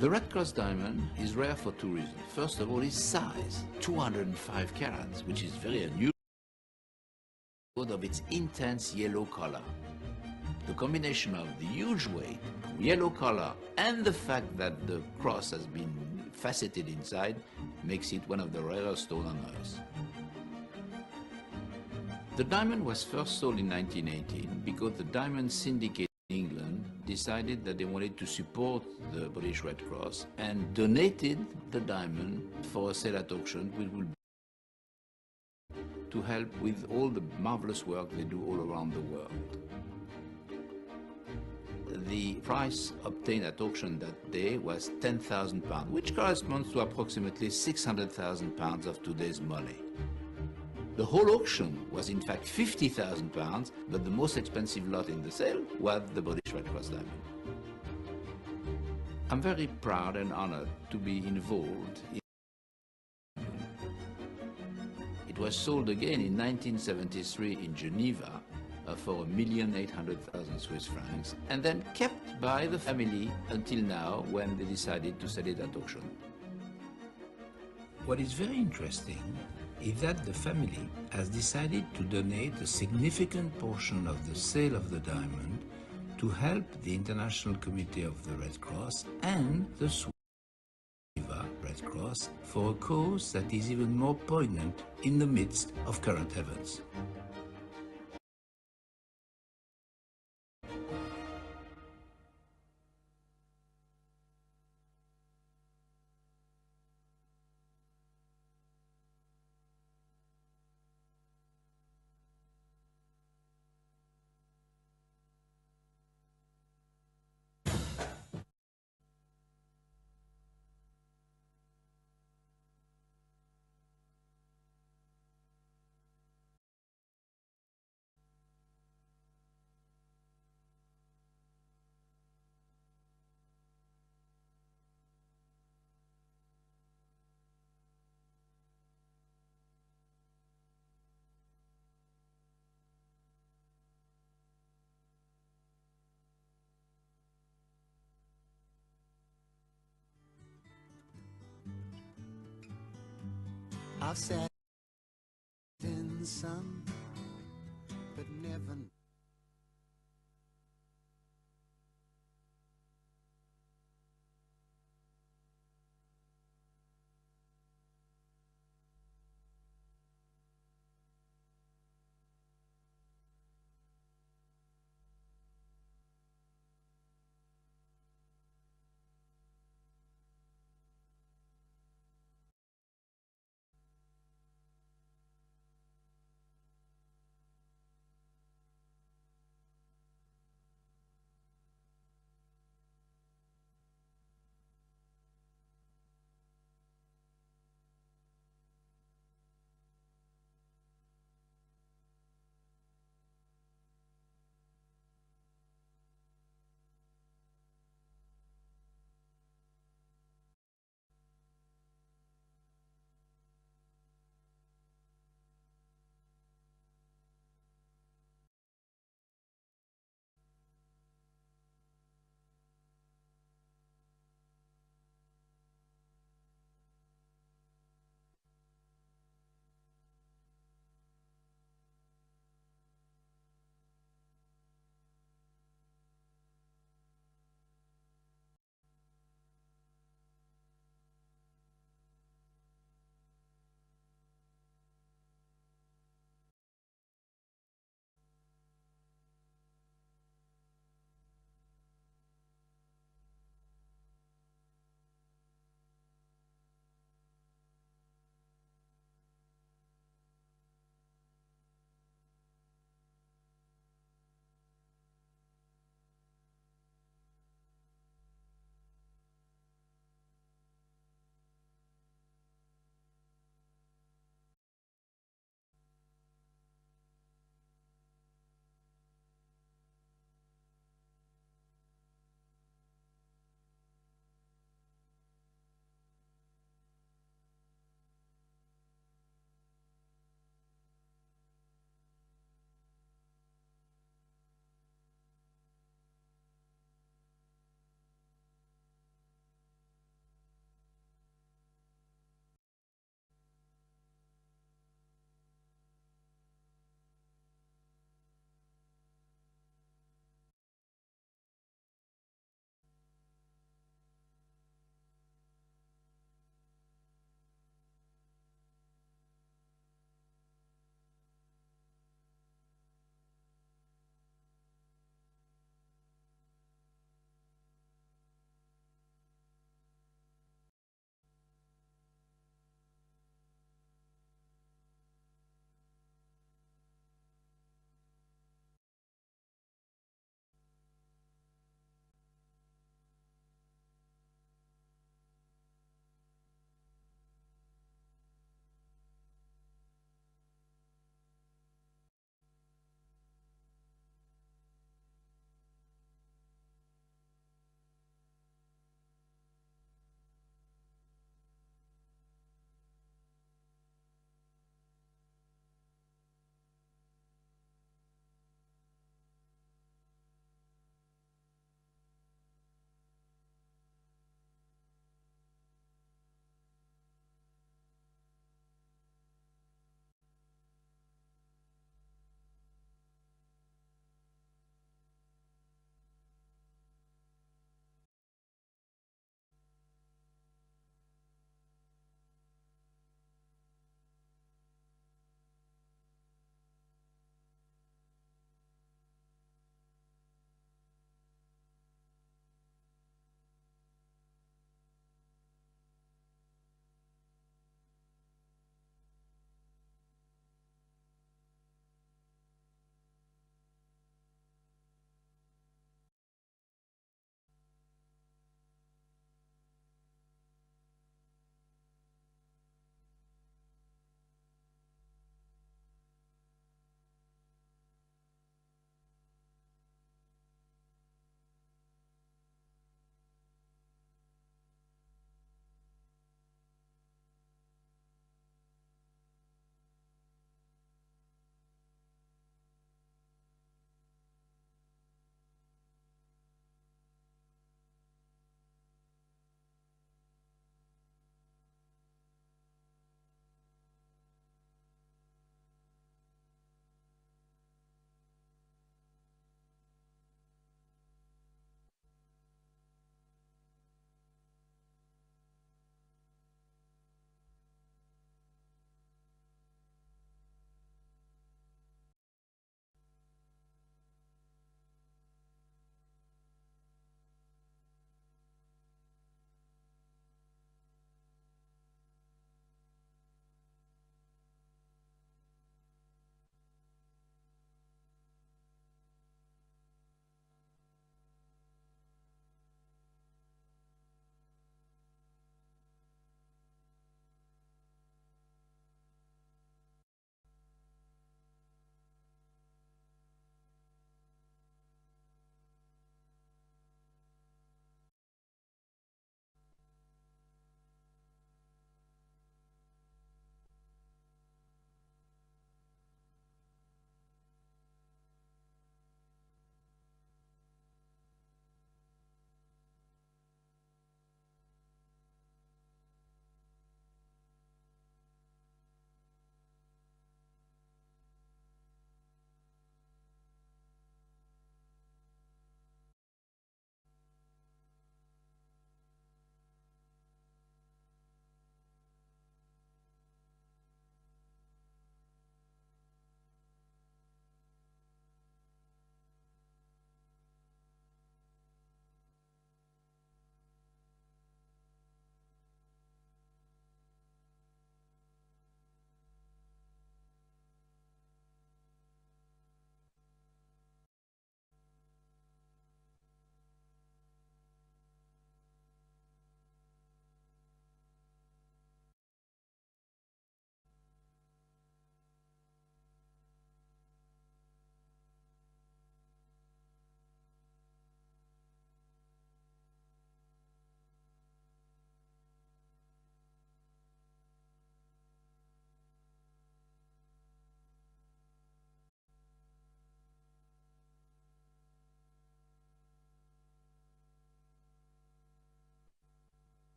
The Red Cross diamond is rare for two reasons. First of all, its size, 205 carats, which is very unusual because of its intense yellow color. The combination of the huge weight, yellow color, and the fact that the cross has been faceted inside makes it one of the rarest stones on Earth. The diamond was first sold in 1918 because the Diamond Syndicate in England decided that they wanted to support the British Red Cross and donated the diamond for a sale at auction, which will be to help with all the marvelous work they do all around the world. The price obtained at auction that day was £10,000, which corresponds to approximately £600,000 of today's money. The whole auction was in fact £50,000, but the most expensive lot in the sale was the British Red Cross diamond. I'm very proud and honored to be involved in it. It was sold again in 1973 in Geneva for £1,800,000 Swiss francs, and then kept by the family until now, when they decided to sell it at auction. What is very interesting is that the family has decided to donate a significant portion of the sale of the diamond to help the International Committee of the Red Cross and the Swiss Red Cross for a cause that is even more poignant in the midst of current events. I've sat in the sun, but never.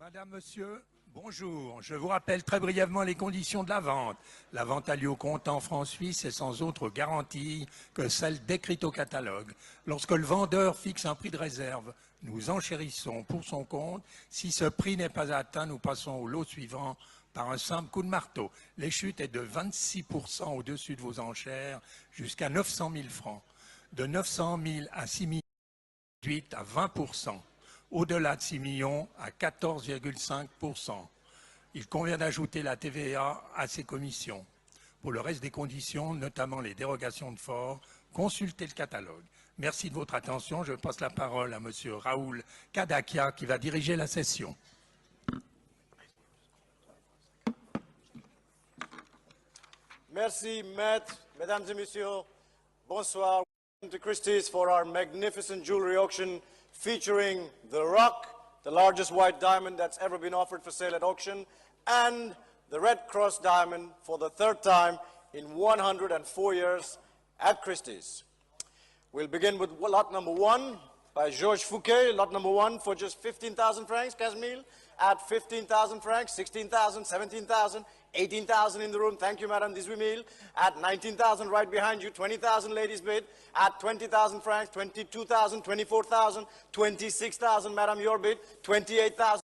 Madame, Monsieur, bonjour. Je vous rappelle très brièvement les conditions de la vente. La vente a lieu au comptant franc suisse et sans autre garantie que celle décrite au catalogue. Lorsque le vendeur fixe un prix de réserve, nous enchérissons pour son compte. Si ce prix n'est pas atteint, nous passons au lot suivant par un simple coup de marteau. Les chutes est de 26% au-dessus de vos enchères jusqu'à 900 000 francs. De 900 000 à 6 000, 8 à 20%. Au-delà de 6 millions à 14,5%. Il convient d'ajouter la TVA à ces commissions. Pour le reste des conditions, notamment les dérogations de fort, consultez le catalogue. Merci de votre attention. Je passe la parole à M. Raoul Kadakia qui va diriger la session. Merci, Maître. Mesdames et messieurs, bonsoir. Welcome to Christie's for our magnificent jewelry auction featuring the rock, the largest white diamond that's ever been offered for sale at auction, and the red cross diamond for the third time in 104 years at Christie's. We'll begin with lot number 1 by Georges Fouquet, lot number 1 for just 15,000 francs, Casimil, at 15,000 francs, 16,000, 17,000, 18,000 in the room. Thank you, Madame 18,000. At 19,000 right behind you. 20,000 ladies bid. At 20,000 francs, 22,000, 24,000, 26,000, Madame, your bid. 28,000.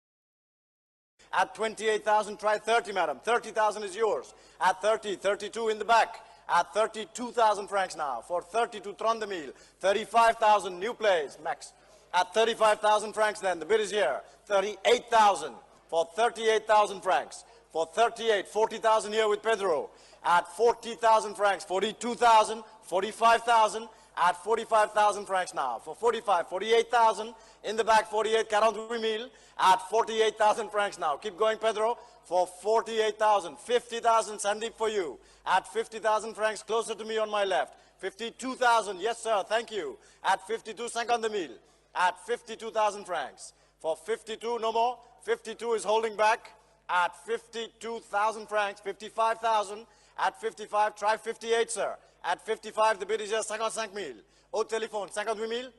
At 28,000, try 30, Madame. 30,000 is yours. At 30, 32 in the back. At 32,000 francs now. For 32, 30,000. 35,000, new plays, max. At 35,000 francs then, the bid is here. 38,000 for 38,000 francs. For 38, 40,000 here with Pedro. At 40,000 francs, 42,000, 45,000. At 45,000 francs now. For 45, 48,000. In the back, 48, 48,000. At 48,000 francs now. Keep going, Pedro. For 48,000, 50,000, Sandeep for you. At 50,000 francs, closer to me on my left. 52,000, yes, sir, thank you. At 52, 50,000. At 52,000 francs. For 52, no more. 52 is holding back. At 52,000 francs, 55,000. At 55, try 58, sir. At 55, the bid is just 55,000. Au téléphone, 58,000.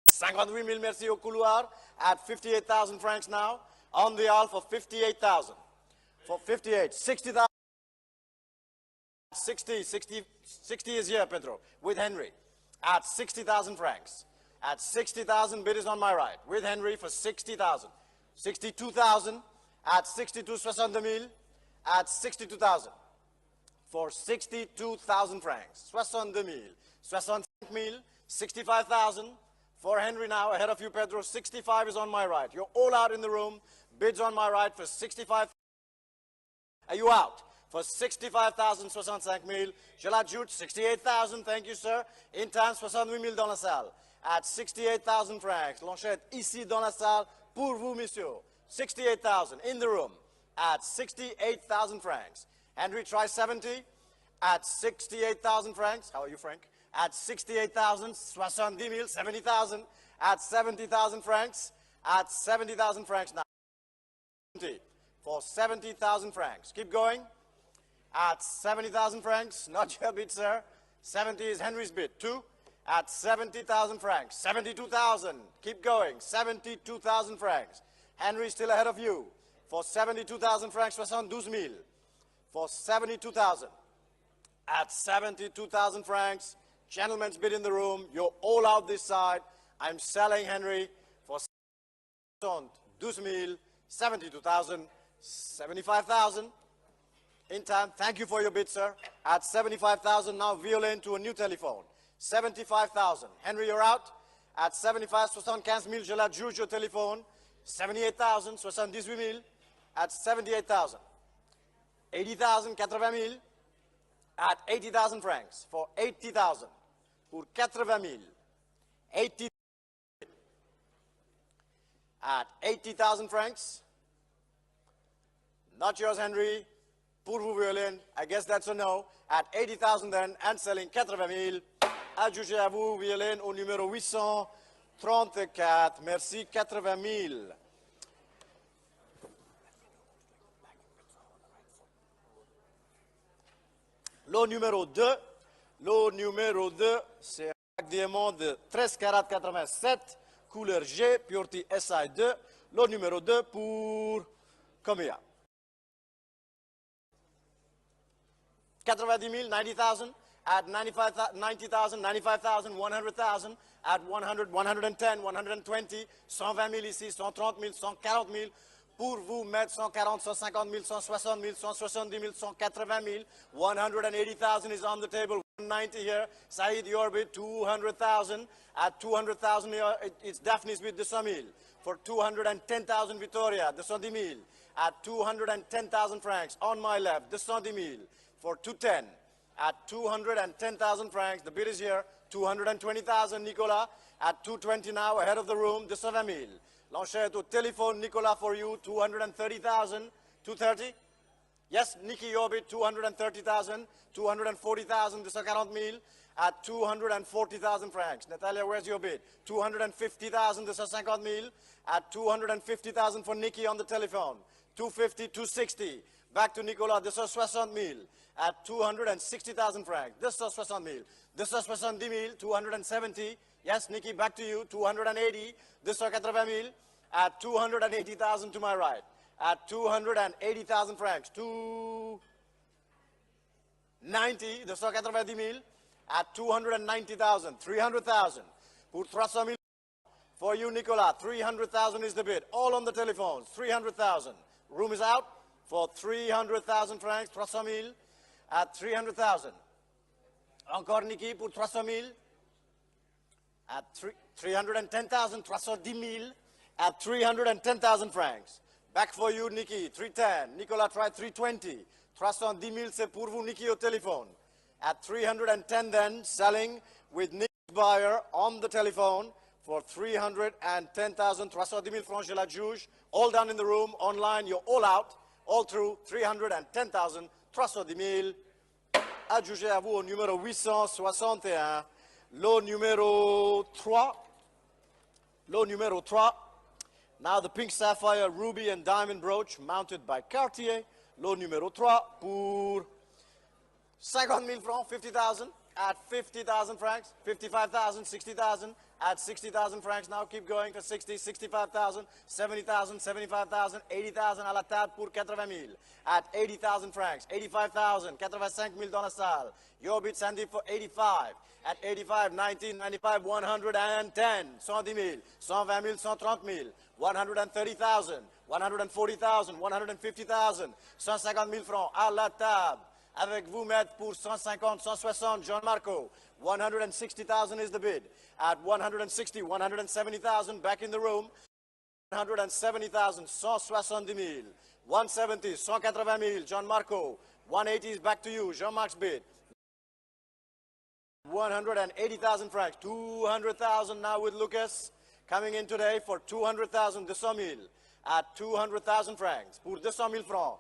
58,000, merci au couloir. At 58,000 francs now. On the aisle for 58,000. For 58, 60,000. 60 is here, Pedro, with Henry. At 60,000 francs. At 60,000, bid is on my right. With Henry for 60,000. 62,000. At 62, 62,000. At 62,000. For 62,000 francs. 62,000. 65,000. 65,000. For Henry now, ahead of you, Pedro. 65 is on my right. You're all out in the room. Bids on my right for 65,000. Are you out? For 65,000, 65,000. Je l'ajoute, 68,000. Thank you, sir. In time, 68,000 dans la salle. At 68,000 francs. L'enchère ici dans la salle pour vous, monsieur. 68,000 in the room. At 68,000 francs. Henry, try 70. At 68,000 francs. How are you, Frank? At 68,000, 70,000, 70,000. At 70,000 francs. At 70,000 francs now. For 70,000 francs. Keep going. At 70,000 francs. Not your bid, sir. 70 is Henry's bid. 2. At 70,000 francs. 72,000. Keep going. 72,000 francs. Henry still ahead of you. For 72,000 francs, 72,000. For 72,000. At 72,000 francs. Gentlemen's bid in the room. You're all out this side. I'm selling Henry for 72,000. 72,000. 75,000. In time. Thank you for your bid, sir. At 75,000, now violin to a new telephone. 75,000. Henry, you're out. At 75, 75,000, je l'ajoute au téléphone. 78,000, 78,000. At 78,000. 80,000, 80,000. At 80,000 francs. For 80,000. Pour 80,000. 80,000. At 80,000 francs. Not yours, Henry. Pour vous, violin. I guess that's a no. At 80,000 then, and selling 80,000. Adjugé à vous, violin, au numéro 834. Merci, 80,000. Lot numéro 2. Lot numéro 2, c'est un diamant de 13 carats 87, couleur G, Purity SI2, Lot numéro 2 pour combien? 90 000, 90,000, at 90,000, 95,000, 100,000, at 100, 110, 120, 120 000 ici, 130 000, 140 000, pour vous mettre 140, 150 000, 160 000, 170 000, 180 000, 180,000 is on the table, 190 here, Saïd, your bid, 200,000, at 200,000 it's Daphne's bid, 200 000, for 210,000 Victoria, 210 000, at 210,000 francs, on my left, 210 000, for 210, at 210,000 francs, the bid is here, 220,000, Nicolas, at 220 now, ahead of the room, 220 000. L'enchère est au téléphone, Nicolas, for you, 230,000, 230? Yes, Nikki, your bid, 230,000, 240,000, 240 000, at 240,000 francs. Natalia, where's your bid? 250,000, 250 000, at 250,000 for Nikki on the telephone, 250, 260. Back to Nicolas, 260 000, at 260,000 francs, 260 000, 270 000, 270, yes, Nikki, back to you, 280, 280 000, at 280,000 to my right, at 280,000 francs, 290, 290 000, at 290,000, 300,000, pour 300 000, for you, Nicolas, 300,000 is the bid, all on the telephones, 300,000, room is out, for 300,000 francs, 300 000, at 300,000. Encore Nikki pour 300 000, at 310,000, 310 000, at 310,000 francs. Back for you, Nikki, 310. Nicolas tried 320. 310 000, c'est pour vous, Nikki, au téléphone. At 310 then, selling with Nick's buyer on the telephone for 310,000, 310 000 francs, je la juge. All done in the room, online, you're all out. All through, 310,000, 310 000, adjugé à vous au numéro 861, lot numéro 3, lot numéro 3. Now the pink sapphire, ruby and diamond brooch mounted by Cartier, lot numéro 3 pour 50 000 francs, 50,000, at 50,000 francs, 55,000, 60,000, at 60,000 francs, now keep going for 60, 65,000, 70,000, 75,000, 80,000 à la table pour 80 000, at 80,000 francs, 85,000, 85 000 dans la salle. Your bid, Sandy, for 85, at 85, 19, 95, 110, 110 000, 120 000, 130 000, 130,000, 140,000, 150,000, 150 000 francs à la table. Avec vous, maître, pour 150, 160, John Marco. 160,000 is the bid. At 160, 170,000, back in the room. 170,000, 170 000. 170, 180 000, John Marco. 180 is back to you, Jean-Marc's bid. 180,000 francs. 200,000 now with Lucas. Coming in today for 200,000, 200 000. At 200,000 francs. Pour 200 000 francs.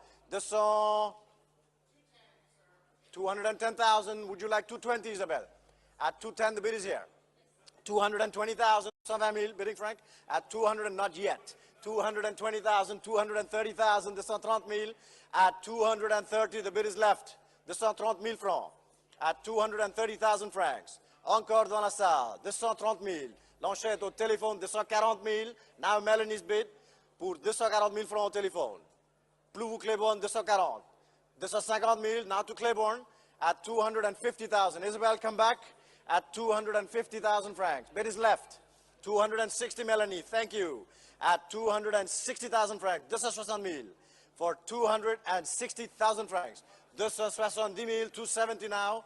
210,000, would you like 220, Isabel? At 210, the bid is here. 220,000, 120 000, bidding frank. At 200, not yet. 220,000, 230,000, 230 000. At 230, the bid is left. 230 000 francs. At 230,000 francs. Encore dans la salle, 230 000. L'enchère est au téléphone, 240 000. Now Melanie's bid pour 240 000 francs au téléphone. Plus vous Claiborne, 240. 250 000, now to Claiborne, at 250,000. Isabel, come back, at 250,000 francs. Bid is left. 260, Melanie, thank you. At 260,000 francs. 260 000 for 260,000 francs. 270 000, 270 now.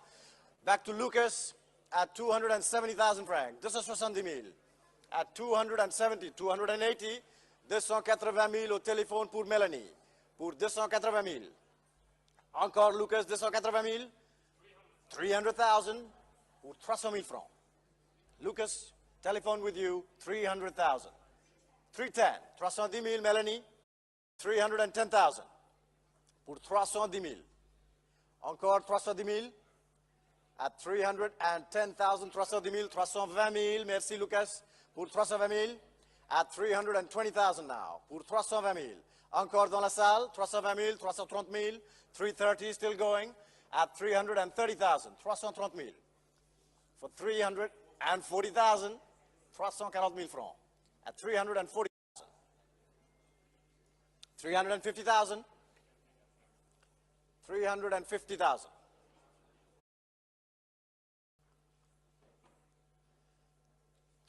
Back to Lucas, at 270,000 francs. 270 000. At 270, 280, 280 000 au téléphone pour Melanie. Pour 280 000. Encore Lucas, 280 000. 300,000 pour 300 000 francs. Lucas, telephone with you, 300,000. 310, 310 000, Melanie. 310,000 pour 310 000. Encore 310 000. At 310,000, 310 000, 320 000. Merci, Lucas, pour 320 000. At 320,000 now, pour 320 000. Encore dans la salle, 320 000, 330 000, 330 still going, at 330,000, 330 000. For 340,000, 340 000 francs. At 340,000. 350,000. 350,000.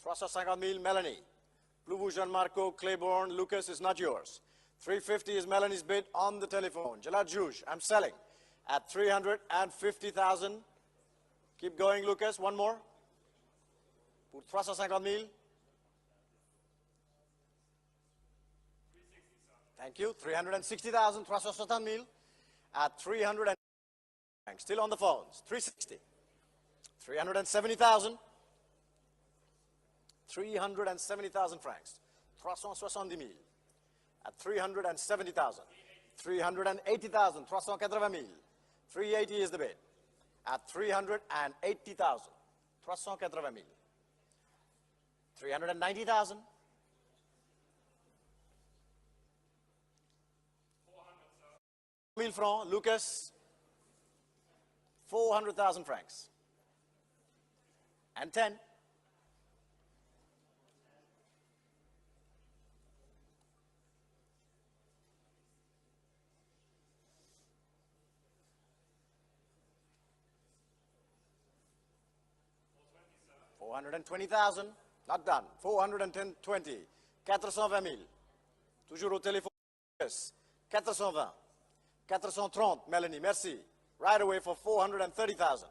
350,000, Melanie. Plouvou, Jean-Marco, Claiborne, Lucas is not yours. 350 is Melanie's bid on the telephone. Jalad Juge, I'm selling at 350,000. Keep going, Lucas, one more. Pour 350,000. Thank you. 360,000, 360,000 at 300. Still on the phones. 360. 370,000. 370,000 francs. 370,000 at 370,000. 380,000. 380,000. 380 is the bid at 380,000. 380,000. 390,000. 400,000 francs, Lucas. 400,000 francs. And 10. 420,000, not done. 420, 420,000. Toujours au téléphone. 420, 430, Melanie, merci. Right away for 430,000.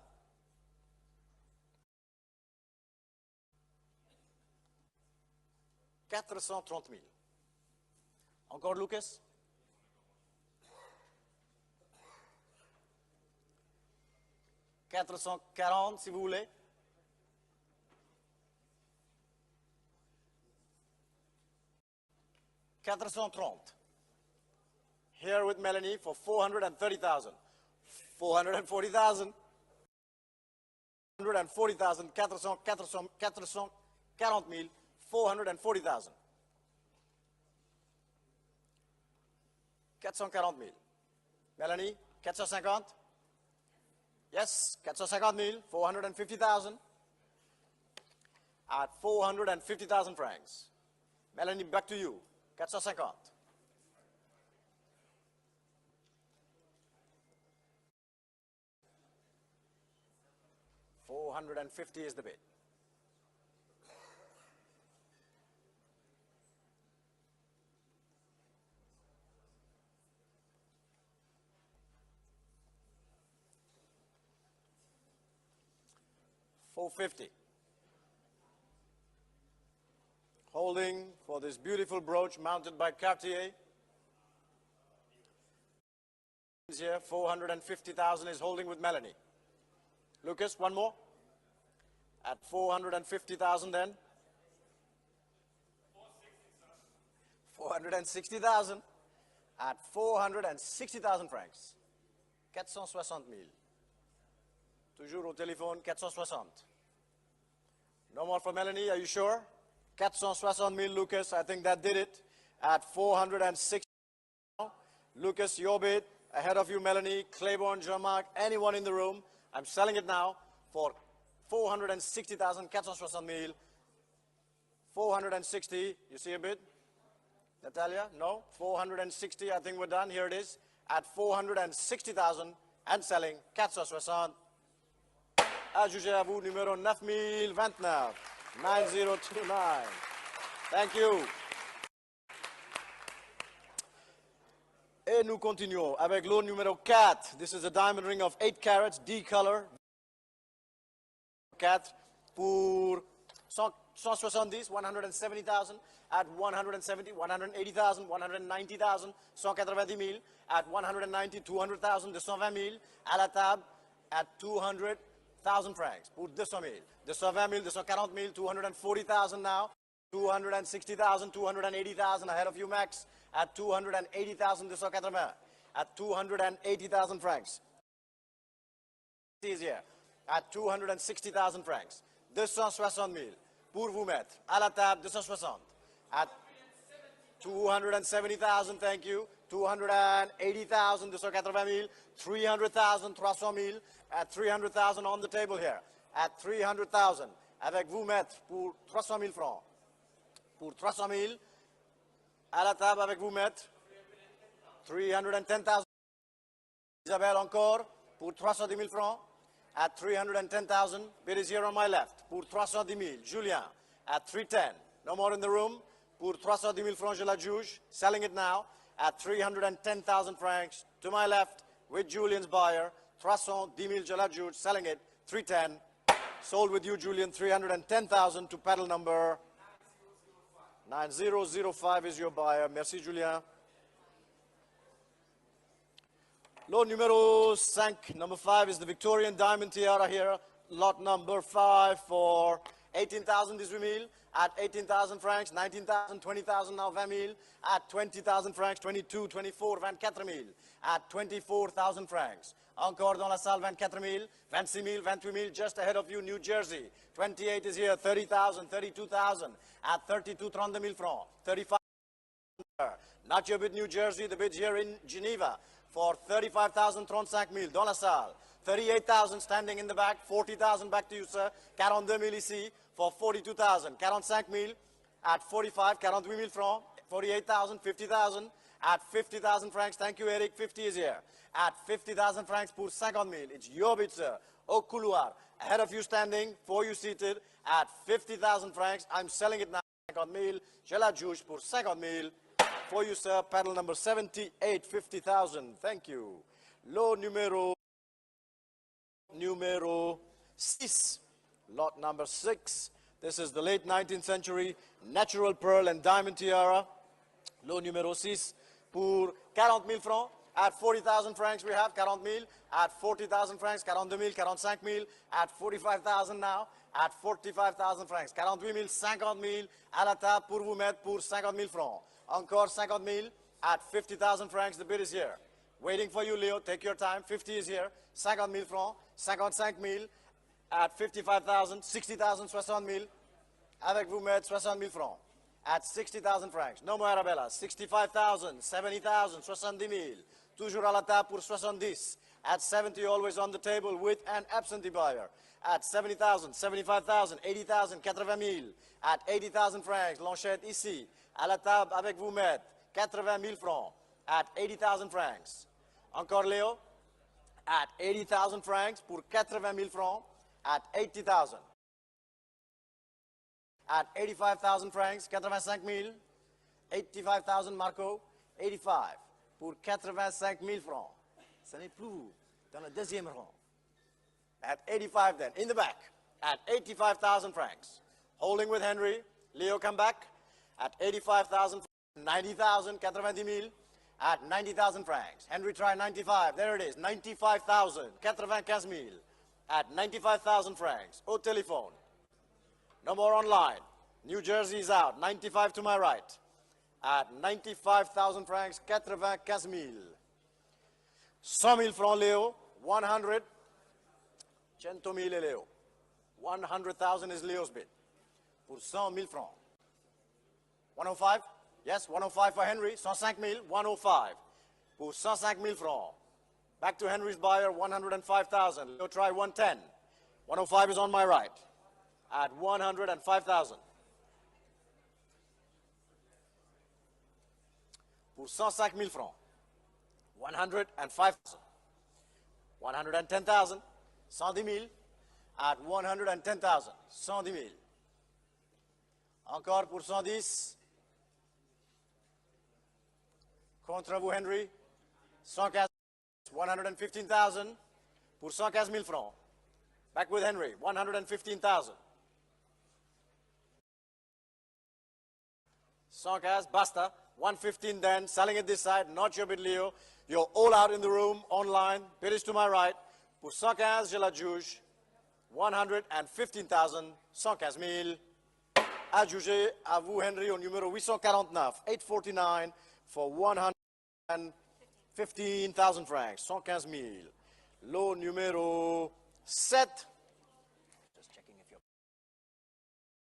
430,000. Encore, Lucas? $440, si vous voulez. 430. Here with Melanie for 430,000. 440,000. 440,000. 440,000. 440,000. 440,000. Melanie, 450. Yes, 450,000. 450,000. At 450,000 francs. Melanie, back to you. 450. 450 is the bid. $450. Holding for this beautiful brooch mounted by Cartier. Here, 450,000 is holding with Melanie. Lucas, one more. At 450,000 then. 460,000. At 460,000 francs. 460,000. Toujours au téléphone, 460. No more for Melanie, are you sure? 460,000, Lucas, I think that did it. At 460. Lucas, your bid. Ahead of you, Melanie, Claiborne, Jean-Marc, anyone in the room. I'm selling it now for 460,000, 460,000. 460, you see a bid? Natalia, no? 460, I think we're done. Here it is. At 460,000 and selling 460. À juger à vous, numéro 9029. 9029. Thank you. Et nous continuons avec lot numéro 4. This is a diamond ring of 8 carats, D color. 4 pour 170, 170,000. At 170, 180,000, 190,000, 190,000. At 190, 200,000, 220,000. À la table, at 200,000 francs pour 200,000. 220,000, 240,000, 240,000 now. 260,000, 280,000 ahead of you, Max. At 280,000, 280. At 280,000 francs. Easier. At 260,000 francs. 260,000 pour vous mettre. À la table, 260. At 270,000, thank you. 280,000, 280,000. 300,000, 300,000. At 300,000 on the table here. At 300,000. Avec vous mettre pour 300,000 francs. Pour 300,000. À la table avec vous, maître. 310,000. Isabelle encore pour 310 000 francs at 310,000. Bid is here on my left pour 310 000. Julien at 310. No more in the room. Pour 310 000 francs, je la juge. Selling it now at 310,000 francs. To my left with Julian's buyer. 310 000, je la juge. Selling it 310. Sold with you, Julian. 310,000 to paddle number 9005 is your buyer. Merci, Julien. Lot numéro 5, number 5 is the Victorian diamond tiara here. Lot number 5 for 18,018 000 at 18,000 francs, 19,000, 20,000 now 20 000 at 20,000 francs, 22, 24, 24 000 at 24,000 francs. Encore dans la salle, 24 000, 26 000, 28 000, just ahead of you, New Jersey. 28 is here, 30,000, 32,000 at 32, 30 000 francs, 35. Not your bid, New Jersey, the bid here in Geneva. For 35,000, 35 000 dans la salle. 38,000 standing in the back. 40,000 back to you, sir. 42 000 ici for 42,000. 45 000 at 45, 48 000 francs. 48,000, 50,000 at 50,000 francs. Thank you, Eric. 50 is here. At 50,000 francs pour 50 000. It's your bid, sir. Au couloir. Ahead of you standing, for you seated at 50,000 francs. I'm selling it now. 50 000. Je la juge pour 50 000. For you, sir, paddle number 78, 50,000. Thank you. Lot numéro 6. Lot number 6. This is the late 19th century natural pearl and diamond tiara. Lot numéro 6 pour 40 000 francs. At 40,000 francs we have 40 000. At 40,000 francs, 42 000, 45 000. At 45,000 now. At 45,000 francs. 48 000, 50 000 à la table pour vous mettre pour 50 000 francs. Encore 50 000 at 50,000 francs. The bid is here. Waiting for you, Leo. Take your time. 50 is here. 50 000 francs. 55 000 at 55,000. 60,000, 60 000. Avec vous mettre 60 000 francs. At 60,000 francs. No more Arabella. 65,000, 70,000, 70 000. Toujours à la table pour 70. At 70, always on the table with an absentee buyer. At 70,000, 75,000, 80,000, 80 000. At 80,000 francs. L'enchette ici. À la table avec vous mettre 80 000 francs at 80,000 francs. Encore Léo, at 80,000 francs pour 80 000 francs at 80,000. At 85,000 francs, 85 000. 85,000 Marco, 85 pour 85 000 francs. Ce n'est plus dans le deuxième rang. At 85 then, in the back, at 85,000 francs. Holding with Henry. Leo, come back. At 85,000, 90,000, 90 000, at 90,000 francs. Henry try 95, there it is, 95,000, 95 000, at 95,000 francs. Au téléphone. No more online. New Jersey is out, 95 to my right. At 95,000 francs, 95 000. 100 000 francs, Léo, 100, 100 000 est Léo. 100,000 is Léo's bid. Pour 100 000 francs. 105? Yes, 105 for Henry. 105 000, 105. Pour 105 000 francs. Back to Henry's buyer, 105,000. Go try 110. 105 is on my right. At 105,000. Pour 105 000 francs. 105,000. 110,000. 110 000. At 110,000. 110 000. Encore pour 110. Contre vous, Henry. 115, 115,000 pour 115 000 francs. Back with Henry, 115,000. 115, basta. 115 then, selling it this side, not your bid, Leo. You're all out in the room, online. Bid is to my right. Pour 115, je la juge. 115,000, 115 000. À juger, à vous, Henry, au numéro 849. 849 for 115,000 francs. 115 000. Lot numéro 7. Just checking if you're...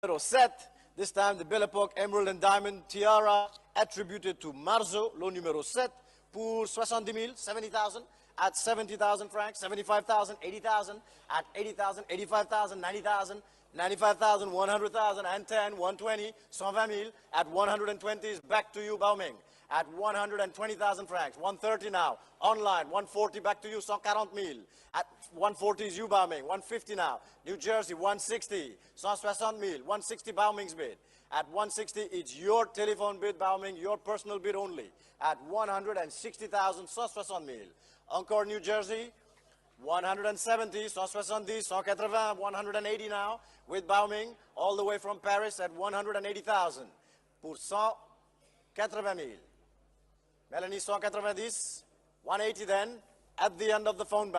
Numéro 7. This time the Belle Epoque Emerald and Diamond Tiara attributed to Marzo. Lot numéro 7 pour 70 000, 70,000. At 70,000 francs, 75,000, 80,000, at 80,000, 85,000, 90,000, 95,000, 100,000, and 10, 120, 120 000, at 120 is back to you, Baoming. at 120,000 francs. 130 now, online, 140 back to you, 140,000. At 140 is you, Bauming. 150 now, New Jersey, 160, 160,000. 160 Bauming's bid. At 160, it's your telephone bid, Bauming, your personal bid only. At 160,000, 160,000. Encore New Jersey, 170, 170, 180, 180 now, with Bauming, all the way from Paris at 180,000. Pour 180,000. Melanie, 190, 180 then, at the end of the phone.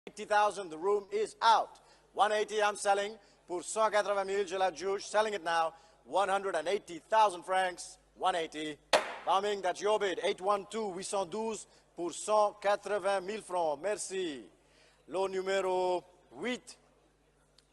80,000, the room is out. 180 I'm selling, pour 180,000, je la juge, selling it now, 180,000 francs, 180. Bauming, that's your bid, 812, 812 pour 180,000 francs, merci. Lot numéro 8,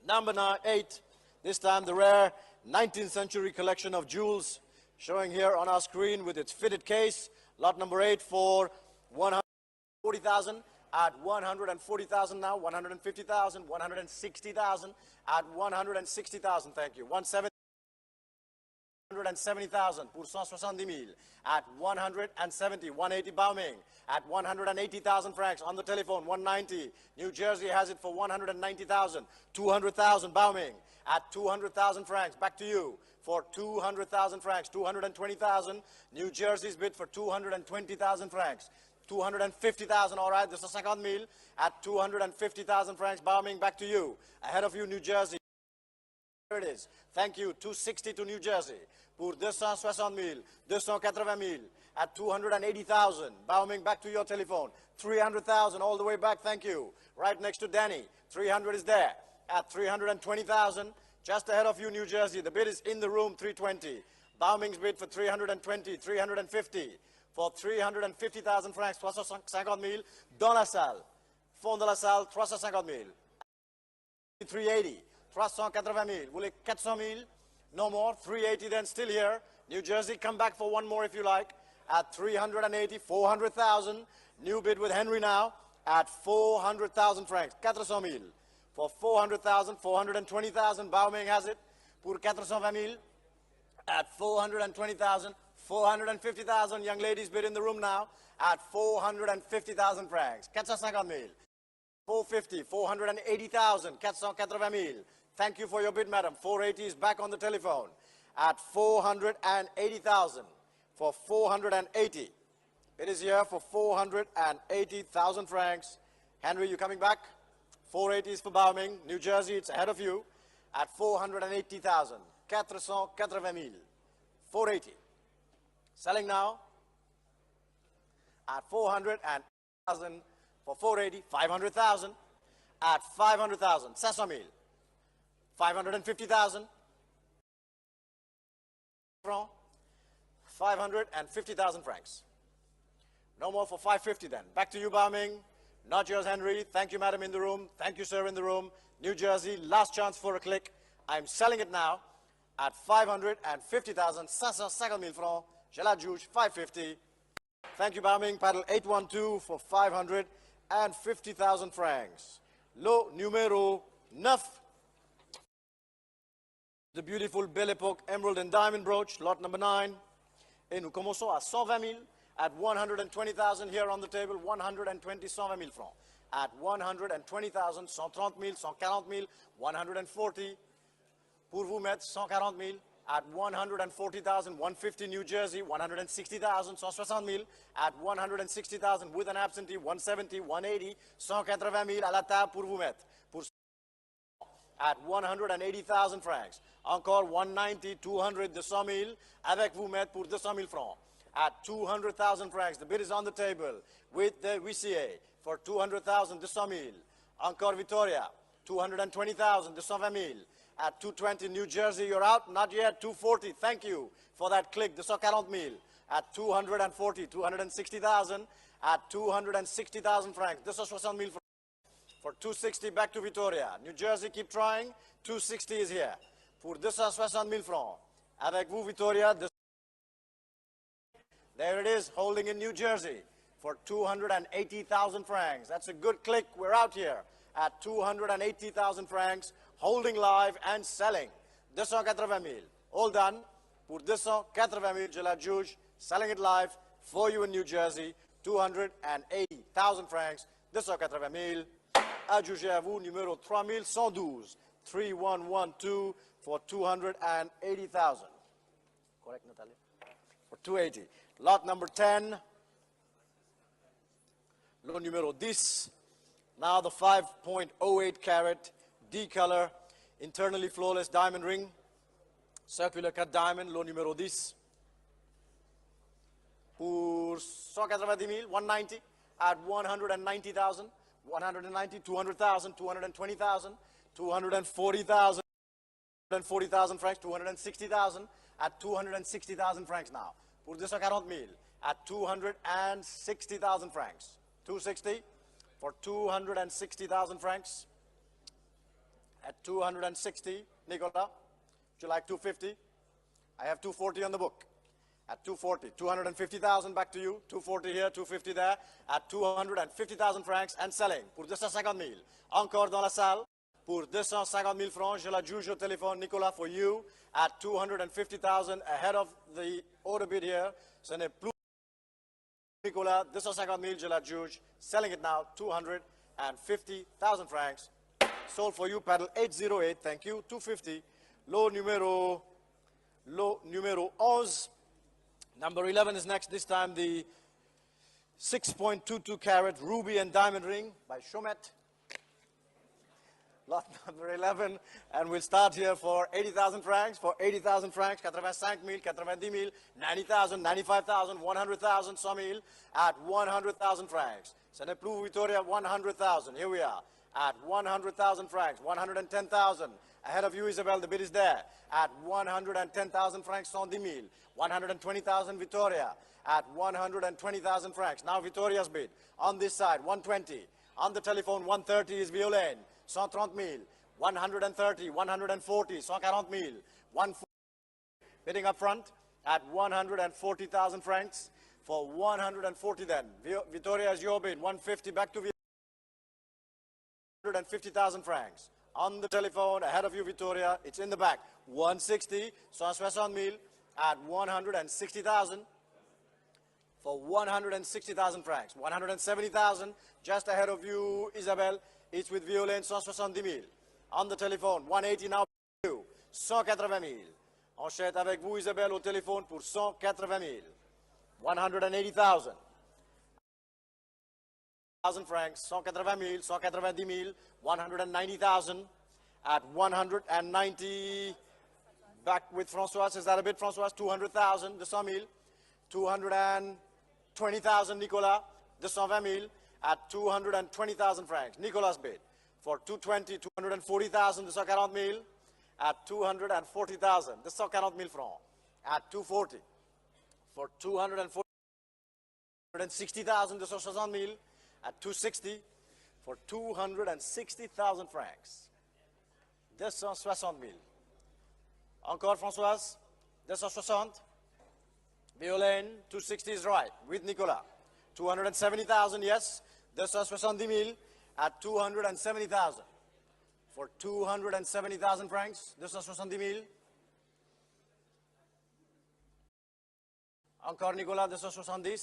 number 8, this time the rare 19th century collection of jewels, showing here on our screen with its fitted case. Lot number 8 for 140,000. At 140,000 now, 150,000, 160,000, at 160,000, thank you. 170,000 pour 170,000. At 170, 180 Bauming. At 180,000 francs on the telephone, 190. New Jersey has it for 190,000. 200,000 Bauming. At 200,000 francs, back to you. For 200,000 francs, 220,000. New Jersey's bid for 220,000 francs. 250,000, all right, this is 50,000 at 250,000 francs. Bauming, back to you. Ahead of you, New Jersey. There it is. Thank you. 260 to New Jersey. Pour 260,000, 280,000 at 280,000. Bauming, back to your telephone. 300,000 all the way back, thank you. Right next to Danny. 300 is there. At 320,000, just ahead of you, New Jersey. The bid is in the room, 320. Bauming's bid for 320, 350. For 350,000 francs, 350,000 dans la salle. Fond de la salle, 350,000. 380, 380,000. Vous voulez 400,000? No more. 380 then, still here. New Jersey, come back for one more if you like. At 380, 400,000. New bid with Henry now at 400,000 francs. 400,000. For 400,000, 420,000. Bauming has it. Pour 420,000 at 420,000. 450,000 young ladies bid in the room now at 450,000 francs. 450,000. 450, 480,000. 480,000. Thank you for your bid, madam. 480 is back on the telephone at 480,000. For 480. It is here for 480,000 francs. Henry, you coming back? 480 is for Bauming. New Jersey, it's ahead of you at 480,000. 480,000. 480. Selling now at 400,000 for 480, 500,000 at 500,000, 500,000, 550,000 francs, 550,000 francs. No more for 550 then. Back to you, Bauming. Not yours, Henry. Thank you, madam, in the room. Thank you, sir, in the room. New Jersey, last chance for a click. I'm selling it now at 550,000, 550,000 francs. Je la juge, 550. Thank you, Bauming. Paddle 812 for 550,000 francs. Lot numéro 9. The beautiful Belle Epoque emerald and diamond brooch, lot number 9. Et nous commençons à 120,000 at 120,000 here on the table, 120,000 francs. At 120,000, 130,000, 140,000, 140. Pour vous mettre 140,000. At 140,000, 150 New Jersey, 160,000, 160,000. At 160,000 with an absentee, 170, 180, 180,000 à la table pour vous mettre. Pour at 180,000 francs. Encore 190, 200, 200,000 avec vous mettre pour 200,000 francs. At 200,000 francs, the bid is on the table with the WCA for 200,000, 200,000. Encore Victoria, 220,000, 220,000. At 220, New Jersey, you're out. Not yet. 240. Thank you for that click. 240,000. At 240, 260,000. At 260,000 francs. 260,000 francs. For 260, back to Victoria. New Jersey, keep trying. 260 is here. Pour 260,000 francs. Avec vous, Victoria. There it is, holding in New Jersey for 280,000 francs. That's a good click. We're out here at 280,000 francs. Holding live and selling. 280,000. All done. Pour 280,000, je la juge. Selling it live for you in New Jersey, 280,000 francs, 280,000. Adjugé à vous, numéro 3112, 3112 for 280,000. Correct, Natalia? For 280. Lot number 10. Lot numéro 10. Now the 5.08 carat D color, internally flawless diamond ring, circular cut diamond, lot numéro 10. Pour 190,000, 190 at 190,000, 190, 200,000, 220,000, 240,000, 240,000 francs, 260,000 at 260,000 francs now. Pour 240,000 at 260,000 francs. 260 for 260,000 francs. At 260, Nicola, would you like 250? I have 240 on the book. At 240, 250,000 back to you, 240 here, 250 there, at 250,000 francs and selling pour 250,000. Encore dans la salle, pour 250,000 francs, je la juge au téléphone, Nicolas, for you, at 250,000 ahead of the order bid here. Ce n'est plus Nicolas, 250,000, je la juge, selling it now, 250,000 francs. Sold for you, paddle 808, thank you, 250. Lot numéro 11. Number 11 is next, this time the 6.22 carat ruby and diamond ring by Chomet. Lot number 11, and we'll start here for 80,000 francs. For 80,000 francs, 85,000, 90,000, 90,000, 95,000, 100,000, 100,000 at 100,000 francs. Ce n'est plus Victoria, 100,000. Here we are at 100,000 francs, 110,000. Ahead of you, Isabel, the bid is there at 110,000 francs, 110,000. 120,000 Victoria at 120,000 francs. Now Victoria's bid on this side, 120. On the telephone, 130 is Violaine, 130,000. 130, 140, 140,000. 140. Bidding up front at 140,000 francs. For 140 then. Victoria is your bid, 150 back to 150,000 francs. On the telephone, ahead of you, Victoria, it's in the back. 160, 160,000 at 160,000 for 160,000 francs. 170,000, just ahead of you, Isabelle, it's with Violaine, 170,000. On the telephone, 180 now, 180,000. Enchette avec vous, Isabelle, au téléphone pour 180,000. 180,000. 1,000 francs, 180,000, 190,000, 190,000 at 190. Back with François, is that a bit, François? 200,000, 200,000. 220,000, Nicolas, 220,000 at 220,000 francs. Nicolas' bid for 220, 240,000, 240,000 at 240,000. 240,000 francs at 240 for 260,000, 260,000 at 260 for 260,000 francs. 260,000. Encore, Françoise, 260. Violaine, 260 is right, with Nicolas. 270,000, yes. 270,000 at 270,000. For 270,000 francs, 270,000. Encore, Nicolas, 270.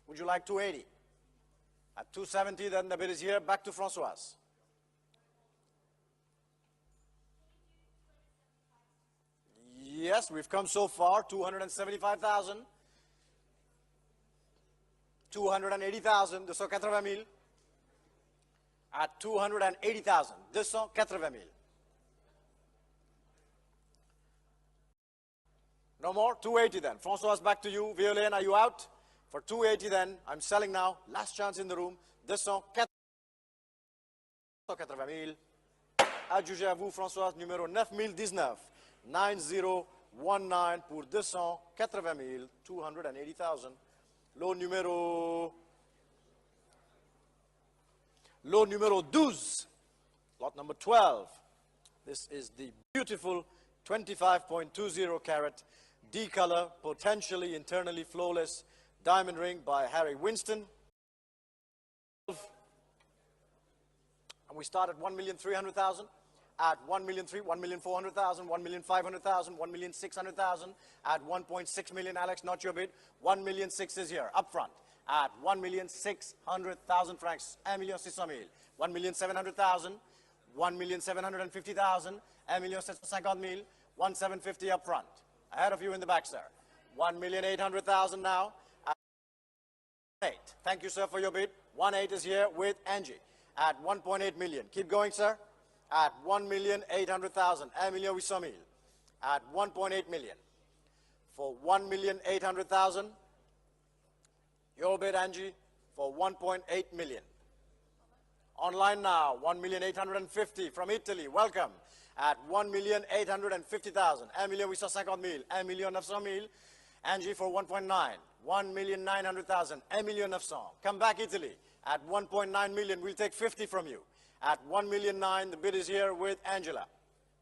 Would you like 280? At 270, then the bid is here. Back to Françoise. Yes, we've come so far, 275,000, 280,000, 280,000, at 280,000, 280,000. No more, 280 then. François, back to you. Violaine, are you out? For 280 then, I'm selling now. Last chance in the room, 280,000. Adjugé à vous, François, numéro 9019. 9019 pour 280,000, 280,000. Lot numéro 12, lot number 12. This is the beautiful 25.20 carat D color, potentially internally flawless diamond ring by Harry Winston. And we start at 1,300,000. at 1,003,000, 1,400,000, 1,500,000, 1,600,000, at 1.6 million, Alex, not your bid. 1,006,000 is here, up front, at 1,600,000 francs, 1,600,000, 1,700,000, 1,750,000, 1,750,000, 1,750 up front. Ahead of you in the back, sir. 1,800,000 now. 8. Thank you, sir, for your bid. 1.8 is here with Angie at 1.8 million. Keep going, sir. At 1,800,000. 1,800,000. At 1.8 million. For 1,800,000. Your bid, Angie, for 1.8 million. Online now, 1,850,000 from Italy. Welcome. At 1,850,000. 1,850,000. 1,900,000. Angie for 1.9. 1,900,000. 1,900,000. Come back, Italy. At 1.9 million, we'll take 50 from you. At 1,000,009, the bid is here with Angela.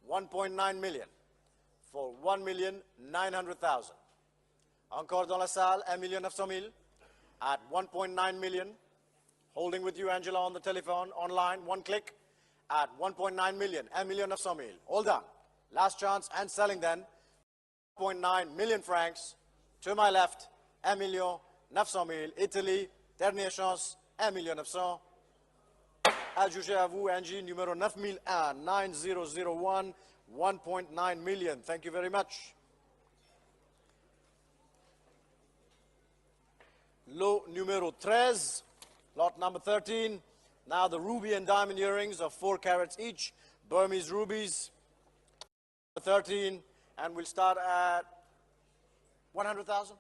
1.9 million. For 1,900,000. Encore dans la salle, 1,900,000. At 1.9 million. Holding with you, Angela, on the telephone, online, one click. At 1.9 million, 1,900,000. All done. Last chance and selling then. 1.9 million francs. To my left, 1,900,000. Italy, dernière chance, 1,900,000. Adjugé à vous, Angie, numéro 9001, 9001, 1.9 million. Thank you very much. Lot numéro 13, lot number 13. Now the ruby and diamond earrings of 4 carats each, Burmese rubies, 13, and we'll start at 100,000.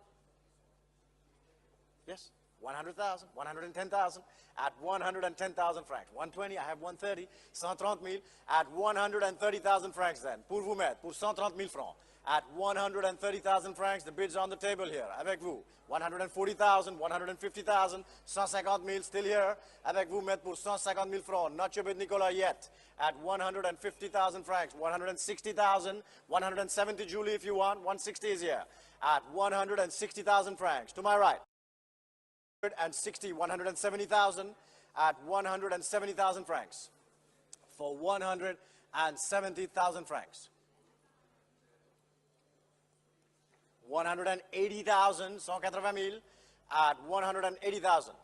Yes, 100,000, 110,000, at 110,000 francs. 120, I have 130, 130,000, at 130,000 francs then. Pour vous mettre, pour 130,000 francs. At 130,000 francs, the bid's on the table here, avec vous. 140,000, 150,000, 150,000 still here, avec vous mettre pour 150,000 francs. Not your bid, Nicolas, yet. At 150,000 francs, 160,000, 170, Julie, if you want. 160 is here. At 160,000 francs. To my right. 170,000 at 170,000 francs. For 170,000 francs. 180,000, 180,000 at 180,000.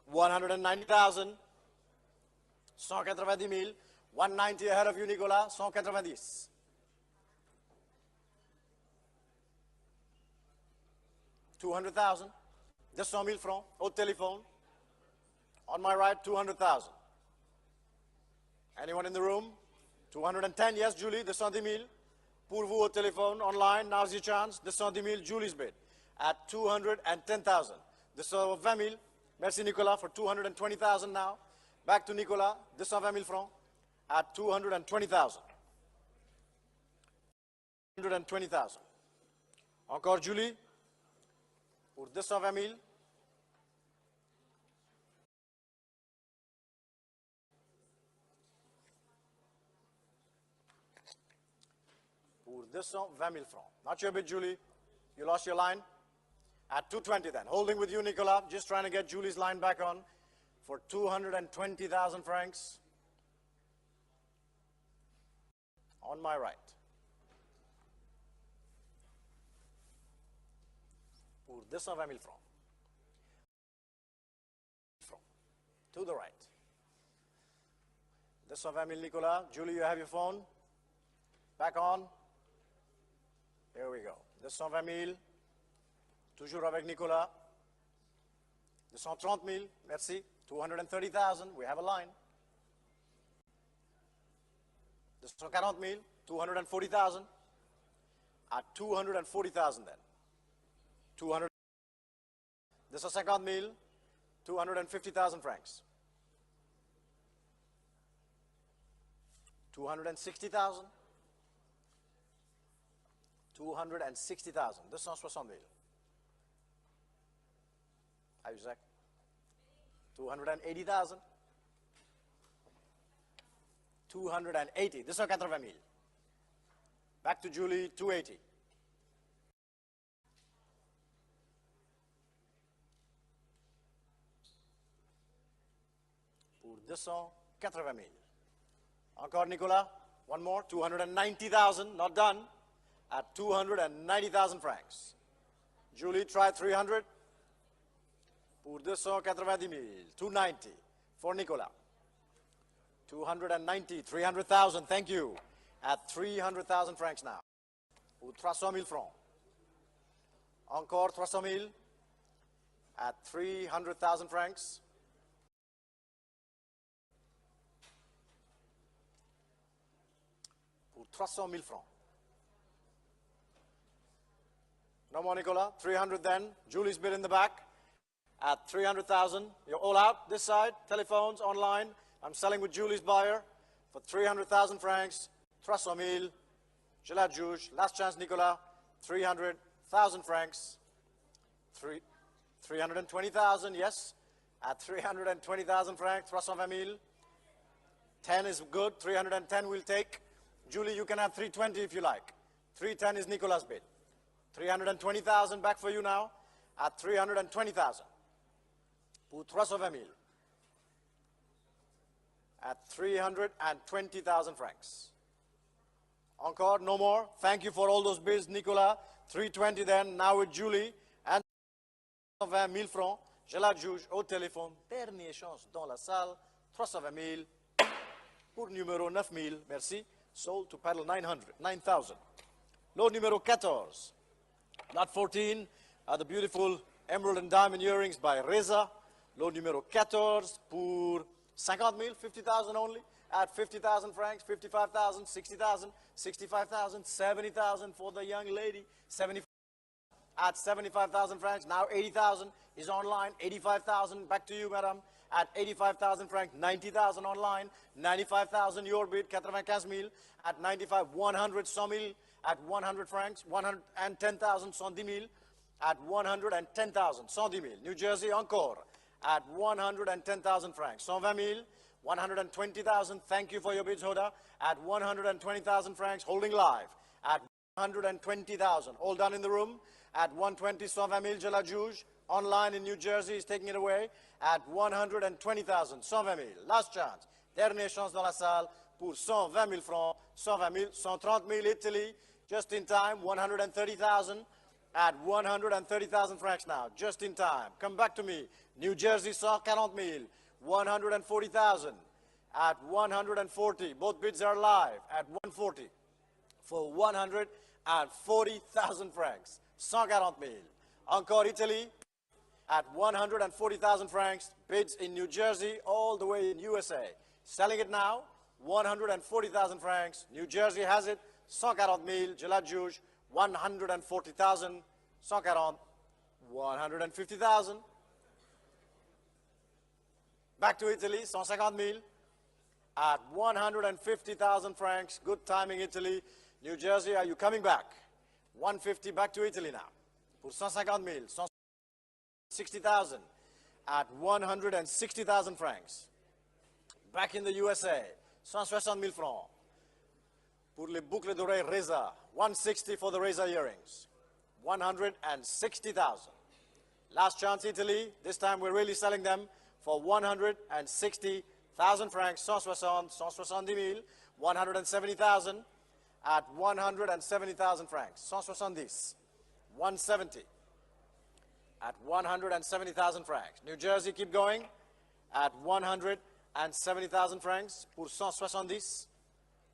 190,000, 190,000, 190 ahead of you, Nicolas, 190. 200,000, 200,000 francs, au téléphone. On my right, 200,000. Anyone in the room? 210, yes, Julie, 210,000. Pour vous au téléphone, online, now's your chance. 210,000, Julie's bid. At 210,000. 220,000, merci Nicolas for 220,000 now. Back to Nicolas, 220,000 francs. At 220,000. 220,000. Encore Julie, pour 220,000. Pour 220,000 francs. Not your bid, Julie. You lost your line. At 220 then. Holding with you, Nicolas. Just trying to get Julie's line back on. For 220,000 francs. On my right. Pour 220,000 francs. To the right. 220,000, Nicolas. Julie, you have your phone. Back on. Here we go. 220,000. Toujours avec Nicolas. 230,000. Merci. 230,000. We have a line. 240,000. 240,000. At 240,000 then. 200. 250,000. 250,000 francs. 260,000. 260,000. 260,000. Isaac. 280,000. 280. 280,000. Back to Julie, 280. Pour 280,000. Encore, Nicolas. One more. 290,000. Not done. At 290,000 francs. Julie, try 300. Pour 290,000. 290 for Nicolas. 290, 300,000. Thank you. At 300,000 francs now. Pour 300,000 francs. Encore 300,000. At 300,000 francs. Pour 300,000 francs. No more, Nicolas. 300 then. Julie's bid in the back. At 300,000. You're all out. This side. Telephones, online. I'm selling with Julie's buyer for 300,000 francs. 300,000. Je la juge. Last chance, Nicolas. 300,000 francs. 320,000, yes. At 320,000 francs. 320,000. 10 is good. 310 we'll take. Julie, you can have 320 if you like. 310 is Nicolas' bid. 320,000 back for you now. At 320,000. Pour 320,000. At 320,000 francs. Encore, no more. Thank you for all those bids, Nicolas. 320 then, now with Julie. And 320,000 francs. Je la juge au téléphone. Dernière chance dans la salle. 320,000. Pour numéro 9,000. Merci. Sold to paddle 9,000. Lot numéro 14. Lot 14 are the beautiful emerald and diamond earrings by Reza. Lot numéro 14 pour 50,000, 50,000 only. At 50,000 francs, 55,000, 60,000, 65,000, 70,000 for the young lady. 75 at 75,000 francs. Now 80,000 is online. 85,000 back to you, madam. At 85,000 francs, 90,000 online. 95,000 your bid. 95,000 at 95. 100,000 at 100 francs. 110,000 110,000 at 110,000 110,000. New Jersey encore at 110,000 francs. 120,000. 120,000. Thank you for your bids, Hoda. At 120,000 francs, holding live. At 120,000. All done in the room. At 120, 120,000, je la juge. Online in New Jersey is taking it away. At 120,000, 120,000. Last chance. Dernière chance dans la salle pour 120,000 francs. 120,000, 130,000 Italy. Just in time. 130,000. At 130,000 francs now. Just in time. Come back to me. New Jersey, 140,000. 140,000 at 140. Both bids are live at 140 for 140,000 francs. 140,000. Encore Italy at 140,000 francs. Bids in New Jersey all the way in USA. Selling it now, 140,000 francs. New Jersey has it. 140,000. Je la juge. 140,000. 140. 150,000. Back to Italy, 150,000 at 150,000 francs. Good timing, Italy. New Jersey, are you coming back? 150 back to Italy now. Pour 150,000, 160,000 at 160,000 francs. Back in the USA, 160,000 francs. Pour les boucles d'oreilles Reza, 160 for the Reza earrings. 160,000. Last chance, Italy. This time we're really selling them for 160,000 francs, 170,000, 170,000 at 170,000 francs, 170, 170 at 170,000 francs. New Jersey, keep going at 170,000 francs pour 170,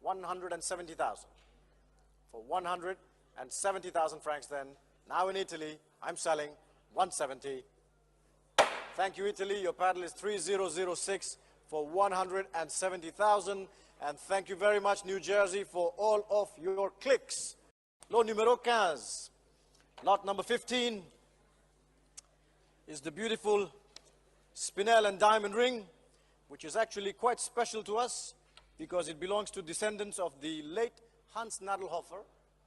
170,000 for 170,000 francs then. Now in Italy, I'm selling 170. Thank you, Italy. Your paddle is 3006 for 170,000. And thank you very much, New Jersey, for all of your clicks. Lot numéro 15. Lot number 15 is the beautiful spinel and diamond ring, which is actually quite special to us because it belongs to descendants of the late Hans Nadelhofer,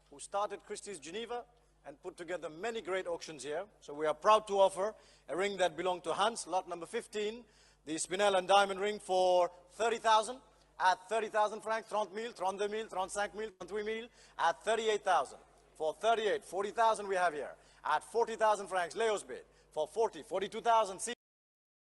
who started Christie's Geneva and put together many great auctions here. So we are proud to offer a ring that belonged to Hans, lot number 15, the spinel and diamond ring for 30,000 at 30,000 francs, 30,000, 32,000, 35,000, 38,000 at 38,000. For 38, 40,000 we have here. At 40,000 francs, Leo's bid. For 40, 42,000,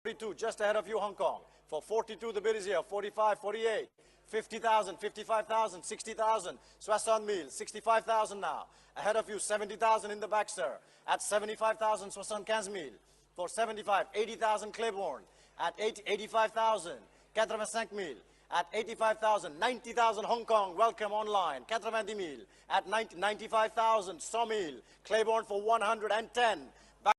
42, just ahead of you, Hong Kong. For 42, the bid is here. 45, 48, 50,000, 55,000, 60,000, 60,000, 65,000 now. Ahead of you, 70,000 in the back, sir. At 75,000, 75,000. For 75, 80,000 Claiborne. At 85,000, 85,000. At 85,000, 90,000 Hong Kong. Welcome online. 90,000. At 95,000, 100,000. Claiborne for 110. Back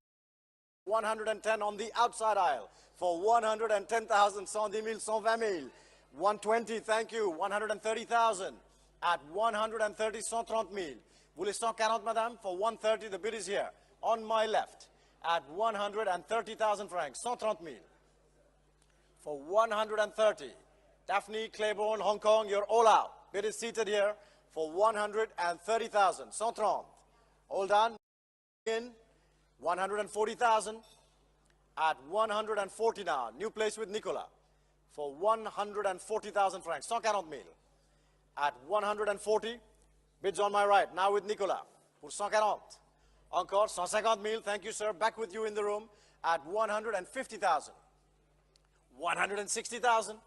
110 on the outside aisle. For 110,000, 110,000, 120,000. 120, thank you. 130,000. At 130, 130,000. Vous voulez 140, madame? For 130, the bid is here. On my left. At 130,000 francs. 130,000. For 130. Daphne, Claiborne, Hong Kong, you're all out. Bid is seated here for 130,000. 130. Hold on. In 140,000. At 140 now. New place with Nicolas. For 140,000 francs. 140,000. At 140. Bids on my right. Now with Nicolas. For 140. Encore 150,000. Thank you, sir. Back with you in the room. At 150,000. 160,000.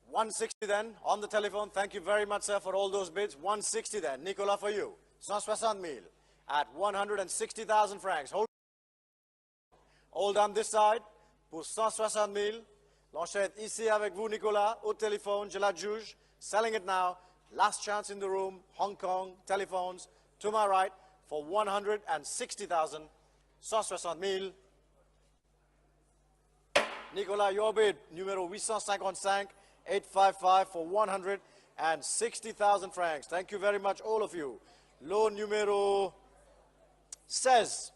160 then, on the telephone. Thank you very much, sir, for all those bids. 160 then. Nicolas, for you. 160,000 at 160,000 francs. Hold on this side pour 160,000. L'enchère ici avec vous, Nicolas, au téléphone. Je la juge. Selling it now. Last chance in the room. Hong Kong telephones to my right for 160,000. 160,000. Nicolas, your bid, numéro 855. 855 for 160,000 francs. Thank you very much, all of you. Lot numéro 16.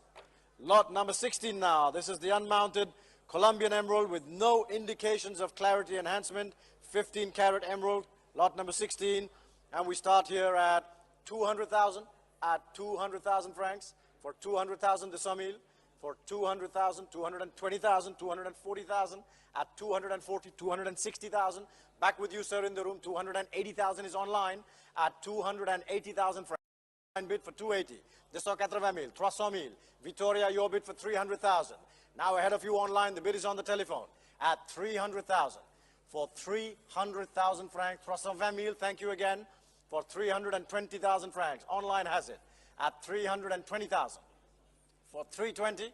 Lot number 16 now. This is the unmounted Colombian emerald with no indications of clarity enhancement. 15 carat emerald. Lot number 16. And we start here at 200,000. At 200,000 francs. For 200,000 de 100,000. For 200,000, 220,000, 240,000. At 240, 260,000. Back with you, sir, in the room. 280,000 is online. At 280,000 francs. Bid for 280. 280,000, 300,000. Victoria, your bid for 300,000. Now ahead of you online, the bid is on the telephone. At 300,000. For 300,000 francs. 320,000, thank you again. For 320,000 francs. Online has it. At 320,000. For 320,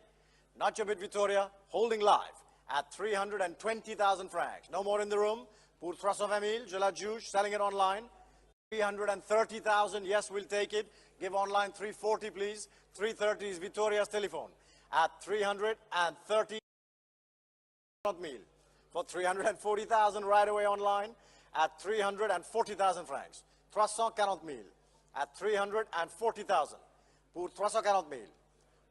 not your bid, Victoria, holding live at 320,000 francs. No more in the room. Pour 320,000, je la juge, selling it online. 330,000, yes, we'll take it. Give online 340, please. 330 is Victoria's telephone. At 330,000. For 340,000 right away online. At 340,000 francs. 340,000. At 340,000. Pour 340,000.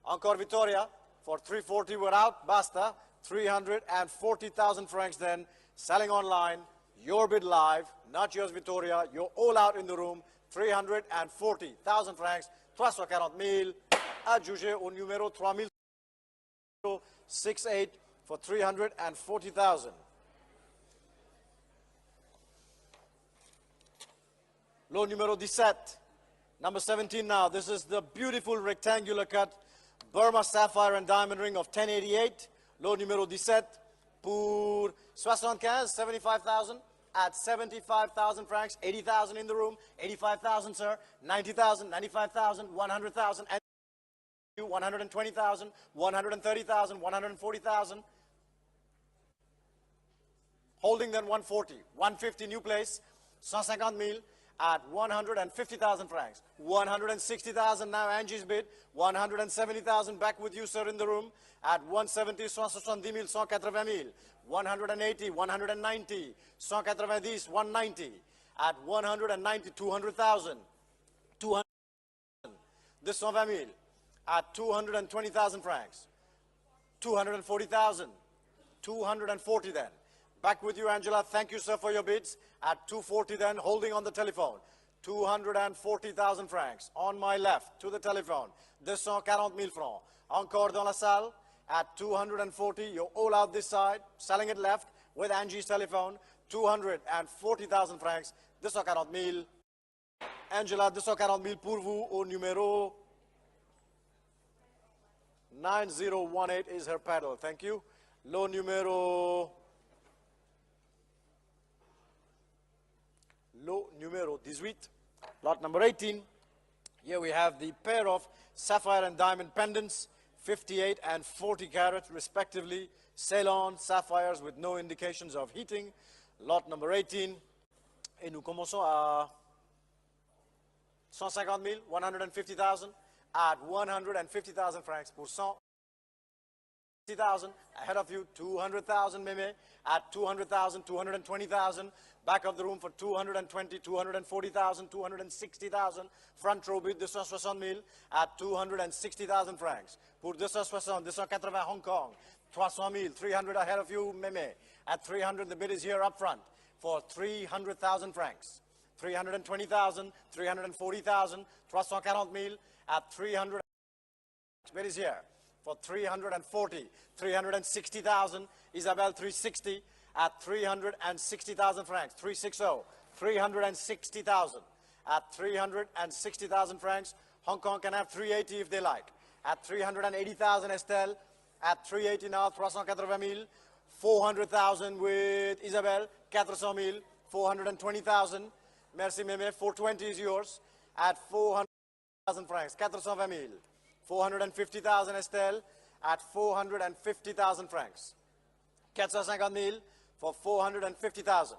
Encore Victoria, for 340 we're out, basta. 340,000 francs then, selling online, your bid live, not yours Victoria, you're all out in the room, 340,000 francs, 340,000, adjugé au numéro 3068 for 340,000. Lot numéro 17, number 17 now, this is the beautiful rectangular cut, Burma sapphire and diamond ring of 1088. Lot numéro 17 pour 75, 75,000 at 75,000 francs, 80,000 in the room, 85,000, sir, 90,000, 95,000, 100,000, 120,000, 130,000, 140,000. Holding then 140, 150 new place, 150,000 at 150,000 francs. 160,000 now Angie's bid. 170,000 back with you, sir, in the room. At 170, 170,000, 180,000. 180, 190, 190, 190. At 190, 200,000. 200,000. This 120,000. At 220,000 francs. 240,000. 240 then. Back with you, Angela. Thank you, sir, for your bids. At 240 then, holding on the telephone. 240,000 francs. On my left, to the telephone. 240,000 francs. Encore dans la salle. At 240, you're all out this side. Selling it left with Angie's telephone. 240,000 francs. 240,000. Angela, 240,000 pour vous au numéro 9018 is her paddle. Thank you. Lot numéro 18. Lot number 18. Here we have the pair of sapphire and diamond pendants, 58 and 40 carat respectively, Ceylon sapphires with no indications of heating. Lot number 18. Et nous commençons à 150 000, 150,000, at 150,000 francs pour 150,000. Ahead of you, 200,000 meme, at 200,000, 220,000. Back of the room for 220, 240,000, 260,000. Front row bid 260 000 at 260,000 francs. Pour 260, 280 Hong Kong, 300 000, 300 ahead of you, meme. At 300, the bid is here up front for 300,000 francs. 320,000, 340,000, 340 000 at 300. Bid is here for 340, 360,000. Isabel 360 at 360,000 francs. 360, 360,000 at 360,000 francs. Hong Kong can have 380 if they like. At 380,000 Estelle. At 380 now, 380 000. 400,000 with Isabel. 400 000. 420,000. Merci Meme. 420 is yours. At 400,000 francs. 420 000. 450,000 Estelle. At 450,000 francs. 450 000 for 450,000.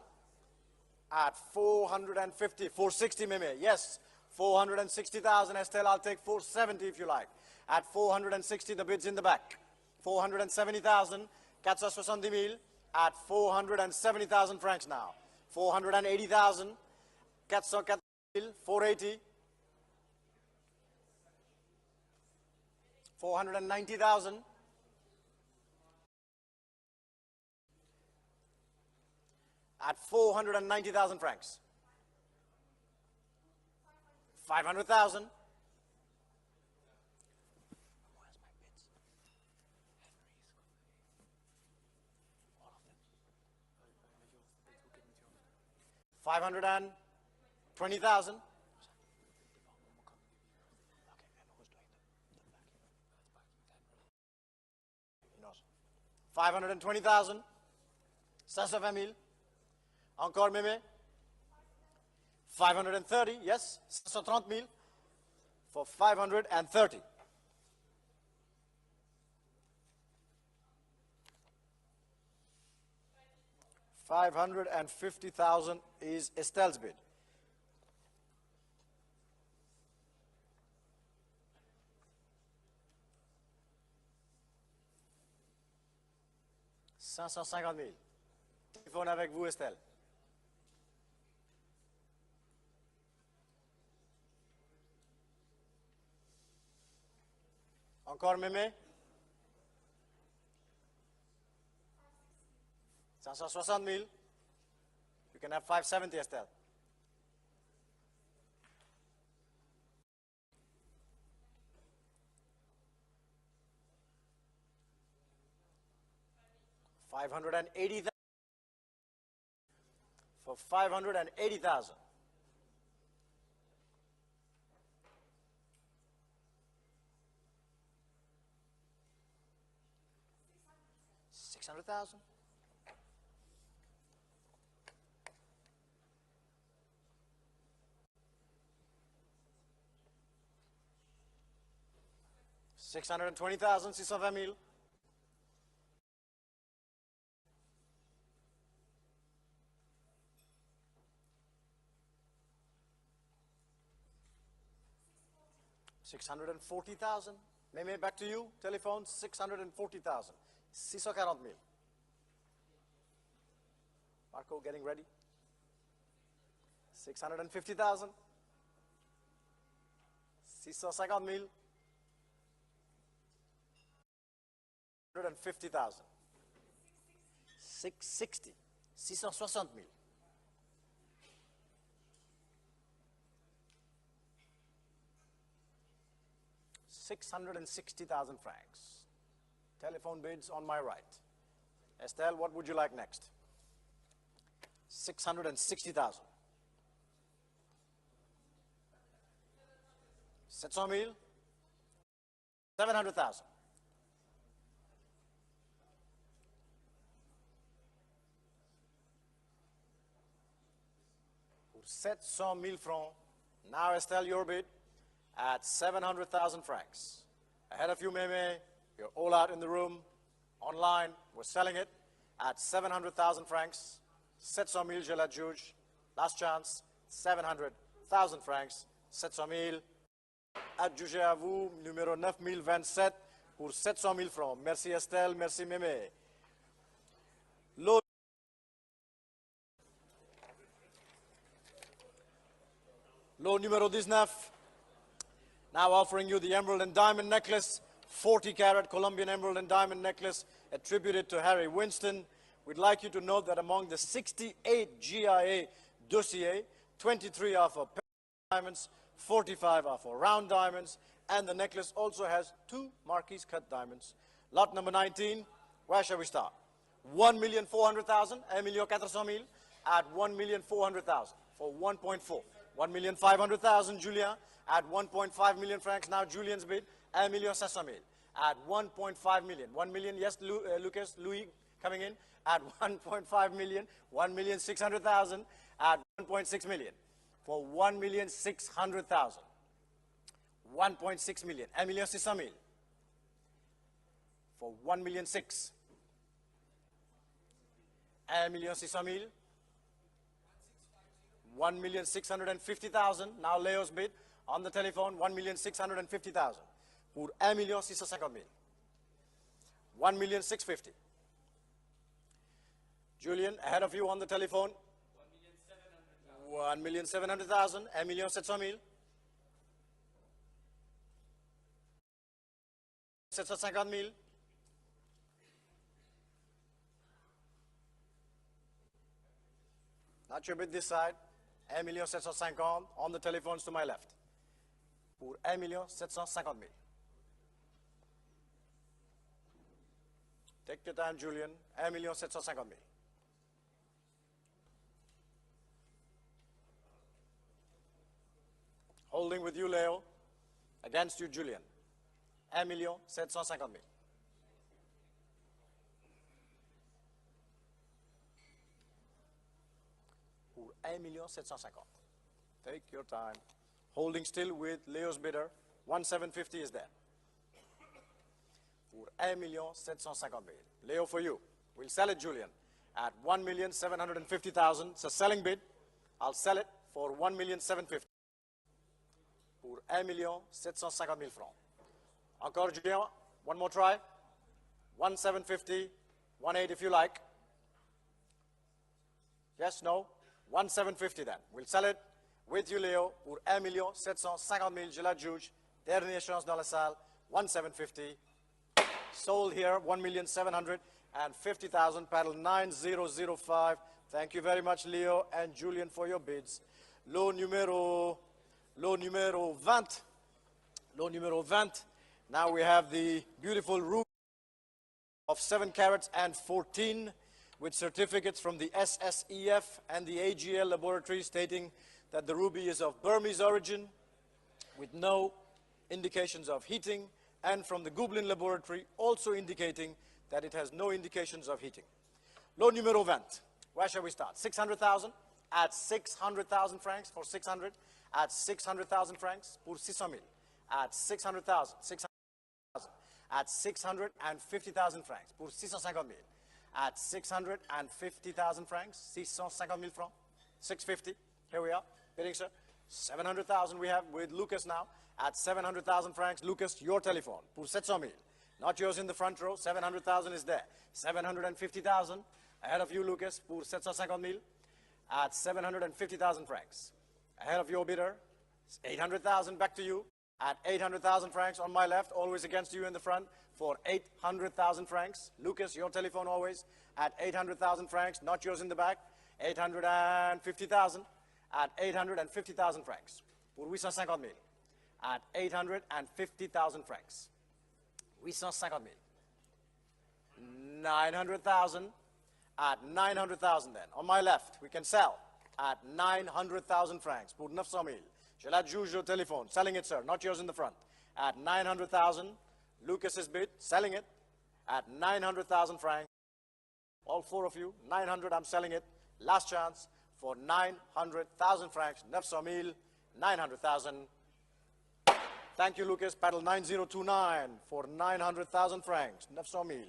At 450, 460 Meme. Yes, 460,000 Estelle. I'll take 470 if you like. At 460, the bid's in the back. 470,000. 470 000 at 470,000 francs now. 480,000. 480 000. 480. 490,000. At 490,000 francs. 500,000. $520,000. 520,000. 520 000. Encore Meme. 530, yes. 530 000 for 530. 550,000 is Estelle's bid. $550,000. Téléphone avec vous, Estelle. Encore Mémé. 560 000. You can have 570, Estelle. $580,000 for 580,000. $600,000. $620,000, 620 000. $640,000. Maybe back to you. Telephone 640,000. 640 000. Marco getting ready. 650,000. 650 000. 150,000. 660. 660 000. $660,000 francs. Telephone bids on my right. Estelle, what would you like next? 660,000. 700 000. 700,000. 700 000 francs. Now Estelle, your bid at 700,000 francs. Ahead of you, Meme. You're all out in the room. Online, we're selling it at 700,000 francs. 700 000, je l'adjuge. Last chance, 700,000 francs. 700 000. Adjugé à vous, numéro 9027 pour 700 000 francs. Merci Estelle, merci Mémé. Lot numéro 19. Now offering you the emerald and diamond necklace, 40 carat Colombian emerald and diamond necklace attributed to Harry Winston. We'd like you to note that among the 68 GIA dossiers, 23 are for diamonds, 45 are for round diamonds, and the necklace also has 2 marquise cut diamonds. Lot number 19, where shall we start? 1,400,000, 1,400,000 at 1,400,000 for 1.4. 1,500,000, Julien, at 1.5 million francs. Now Julien's bid, 1,500,000 at 1.5 million. 1 million, yes, Lucas, Louis coming in at 1.5 million. 1,600,000 at 1.6 million for 1,600,000. 1.6 million. 1,600,000 for 1,600,000. 1,600,000. 1,650,000. Now Leo's bid on the telephone, 1,650,000 pour 1,650,000. 1,650,000. Julian, ahead of you on the telephone. 1,700,000. 1,700,000. 750,000. Not your bid this side. 1,750,000 on the telephones to my left. Pour 1,750,000. Take your time, Julian. 1,750,000. Holding with you, Leo. Against you, Julian. 1,750,000. Pour 1,750,000. Take your time. Holding still with Leo's bidder. 1,750 is there. Pour 1,750,000. Leo for you. We'll sell it, Julian, at 1,750,000. It's a selling bid. I'll sell it for 1,750,000. Pour 1,750,000 francs. Encore, Julien. One more try. 1,750. 1,800 if you like. Yes, no? 1,750 then. We'll sell it with you, Leo, pour 1,750,000. Je l'adjuge. Dernière chance dans la salle. 1,750. Sold here, 1,750,000. Paddle 9005. Thank you very much, Leo and Julian, for your bids. Lot numéro 20. Lot numéro 20. Now we have the beautiful ruby of 7 carats and 14 with certificates from the SSEF and the AGL laboratory stating that the ruby is of Burmese origin with no indications of heating, and from the Gublin laboratory also indicating that it has no indications of heating. Lot numéro 20. Where shall we start? 600,000 at 600,000 francs for 600, at 600,000 francs pour 600,000, at 600,000, 600,000, at 650,000 francs pour 650,000, at 650,000 francs, 650,000 francs, 650. Here we are, bidding, sir. 700,000 we have with Lucas now at 700,000 francs. Lucas, your telephone pour 700,000. Not yours in the front row. 700,000 is there. 750,000 ahead of you, Lucas, pour 750,000 at 750,000 francs. Ahead of your bidder, 800,000 back to you at 800,000 francs on my left, always against you in the front for 800,000 francs. Lucas, your telephone always at 800,000 francs, not yours in the back. 850,000 at 850,000 francs pour 850,000 at 850,000 francs. 850,000. 900,000 at 900,000 then. On my left, we can sell at 900,000 francs pour 900,000. Je l'adjuge au téléphone. Selling it, sir. Not yours in the front. At 900,000. Lucas's bid. Selling it at 900,000 francs. All 4 of you. 900, I'm selling it. Last chance for 900,000 francs. 900,000, 900,000. Thank you, Lucas. Paddle 9029 for 900,000 francs. 900,000.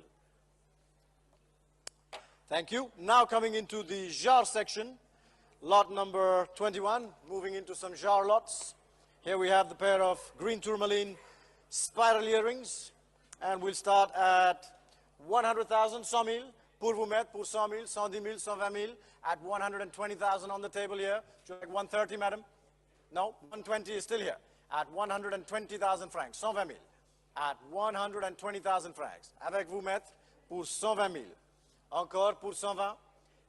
Thank you. Now coming into the jar section, lot number 21, moving into some jar lots. Here we have the pair of green tourmaline spiral earrings, and we'll start at 100,000, 100,000, pour vous mettre, pour 100,000, 110,000, 120,000, at 120,000 on the table here. Would you like 130, madam? No, 120 is still here. At 120,000 francs, 120,000. At 120,000 francs. Avec vous mettre, pour 120,000. Encore pour 120,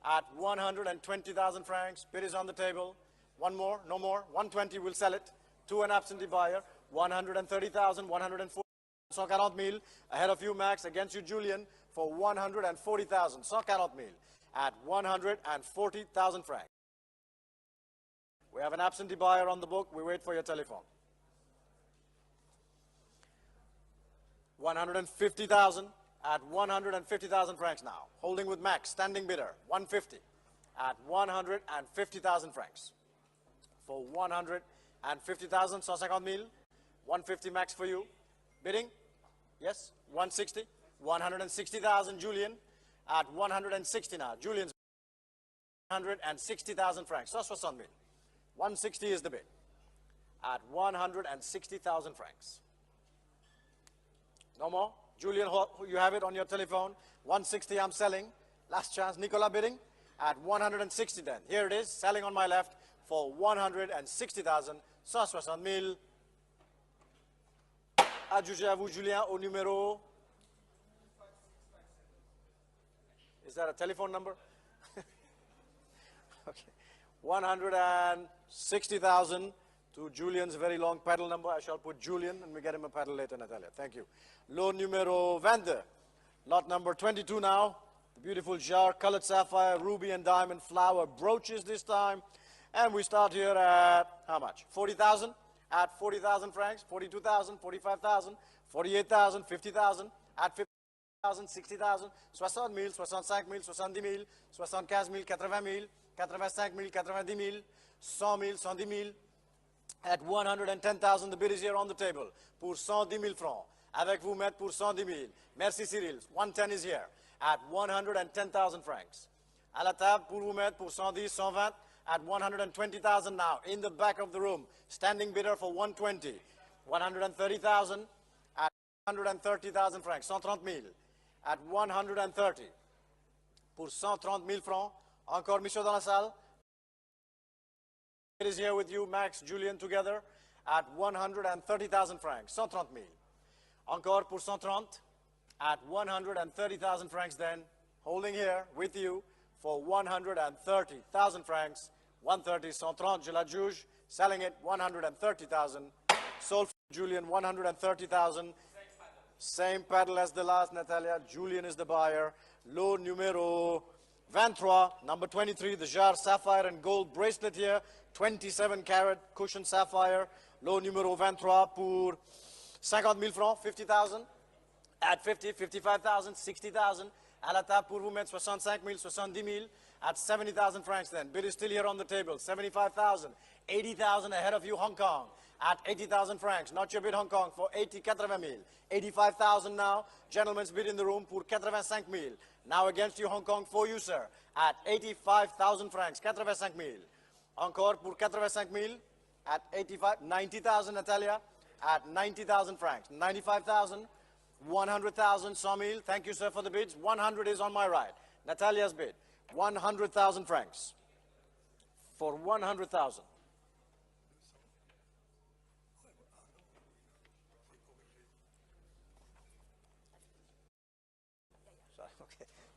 at 120,000 francs. Bid is on the table. One more, no more. 120, we'll sell it to an absentee buyer. 130,000, 140,000, 140,000. Ahead of you, Max. Against you, Julian, for 140,000. 140,000 at 140,000 francs. We have an absentee buyer on the book. We wait for your telephone. 150,000 at 150,000 francs now. Holding with Max, standing bidder, 150 at 150,000 francs. For 150,000, 150,000, 150 Max for you. Bidding? Yes, 160. 160,000, Julian, at 160 now. Julian's 160,000 francs. 160,000. 160 is the bid. At 160,000 francs. No more? Julian, you have it on your telephone. 160 I'm selling. Last chance. Nicolas bidding at 160 then. Here it is, selling on my left for 160,000. 160,000. Adjugé à vous, Julien, au numéro. Is that a telephone number? Okay. 160,000 to Julian's very long paddle number. I shall put Julian and we get him a paddle later, Natalia. Thank you. Lot numéro 22. Lot number 22 now. The beautiful jar, colored sapphire, ruby and diamond flower brooches this time. And we start here at how much? 40,000 at 40,000 francs, 42,000, 45,000, 48,000, 50,000 at 50,000, 60,000, 60,000, 65,000, 70,000, 75,000, 80,000, 85,000, 90,000, 100,000, 110,000. At 110,000, the bid is here on the table. Pour 110,000 francs. Avec vous mettre pour 110,000. Merci Cyril. 110 is here. At 110,000 francs. À la table, pour vous mettre pour 110, 120. At 120,000 now. In the back of the room. Standing bidder for 120. 130,000. At 130,000 francs. 130,000. At 130. Pour 130,000 francs. Encore monsieur dans la salle. It is here with you, Max, Julian, together at 130,000 francs, 130,000. Encore pour 130 at 130,000 francs then, holding here with you for 130,000 francs, 130, 130, je la juge, selling it 130,000. Sold for Julian, 130,000. Same paddle as the last, Natalia. Julian is the buyer. Lot numéro 23, number 23, the jar sapphire and gold bracelet here, 27 carat cushion sapphire. Lot numéro 23 pour 50,000 francs, 50,000. At 50, 55,000, 60,000. À la table pour vous mettre 65,000, 70,000. At 70,000 francs then. Bid is still here on the table. 75,000, 80,000 ahead of you, Hong Kong. At 80,000 francs. Not your bid, Hong Kong, for 80,000. 85,000 now. Gentlemen's bid in the room pour 85,000. Now against you, Hong Kong, for you, sir. At 85,000 francs. 85,000. Encore pour 85,000. At 85, 90,000, Natalia. At 90,000 francs. 95,000. 100,000, 100,000. Thank you, sir, for the bids. 100 is on my right. Natalia's bid. 100,000 francs. For 100,000.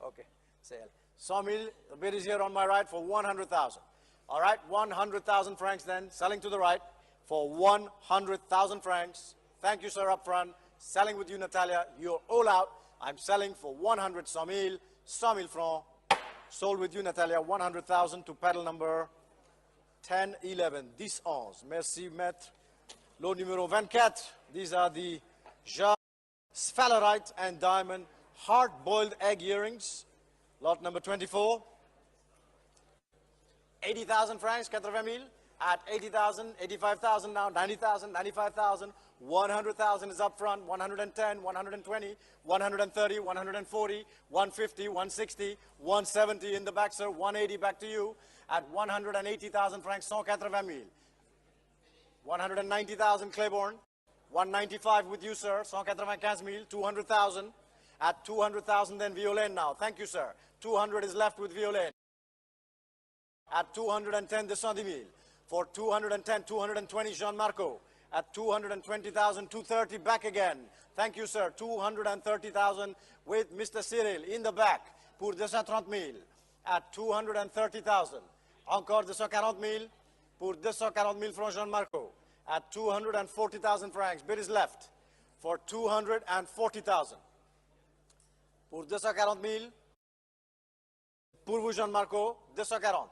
Okay. Sale. 100,000. The bid is here on my right for 100,000. All right, 100,000 francs then. Selling to the right for 100,000 francs. Thank you, sir, up front. Selling with you, Natalia. You're all out. I'm selling for 100,000. 100,000 francs. Sold with you, Natalia. 100,000 to paddle number 10, 11, 10, 11. Merci, maître. Lot numéro 24. These are the jar sphalerite and diamond hard-boiled egg earrings. Lot number 24. 80,000 francs, 80,000, at 80,000, 85,000 now, 90,000, 95,000, 100,000 is up front, 110, 120, 130, 140, 150, 160, 170 in the back, sir, 180 back to you, at 180,000 francs, 180,000. 190,000 Claiborne, 195 with you, sir, 195,000, 200,000, at 200,000 then Violaine now, thank you, sir, 200 is left with Violaine. At 210, the 110,000. For 210, 220, Jean-Marco. At 220,000, 230, back again. Thank you, sir. 230,000 with Mr. Cyril in the back. Pour 230,000. At 230,000. Encore 240,000. Pour 240,000 francs, Jean-Marco. At 240,000 francs. Bid is left. For 240,000. Pour 240,000. Pour vous, Jean-Marco, 240.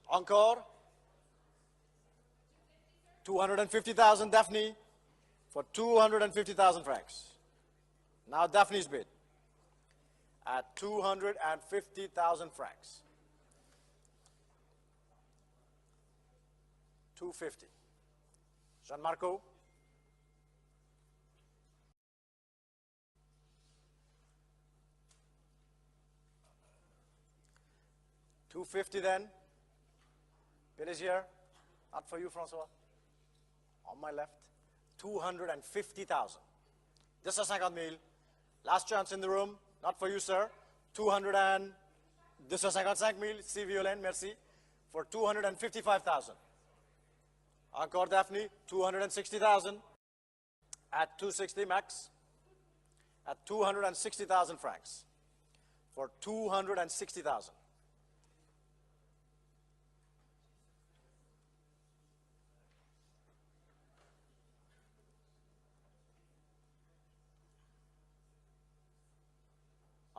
Encore. 250,000, Daphne, for 250,000 francs. Now Daphne's bid at 250,000 francs. 250. Jean-Marco. $250 then. Bid is here. Not for you, Francois. On my left. 250,000. This is 50,000. Last chance in the room. Not for you, sir. 200 and... This is 55,000. See Violaine, merci. For 255,000. Encore Daphne. 260,000. At 260 max. At 260,000 francs. For 260,000.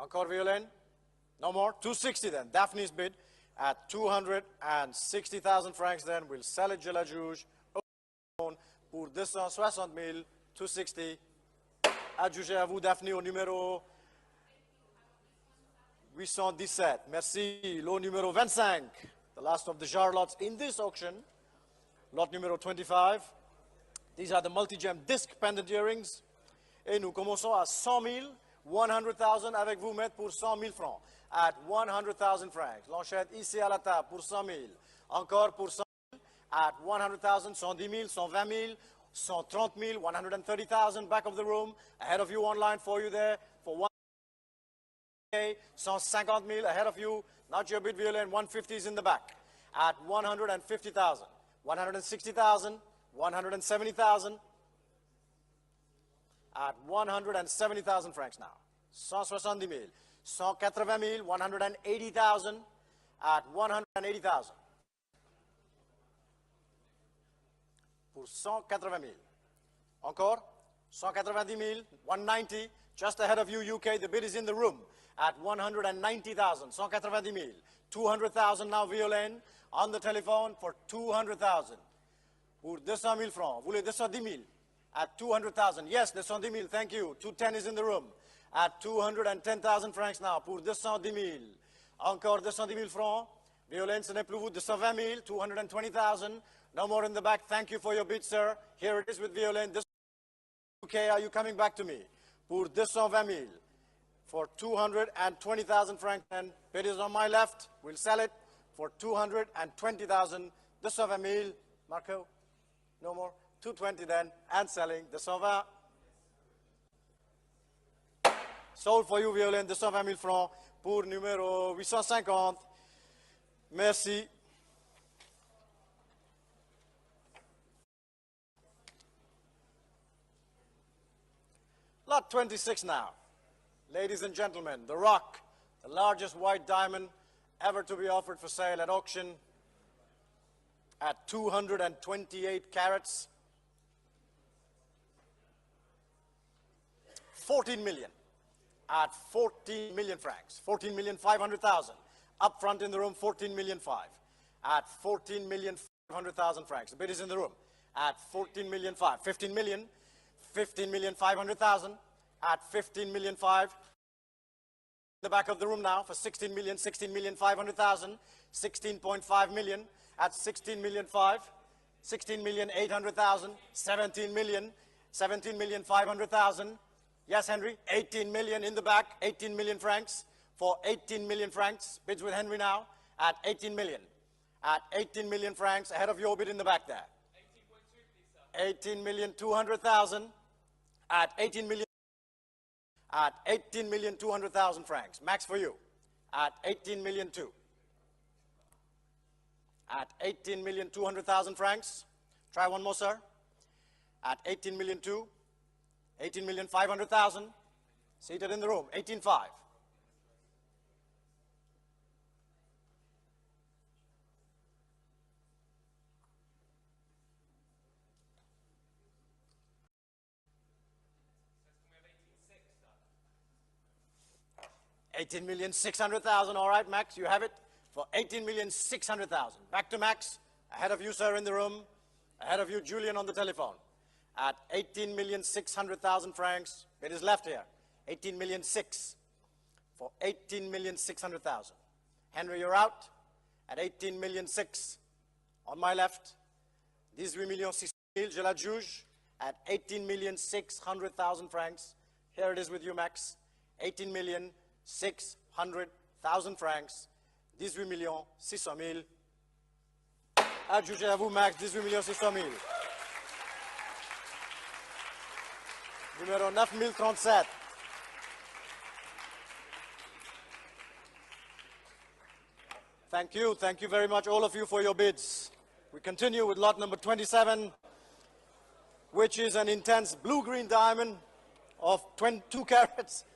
Encore Violaine. No more. 260 then. Daphne's bid at 260,000 francs then. We'll sell it, Gela Juge. Pour 260,000. 260. Adjugé à vous, Daphne, au numéro 817. Merci. Lot numéro 25. The last of the jar lots in this auction. Lot numéro 25. These are the multi-gem disc pendant earrings. Et nous commençons à 100,000. 100,000 avec vous, maître, pour 100,000 francs. At 100,000 francs. L'enchette ici à la table pour 100,000. Encore pour 100,000. At 100,000, 110,000, 120,000, 130,000, 130,000. Back of the room. Ahead of you online for you there. For 1,000. 150,000 ahead of you. Not your bid, Violaine. 150 is in the back. At 150,000. 160,000. 170,000. At 170,000 francs now. 170,000. 180,000. 180,000. At 180,000. Pour 180,000. Encore. 190,000. 190. Just ahead of you, UK. The bid is in the room. At 190,000. 190,000. 200,000 now, Violaine. On the telephone for 200,000. Pour 200,000 francs. Vous voulez 210,000? At 200,000. Yes, 210,000. Thank you. 210 is in the room. At 210,000 francs now. Pour 210,000. Encore 210,000 francs. Violaine, ce n'est plus vous. 220,000. 220,000. No more in the back. Thank you for your bid, sir. Here it is with Violaine. Okay, are you coming back to me? Pour 220,000. For 220,000 francs. And bid is on my left. We'll sell it for 220,000. 220,000. Marco? No more? 220 then, and selling the 120. Sold for you, Violaine, 220,000 francs pour numéro 850. Merci. Lot 26 now. Ladies and gentlemen, the rock, the largest white diamond ever to be offered for sale at auction at 228 carats. 14 million, at 14 million francs, 14,500,000. Up front in the room, 14,500,000. At 14,500,000 francs. The bid is in the room. At 14,500,000. 15 million, 15,500,000. At 15,500,000. the back of the room now for 16 million, 500,000, 16.5 million at 16 million 5, 16 million 800,000, 17 million, 500,000. Yes, Henry, 18 million in the back, 18 million francs for 18 million francs. Bids with Henry now at 18 million. At 18 million francs, ahead of your bid in the back there. 18 million 200,000 at 18 million. At 18 million 200,000 francs. Max for you. At 18 million 2. At 18 million 200,000 francs. Try one more, sir. At 18 million 2. 18 million 500,000. Seated in the room. 18.5. $18,600,000, all right, Max, you have it for $18,600,000. Back to Max, ahead of you, sir, in the room, ahead of you, Julian, on the telephone. At 18,600,000 francs, bid is left here, 18,600,000 for 18,600,000. Henry, you're out at 18,600,000 on my left. 18,600,000, je l'adjuge, at 18,600,000 francs. Here it is with you, Max, 18,600,000 francs, 18,600,000. Adjugé à vous, Max, 18,600,000. Numéro 9037. Thank you very much, all of you, for your bids. We continue with lot number 27, which is an intense blue-green diamond of 2 carats,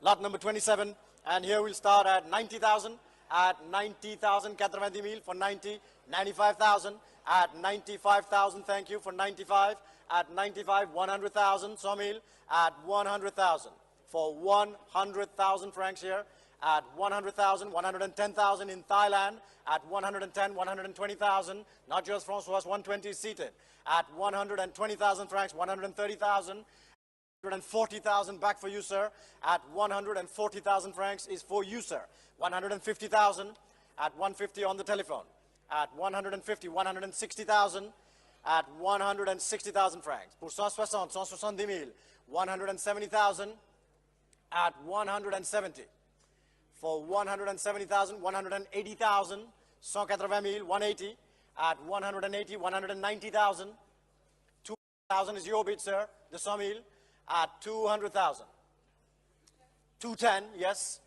Lot number 27, and here we'll start at 90,000, at 90,000, 90,000 for 90, 95,000, at 95,000, thank you, for 95, at 95, 100,000, 100,000, at 100,000, for 100,000 francs here, at 100,000, 110,000 in Thailand, at 110, 120,000, not just Francois, 120 seated, at 120,000 francs, 130,000, 140,000 back for you, sir. At 140,000 francs is for you, sir. 150,000 at 150 on the telephone. At 150, 160,000 at 160,000 francs. Pour 160, 170,000, 170,000 at 170. For 170,000, 180,000, 180,000, 180 at 180, 190,000. 200,000 is your bid, sir. The 100,000. At 200,000. 210, yes.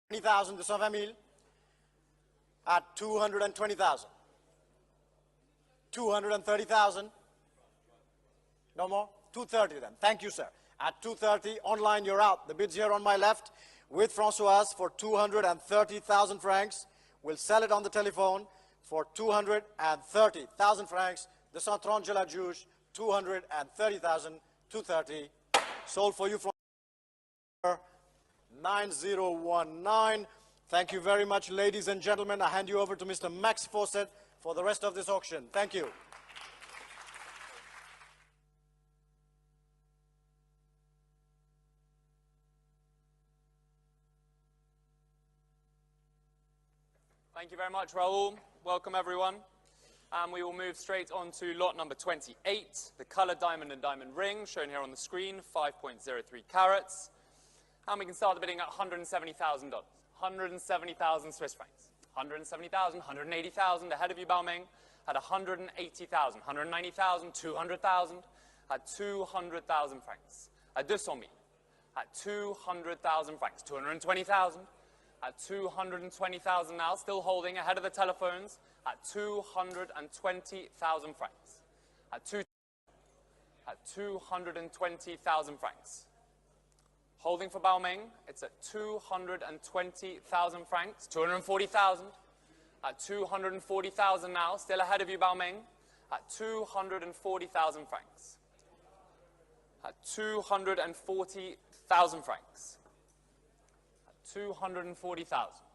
20,000, the 120,000. At 220,000. 230,000. No more? 230 then. Thank you, sir. At 230, online, you're out. The bid's here on my left with Françoise for 230,000 francs. We'll sell it on the telephone for 230,000 francs. The 130, je l'adjuge, 230,000, 230. Sold for you from 9019. Thank you very much, ladies and gentlemen. I hand you over to Mr. Max Fawcett for the rest of this auction. Thank you. Thank you very much, Raoul. Welcome, everyone. We will move straight on to lot number 28, the colored diamond and diamond ring, shown here on the screen, 5.03 carats. And we can start the bidding at $170,000. 170,000 Swiss francs. 170,000, 180,000, ahead of you, Baoming, at 180,000, 190,000, 200,000, at 200,000 francs. At 200,000, at 200,000 francs. 220,000, at 220,000 now, still holding ahead of the telephones, at 220,000 francs. At 220,000 francs. Holding for Baoming, it's at 220,000 francs. 240,000. At 240,000 now, still ahead of you, Baoming, at 240,000 francs. At 240,000 francs. At 240,000.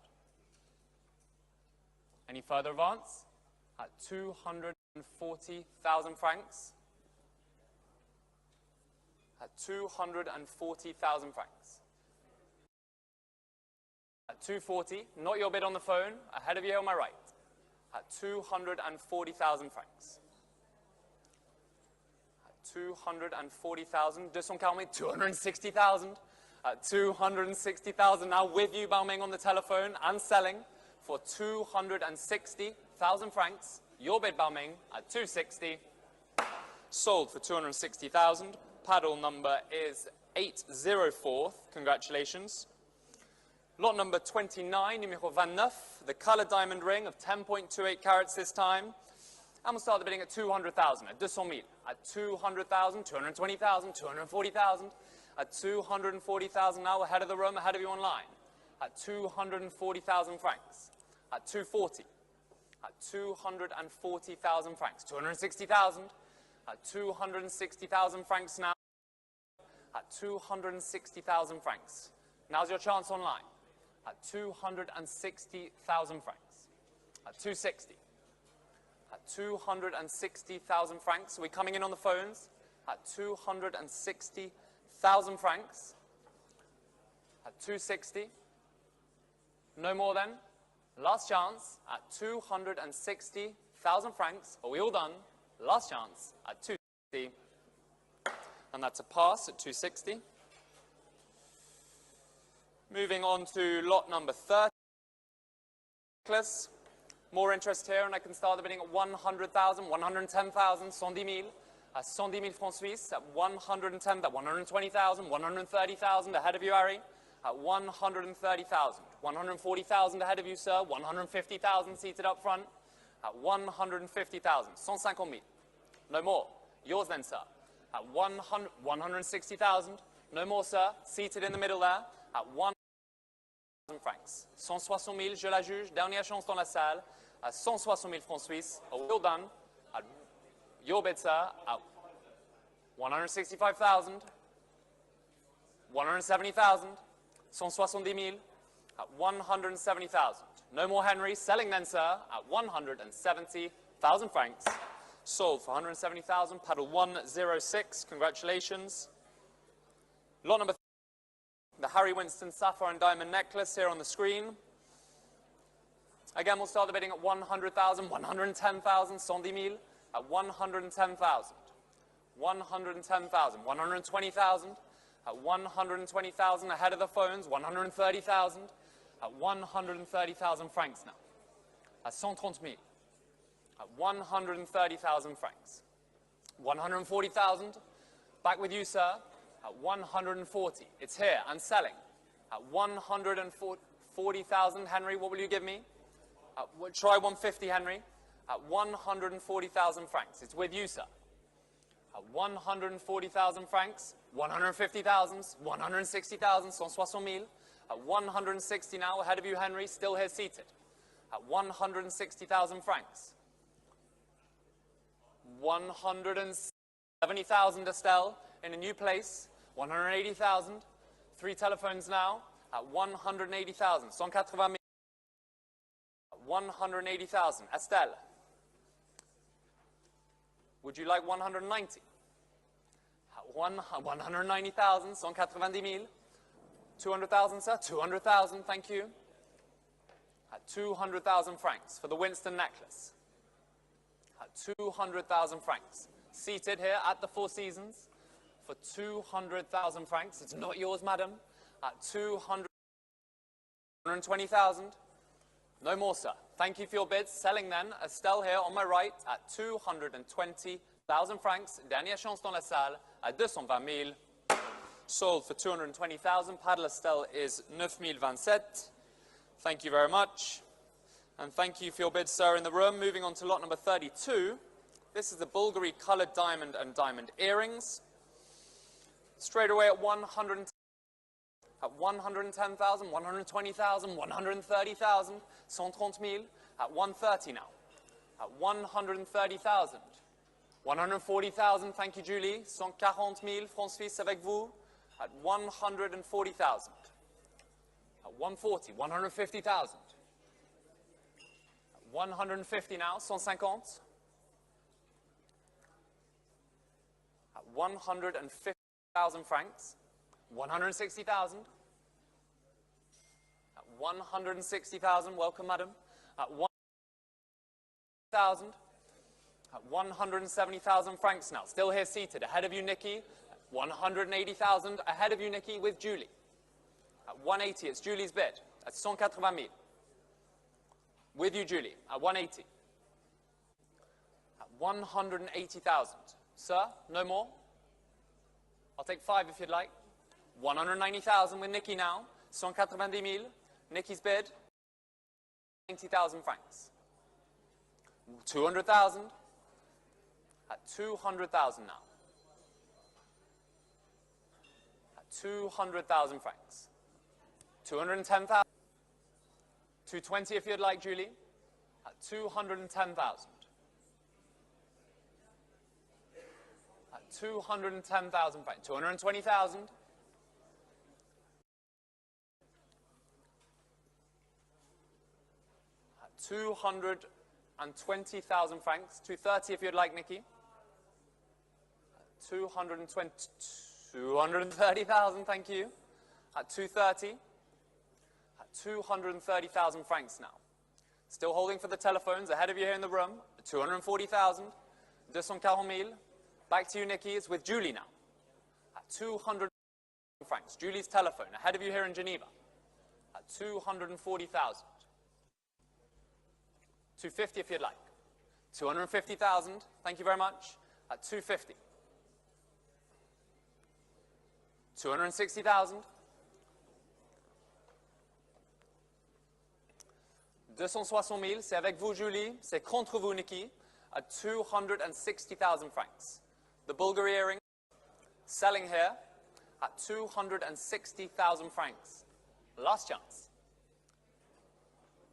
Any further advance? At 240,000 francs. at 240,000 francs. At 240, not your bid on the phone, ahead of you on my right, at 240,000 francs. At 240,000, 240, 260,000. At 260,000, now with you, Baoming, on the telephone and selling for 260,000 francs. Your bid, Baoming, at 260. Sold for 260,000. Paddle number is 804. Congratulations. Lot number 29, numéro 29, the color diamond ring of 10.28 carats this time. And we'll start the bidding at 200,000, at 200,000. At 200,000, 220,000, 240,000. At 240,000 now, ahead of the room, ahead of you online. At 240,000 francs. At 240. At 240,000 francs. 260,000. At 260,000 francs now. At 260,000 francs. Now's your chance online. At 260,000 francs. At 260. At 260,000 francs. Are we coming in on the phones? At 260,000 francs. At 260. No more then. Last chance at 260,000 francs. Are we all done? Last chance at 260. And that's a pass at 260. Moving on to lot number 30. More interest here, and I can start the bidding at 100,000, 110,000, 110,000, at 110,000 francs Suisse, at 110, at 120,000, 130,000, ahead of you, Harry, at 130,000, 140,000 ahead of you, sir, 150,000 seated up front, at 150,000, 150,000, no more, yours then, sir, at 160,000, no more, sir, seated in the middle there, at 100,000 francs, 160,000, je la juge, dernière chance dans la salle, at 160,000 francs Suisse, all done, at your bid, sir, at 165,000, 170,000, 170,000, at 170,000. No more Henry, selling then, sir, at 170,000 francs. Sold for 170,000, paddle 106, congratulations. Lot number 3, the Harry Winston sapphire and diamond necklace here on the screen. Again, we'll start the bidding at 100,000, 110,000, 110,000, at 110,000, 110,000, 120,000, at 120,000, ahead of the phones, 130,000, at 130,000 francs now, at 130,000, at 130,000 francs, 140,000, back with you, sir, at 140, it's here, and selling, at 140,000, Henry, what will you give me? Try 150, Henry, at 140,000 francs, it's with you, sir. At 140,000 francs, 150,000, 160,000, 160,000, at 160 now, ahead of you, Henry, still here seated. At 160,000 francs. 170,000, Estelle, in a new place. 180,000, 3 telephones now, at 180,000, 180,000. 180,000, Estelle. Would you like 190? 190,000, 190,000. 200,000, sir, 200,000, thank you. At 200,000 francs for the Winston necklace. At 200,000 francs. Seated here at the Four Seasons for 200,000 francs. It's not yours, madam. At 220,000. No more, sir. Thank you for your bids. Selling then, Estelle here on my right at 220,000 francs. Dernière chance dans la salle at 220,000. Sold for 220,000. Paddle Estelle is 9,027. Thank you very much. And thank you for your bids, sir, in the room. Moving on to lot number 32. This is the Bulgari colored diamond and diamond earrings. Straight away at 110,000. At 110,000, 120,000, 130,000, 130,000, at 130 now. At 130,000. 140,000, thank you, Julie. 140,000 francs suisses avec vous. At 140,000. At 140, 150,000. At 150 now, 150. At 150. 1,000 francs. 160,000. 160,000. Welcome, madam. 1,000. 170,000 francs now. Still here seated. Ahead of you, Nikki. 180,000. Ahead of you, Nikki, with Julie. At 180, it's Julie's bid. At 180,000. With you, Julie. At 180. At 180,000. Sir, no more? I'll take 5 if you'd like. 190,000 with Nikki now. 190,000. Nikki's bid. 90,000 francs. 200,000. At 200,000 now. At 200,000 francs. 210,000. 220 if you'd like, Julie. At 210,000. At 210,000 francs. 220,000. At 220,000 francs. 230 if you'd like, Nikki. 230,000, thank you. At 230. At 230,000 francs now. Still holding for the telephones ahead of you here in the room. 240,000. 240,000. Back to you, Nikki. It's with Julie now. At 200,000 francs. Julie's telephone ahead of you here in Geneva. At 240,000. 250 if you'd like. 250,000. Thank you very much. At 250. 260,000. 260,000, c'est avec vous, Julie. C'est contre vous, Nikki. At 260,000 francs. The Bulgari earring, selling here at 260,000 francs. Last chance.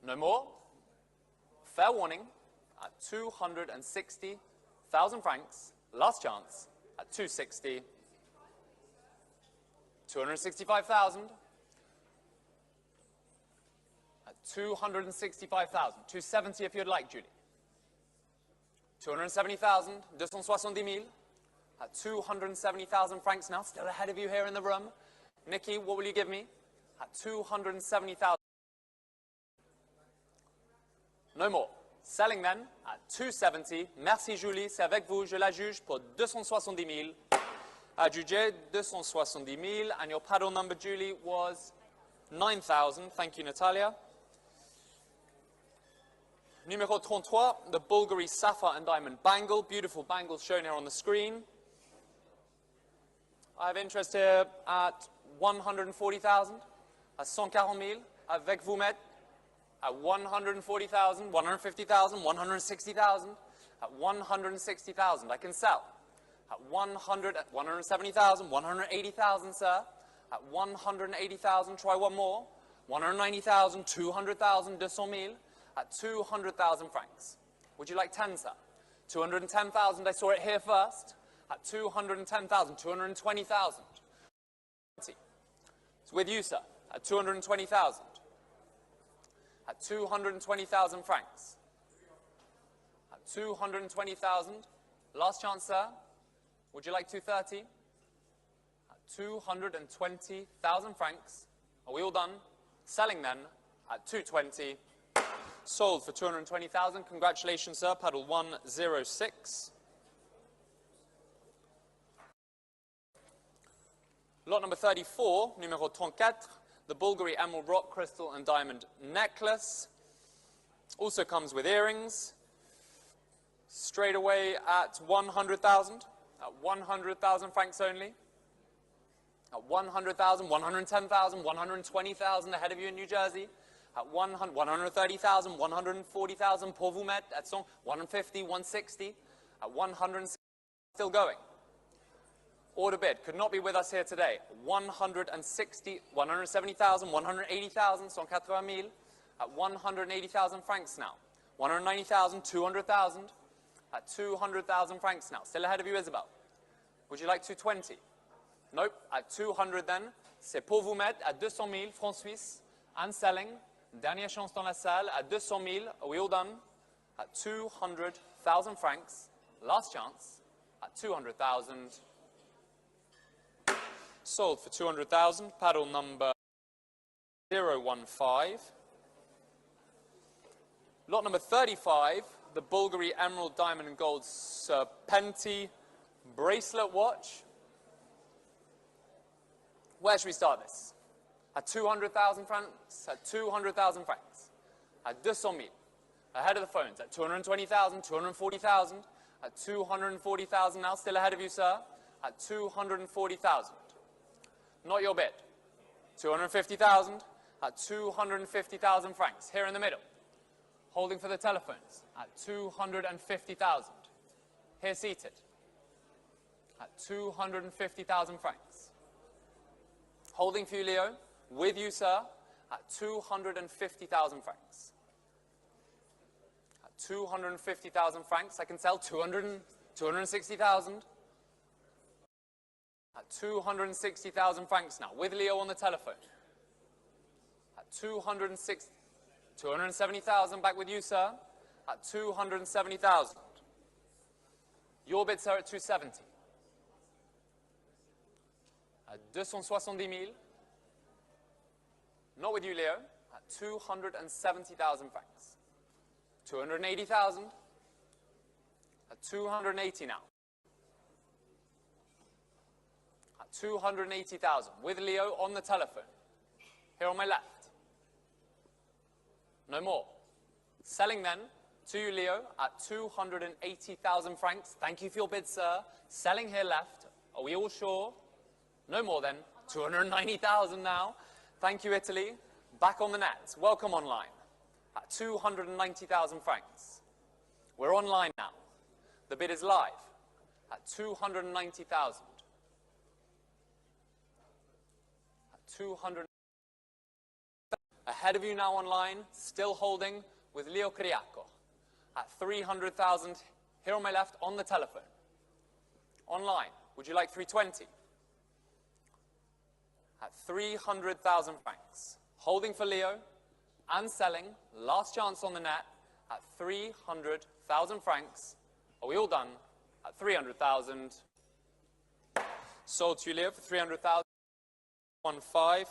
No more. Fair warning. At 260,000 francs. Last chance. At 260. 265,000. At 265,000. 270 if you'd like, Julie. 270,000. 270,000. At 270,000 francs now. Still ahead of you here in the room. Nikki, what will you give me? At 270,000. No more. Selling then at 270. Merci, Julie. C'est avec vous. Je la juge pour 270,000. Adjugé 270,000, and your paddle number, Julie, was 9,000. Thank you, Natalia. Numéro 33, the Bulgari sapphire and diamond bangle. Beautiful bangles shown here on the screen. I have interest here at 140,000, at 140,000, avec vous, Met, at 140,000, 150,000, 160,000, at 160,000. I can sell. At 170,000, 180,000, sir. At 180,000, try one more. 190,000, 200,000, 200,000. At 200,000 francs. Would you like 10, sir? 210,000, I saw it here first. At 210,000, 220,000. It's with you, sir. At 220,000. At 220,000 francs. At 220,000. Last chance, sir. Would you like 230? At 220,000 francs. Are we all done? Selling then at 220. Sold for 220,000. Congratulations, sir. Paddle 106. Lot number 34, numéro 34, the Bulgari emerald rock crystal and diamond necklace. Also comes with earrings. Straight away at 100,000. At 100,000 francs only. At 100,000, 110,000, 120,000 ahead of you in New Jersey. At 130,000, 140,000 pour vous mettre. At 150, 160. At 160, still going. Order bid could not be with us here today. 160, 170,000, 180,000, 180,000. At 180,000 francs now. 190,000, 200,000. At 200,000 francs now. Still ahead of you, Isabel. Would you like 220? Nope. At 200 then. C'est pour vous mettre à 200,000 francs suisses. And selling. Dernière chance dans la salle. At 200,000. Are we all done? At 200,000 francs. Last chance. At 200,000. Sold for 200,000. Paddle number 015. Lot number 35, the Bulgari Emerald Diamond and Gold Serpenti bracelet watch. Where should we start this? At 200,000 francs, at 200,000 francs, at 200,000. Ahead of the phones, at 220,000, 240,000, at 240,000 now, still ahead of you, sir, at 240,000. Not your bid. 250,000, at 250,000 francs, here in the middle. Holding for the telephones, at 250,000. Here seated, at 250,000 francs. Holding for you, Leo, with you, sir, at 250,000 francs. At 250,000 francs, I can sell 260,000. At 260,000 francs now, with Leo on the telephone. At 270,000, back with you, sir, at 270,000. Your bid, sir, at 270. At 270,000. Not with you, Leo, at 270,000 francs. 280,000. At 280 now. At 280,000, with Leo on the telephone. Here on my left. No more. Selling then to you, Leo, at 280,000 francs. Thank you for your bid, sir. Selling here left. Are we all sure? No more then. 290,000 now. Thank you, Italy. Back on the net. Welcome online. At 290,000 francs. We're online now. The bid is live. At 290,000. At 200. Ahead of you now online, still holding with Leo Kiriako. At 300,000, here on my left, on the telephone. Online, would you like 320? At 300,000 francs. Holding for Leo and selling, last chance on the net, at 300,000 francs. Are we all done? At 300,000. Sold to you, Leo, for 300,000. 15.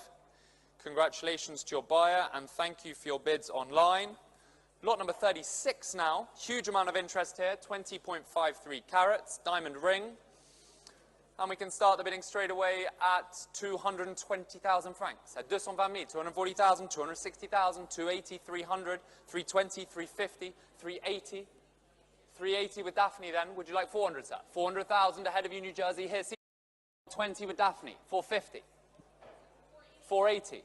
Congratulations to your buyer, and thank you for your bids online. Lot number 36 now. Huge amount of interest here. 20.53 carats, diamond ring. And we can start the bidding straight away at 220,000 francs. At 220,000, 240,000, 260,000, 280, 300, 320, 350, 380. 380 with Daphne then. Would you like 400, sir? 400,000 ahead of you, New Jersey. Here, 20 with Daphne. 450. 480.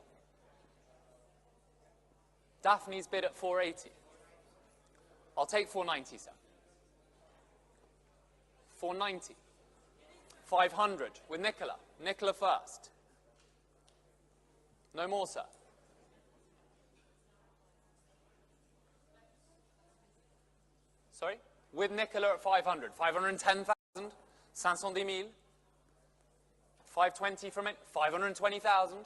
Daphne's bid at 480. I'll take 490, sir. 490. 500 with Nicola. Nicola first. No more, sir. Sorry? With Nicola at 500. 510,000. 510,000. 520 from it. 520,000.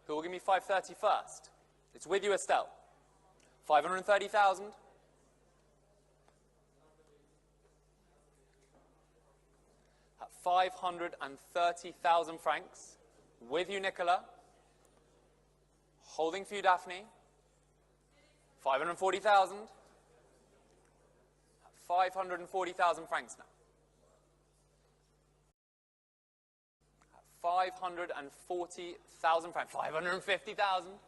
Who will give me 530 first? It's with you, Estelle. 530,000. 530,000 francs. With you, Nicola. Holding for you, Daphne. 540,000. 540,000 francs now. 540,000 francs. 550,000.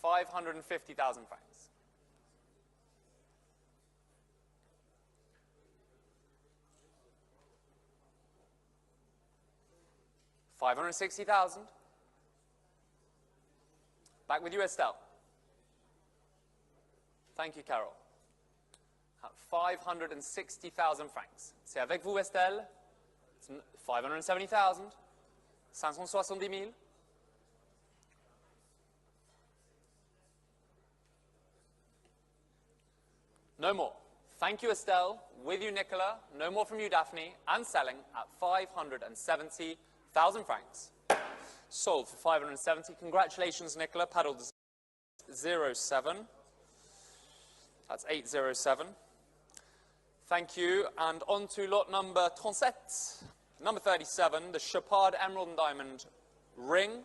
550,000 francs. 560,000. Back with you, Estelle. Thank you, Carol. 560,000 francs. C'est avec vous, Estelle. 570,000. 570,000. No more. Thank you, Estelle. With you, Nicola. No more from you, Daphne. And selling at 570,000 francs. Sold for 570. Congratulations, Nicola. Paddle 07. That's 807. Thank you. And on to lot number 37. Number 37, the Chopard Emerald and Diamond Ring.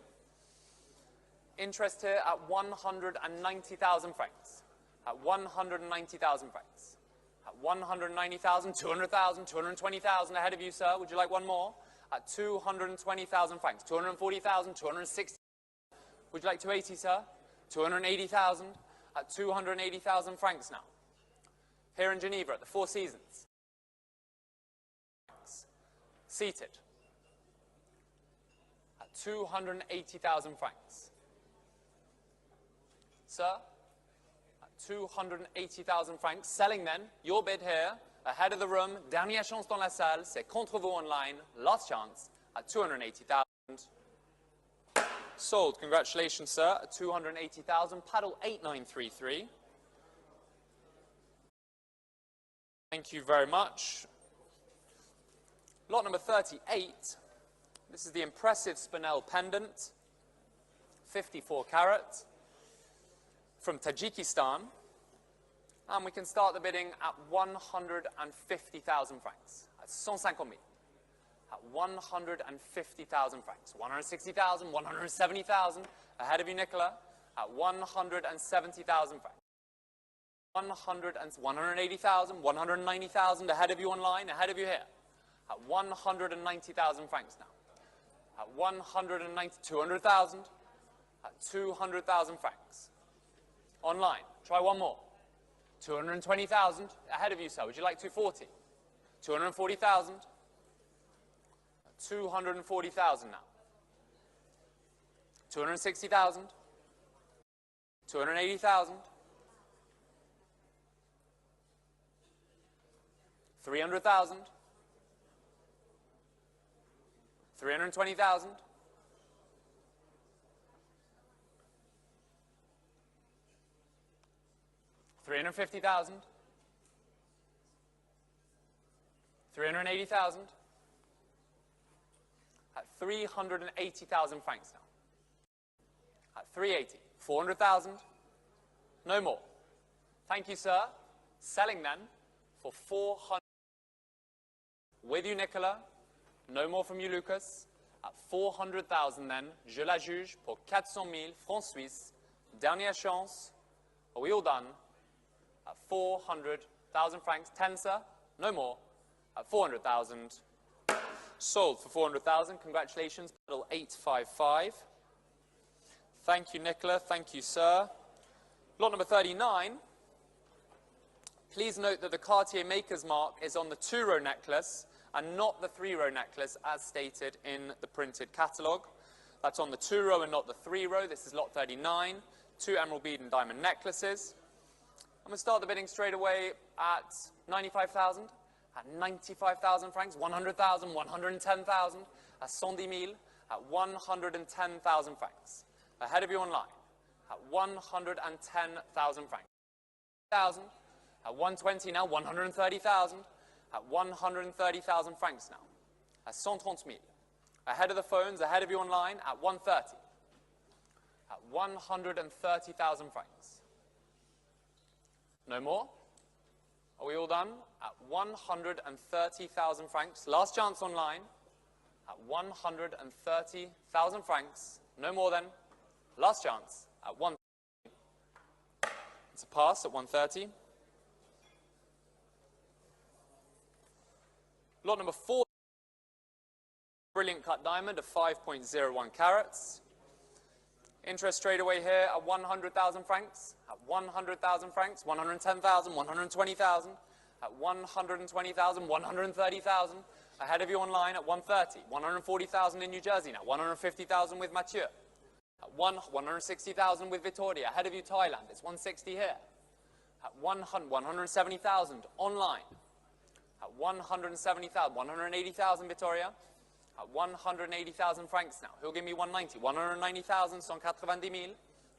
Interest here at 190,000 francs. At 190,000 francs. At 190,000, 200,000, 220,000. Ahead of you, sir. Would you like one more? At 220,000 francs. 240,000, 260. Would you like 280, sir? 280,000. At 280,000 francs now. Here in Geneva at the Four Seasons. Seated. At 280,000 francs. Sir? At 280,000 francs. Selling then, your bid here, ahead of the room, dernière chance dans la salle, c'est contre vous online, last chance, at 280,000. Sold. Congratulations, sir, at 280,000. Paddle 8933. Thank you very much. Lot number 38. This is the impressive Spinel pendant, 54 carat, from Tajikistan. And we can start the bidding at 150,000 francs. That's 150,000. At 150,000 francs. 160,000, 170,000. Ahead of you, Nicola, at 170,000 francs. 180,000, 190,000. Ahead of you online, ahead of you here. At 190,000 francs now. At 190, 200,000. At 200,000 francs. Online, try one more. 220,000. Ahead of you, sir. Would you like 240? 240,000. 240,000 now. 260,000. 280,000. 300,000. 320,000. 350,000. 380,000. At 380,000 francs now. At 380. 400,000. No more. Thank you, sir. Selling then for 400. With you, Nicola. No more from you, Lucas. At 400,000 then, je la juge pour 400,000 francs suisses. Dernière chance. Are we all done? At 400,000 francs. 10, sir. No more. At 400,000. Sold for 400,000. Congratulations. Pedal 855. Thank you, Nicola. Thank you, sir. Lot number 39. Please note that the Cartier Maker's Mark is on the 2-row necklace and not the 3-row necklace as stated in the printed catalogue. That's on the 2-row and not the 3-row. This is lot 39. 2 emerald bead and diamond necklaces. I'm going to start the bidding straight away at 95,000. At 95,000 francs, 100,000, 110,000, at 110,000, at 110,000 francs. Ahead of you online, at 110,000 francs. 1,000, at 120 now, 130,000, at 130,000 francs now. At 130,000. Ahead of the phones, ahead of you online, at 130. At 130,000 francs. No more? Are we all done? At 130,000 francs. Last chance online. At 130,000 francs. No more then. Last chance at 130. It's a pass at 130. Lot number 4. Brilliant cut diamond of 5.01 carats. Interest straight away here at 100,000 francs. At 100,000 francs, 110,000, 120,000. At 120,000, 130,000. Ahead of you online at 130. 140,000 in New Jersey now. 150,000 with Mathieu. At 160,000 with Victoria. Ahead of you Thailand. It's 160 here. At 170,000 online. At 170,000, 180,000 Victoria. At 180,000 francs now. Who'll give me 190? 190,000, 190,000.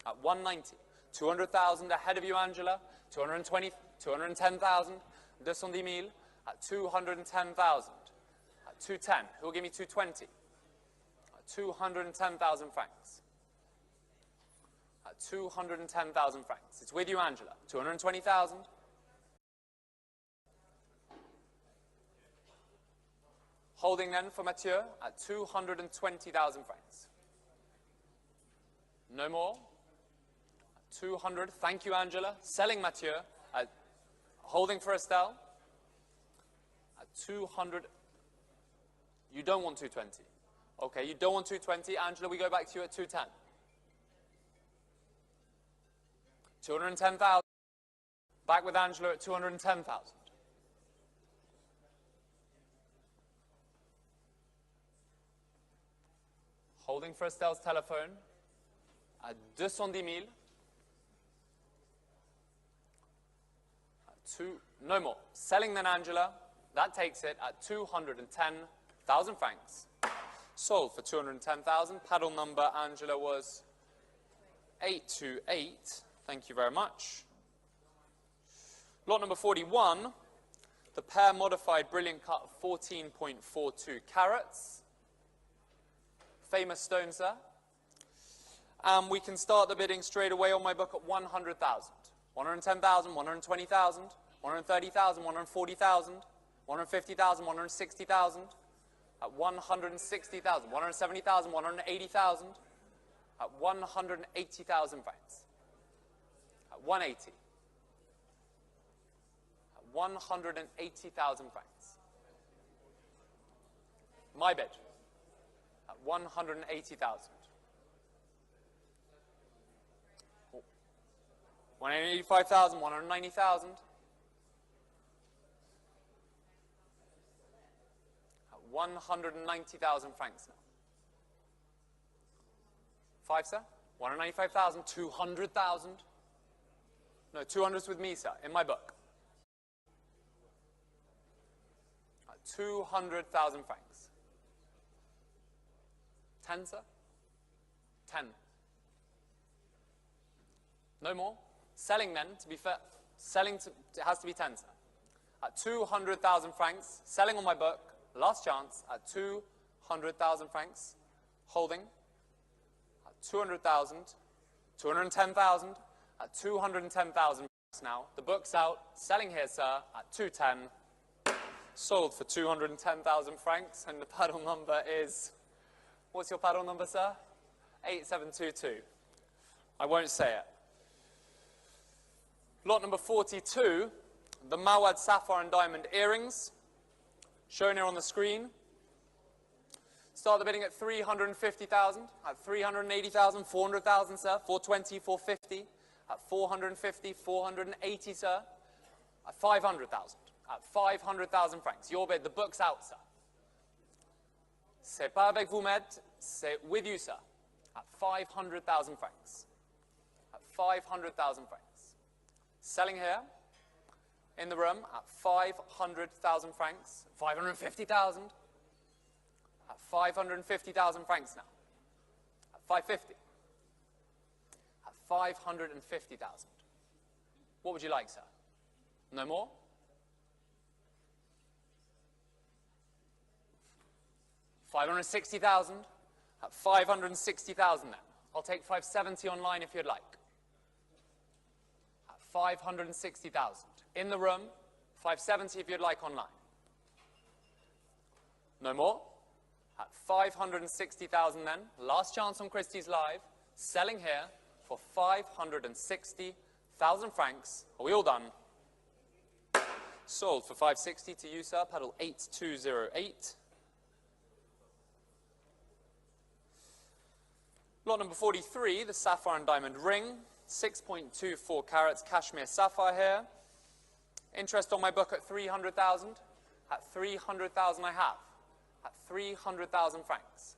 At 190. 200,000 ahead of you, Angela. 220, 210,000. 210,000. At 210,000. At 210. Who'll give me 220? At 210,000 francs. At 210,000 francs. It's with you, Angela. 220,000. Holding then for Mathieu at 220,000 francs. No more. 200. Thank you, Angela. Selling Mathieu at holding for Estelle at 200. You don't want 220. Okay, you don't want 220. Angela, we go back to you at 210. 210,000. Back with Angela at 210,000. Holding for Estelle's telephone at 210,000. No more. Selling then Angela, that takes it at 210,000 francs. Sold for 210,000. Paddle number, Angela, was 828. Thank you very much. Lot number 41, the pair modified brilliant cut of 14.42 carats. Famous stone, sir. And we can start the bidding straight away on my book at 100,000. 110,000, 120,000, 130,000, 140,000, 150,000, 160,000, at 160,000, 170,000, 180,000, at 180,000 francs. At 180. At 180,000 francs. My bid. At 180,000. 185,000, 190,000. At 190,000 francs now. 5, sir? 195,000, 200,000. No, 200's with me, sir, in my book. At 200,000 francs. 10, sir? 10. No more? Selling then, to be fair, it has to be 10, sir. At 200,000 francs, selling on my book, last chance, at 200,000 francs, holding, at 200,000, 210,000, at 210,000 now. The book's out, selling here, sir, at 210, sold for 210,000 francs, and the paddle number is, what's your paddle number, sir? 8722. I won't say it. Lot number 42, the Mawad sapphire and diamond earrings, shown here on the screen. Start the bidding at 350,000, at 380,000, 400,000, sir, 420, 450, at 450, 480, sir, at 500,000, at 500,000 francs. Your bid, the book's out, sir. C'est pas avec vous, maître, c'est with you, sir, at 500,000 francs. At 500,000 francs. Selling here, in the room, at 500,000 francs, 550,000, at 550,000 francs now, at 550, at 550,000. What would you like, sir? No more? $560,000, at 560,000 then. I'll take 570 online if you'd like. 560,000. In the room, 570 if you'd like online. No more? At 560,000 then. Last chance on Christie's Live. Selling here for 560,000 francs. Are we all done? Sold for 560 to you, sir. Paddle 8208. Lot number 43, the sapphire and diamond ring. 6.24 carats cashmere sapphire here. Interest on my book at 300,000. At 300,000 I have. At 300,000 francs.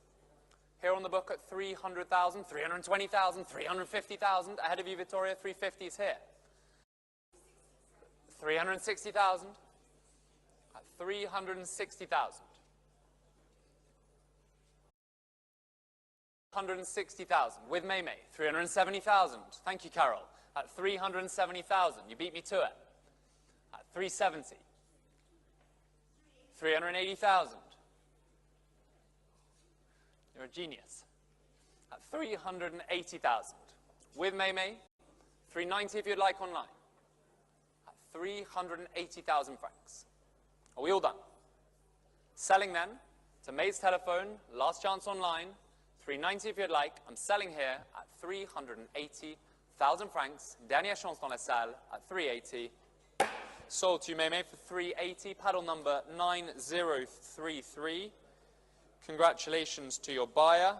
Here on the book at 300,000, 320,000, 350,000. Ahead of you, Victoria, 350 is here. 360,000. At 360,000. 160,000 with May. 370,000. Thank you, Carol. At 370,000. You beat me to it. At 370. 380,000. You're a genius. At 380,000. With May. 390 if you'd like online. At 380,000 francs. Are we all done? Selling then To May's telephone, last chance online, 390 if you'd like. I'm selling here at 380,000 francs. Dernière chance dans la salle at 380. Sold to May for 380, paddle number 9033. Congratulations to your buyer.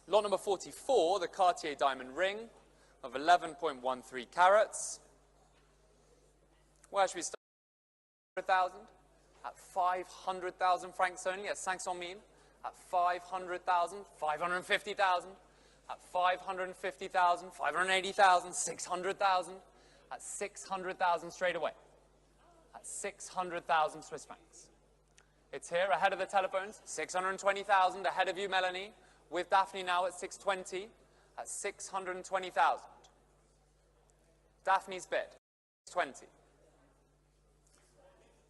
Lot number 44, the Cartier diamond ring of 11.13 carats. Where should we start? 100,000 at 500,000 francs only, at 500,000, at 500,000, 550,000, at 550,000, 580,000, 600,000, at 600,000 straight away, at 600,000 Swiss francs. It's here ahead of the telephones, 620,000 ahead of you, Melanie, with Daphne now at 620, at 620,000. Daphne's bid, 20.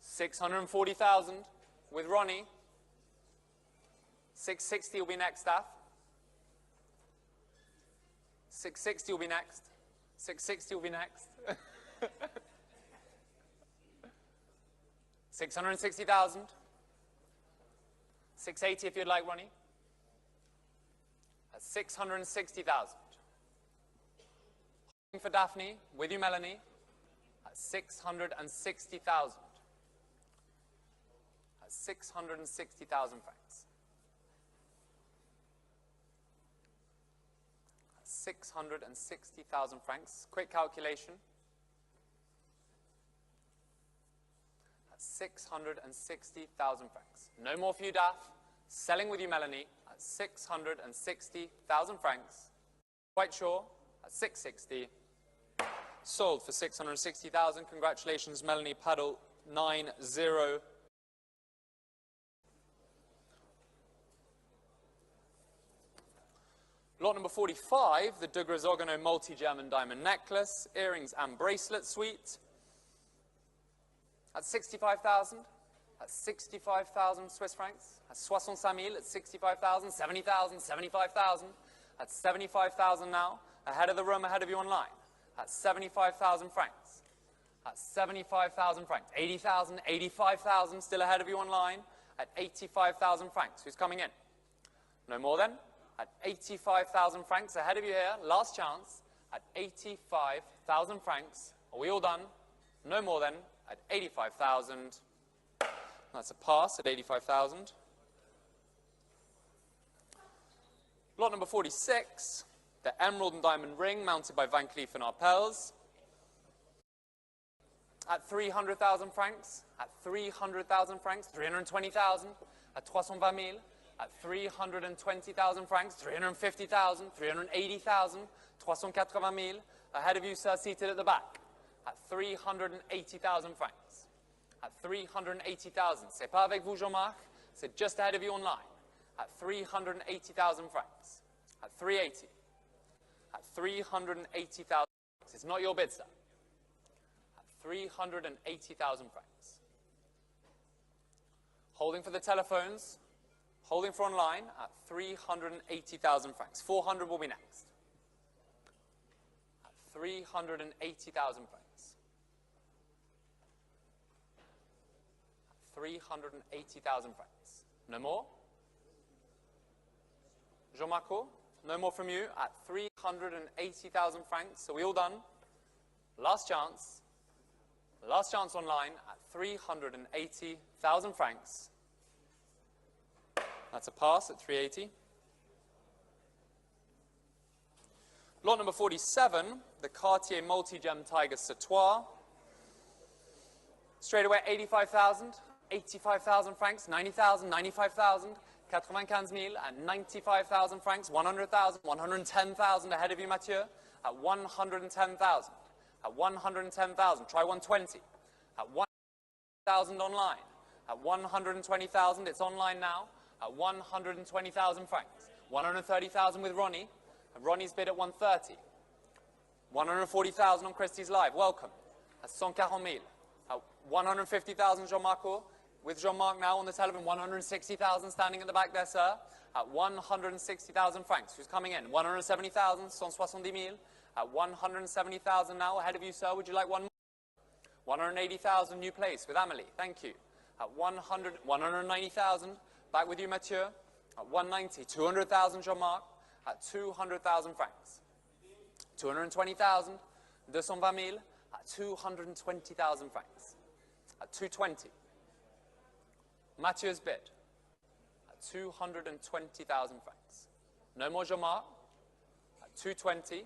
640,000 with Ronnie. 660 will be next, Daph. 660 will be next. 660 will be next. 660,000. 680 if you'd like, Ronnie. At 660,000. For Daphne, with you, Melanie, at 660,000. At 660,000 francs. 660,000 francs. Quick calculation. At 660,000 francs. No more for you, Daph. Selling with you, Melanie, at 660,000 francs. Quite sure, at 660. Sold for 660,000. Congratulations, Melanie. Paddle 90. Lot number 45, the de Grosogano multi-gem and diamond necklace, earrings and bracelet suite. At 65,000, at 65,000 Swiss francs. At 65,000, at 65,000, 70,000, 75,000. At 75,000 now, ahead of the room, ahead of you online. At 75,000 francs. At 75,000 francs. 80,000, 85,000, still ahead of you online. At 85,000 francs. Who's coming in? No more then? At 85,000 francs, ahead of you here, last chance, at 85,000 francs. Are we all done? No more then, at 85,000. That's a pass at 85,000. Lot number 46, the emerald and diamond ring mounted by Van Cleef & Arpels. At 300,000 francs, at 300,000 francs, 320,000, at 320,000. At 320,000 francs, 350,000, 380,000, 380,000, ahead of you, sir, seated at the back. At 380,000 francs. At 380,000. C'est pas avec vous, Jean-Marc. C'est just ahead of you online. At 380,000 francs. At 380. At 380,000 francs. It's not your bid, sir. At 380,000 francs. Holding for the telephones. Holding for online at 380,000 francs. 400 will be next. At 380,000 francs. At 380,000 francs. No more? Jean-Marco? No more from you? At 380,000 francs. Are we all done? Last chance. Last chance online at 380,000 francs. That's a pass at 380. Lot number 47, the Cartier multi-gem Tiger Sautoir. Straight away, 85,000, 85,000 francs, 90,000, 95,000, 95,000 at 95,000 francs, 100,000, 110,000 ahead of you, Mathieu, at 110,000, at 110,000, try 120, at 100,000 online, at 120,000, it's online now, at 120,000 francs. 130,000 with Ronnie. And Ronnie's bid at 130. 140,000 on Christie's Live. Welcome. At 140,000. At 150,000 Jean-Marco. With Jean-Marc now on the telephone. 160,000 standing at the back there, sir. At 160,000 francs. Who's coming in? 170,000. 170,000. At 170,000 now. Ahead of you, sir. Would you like one more? 180,000 new place with Amelie. Thank you. At 190,000. Back with you, Mathieu. At 190, 200,000, Jean-Marc. At 200,000 francs. 220,000. 220,000. At 220,000 francs. At 220. Mathieu's bid. At 220,000 francs. No more Jean-Marc. At 220.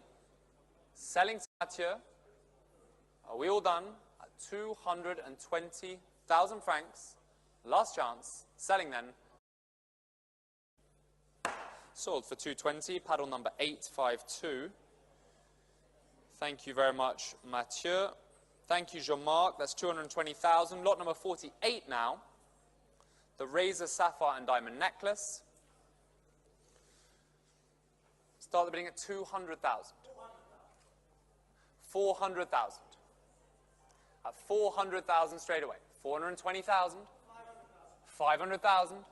Selling to Mathieu. Are we all done? At 220,000 francs. Last chance. Selling then. Sold for 220. Paddle number 852. Thank you very much, Mathieu. Thank you, Jean-Marc. That's 220,000. Lot number 48 now. The razor, sapphire, and diamond necklace. Start the bidding at 200,000. 400,000. At 400,000 straight away. 420,000. 500,000.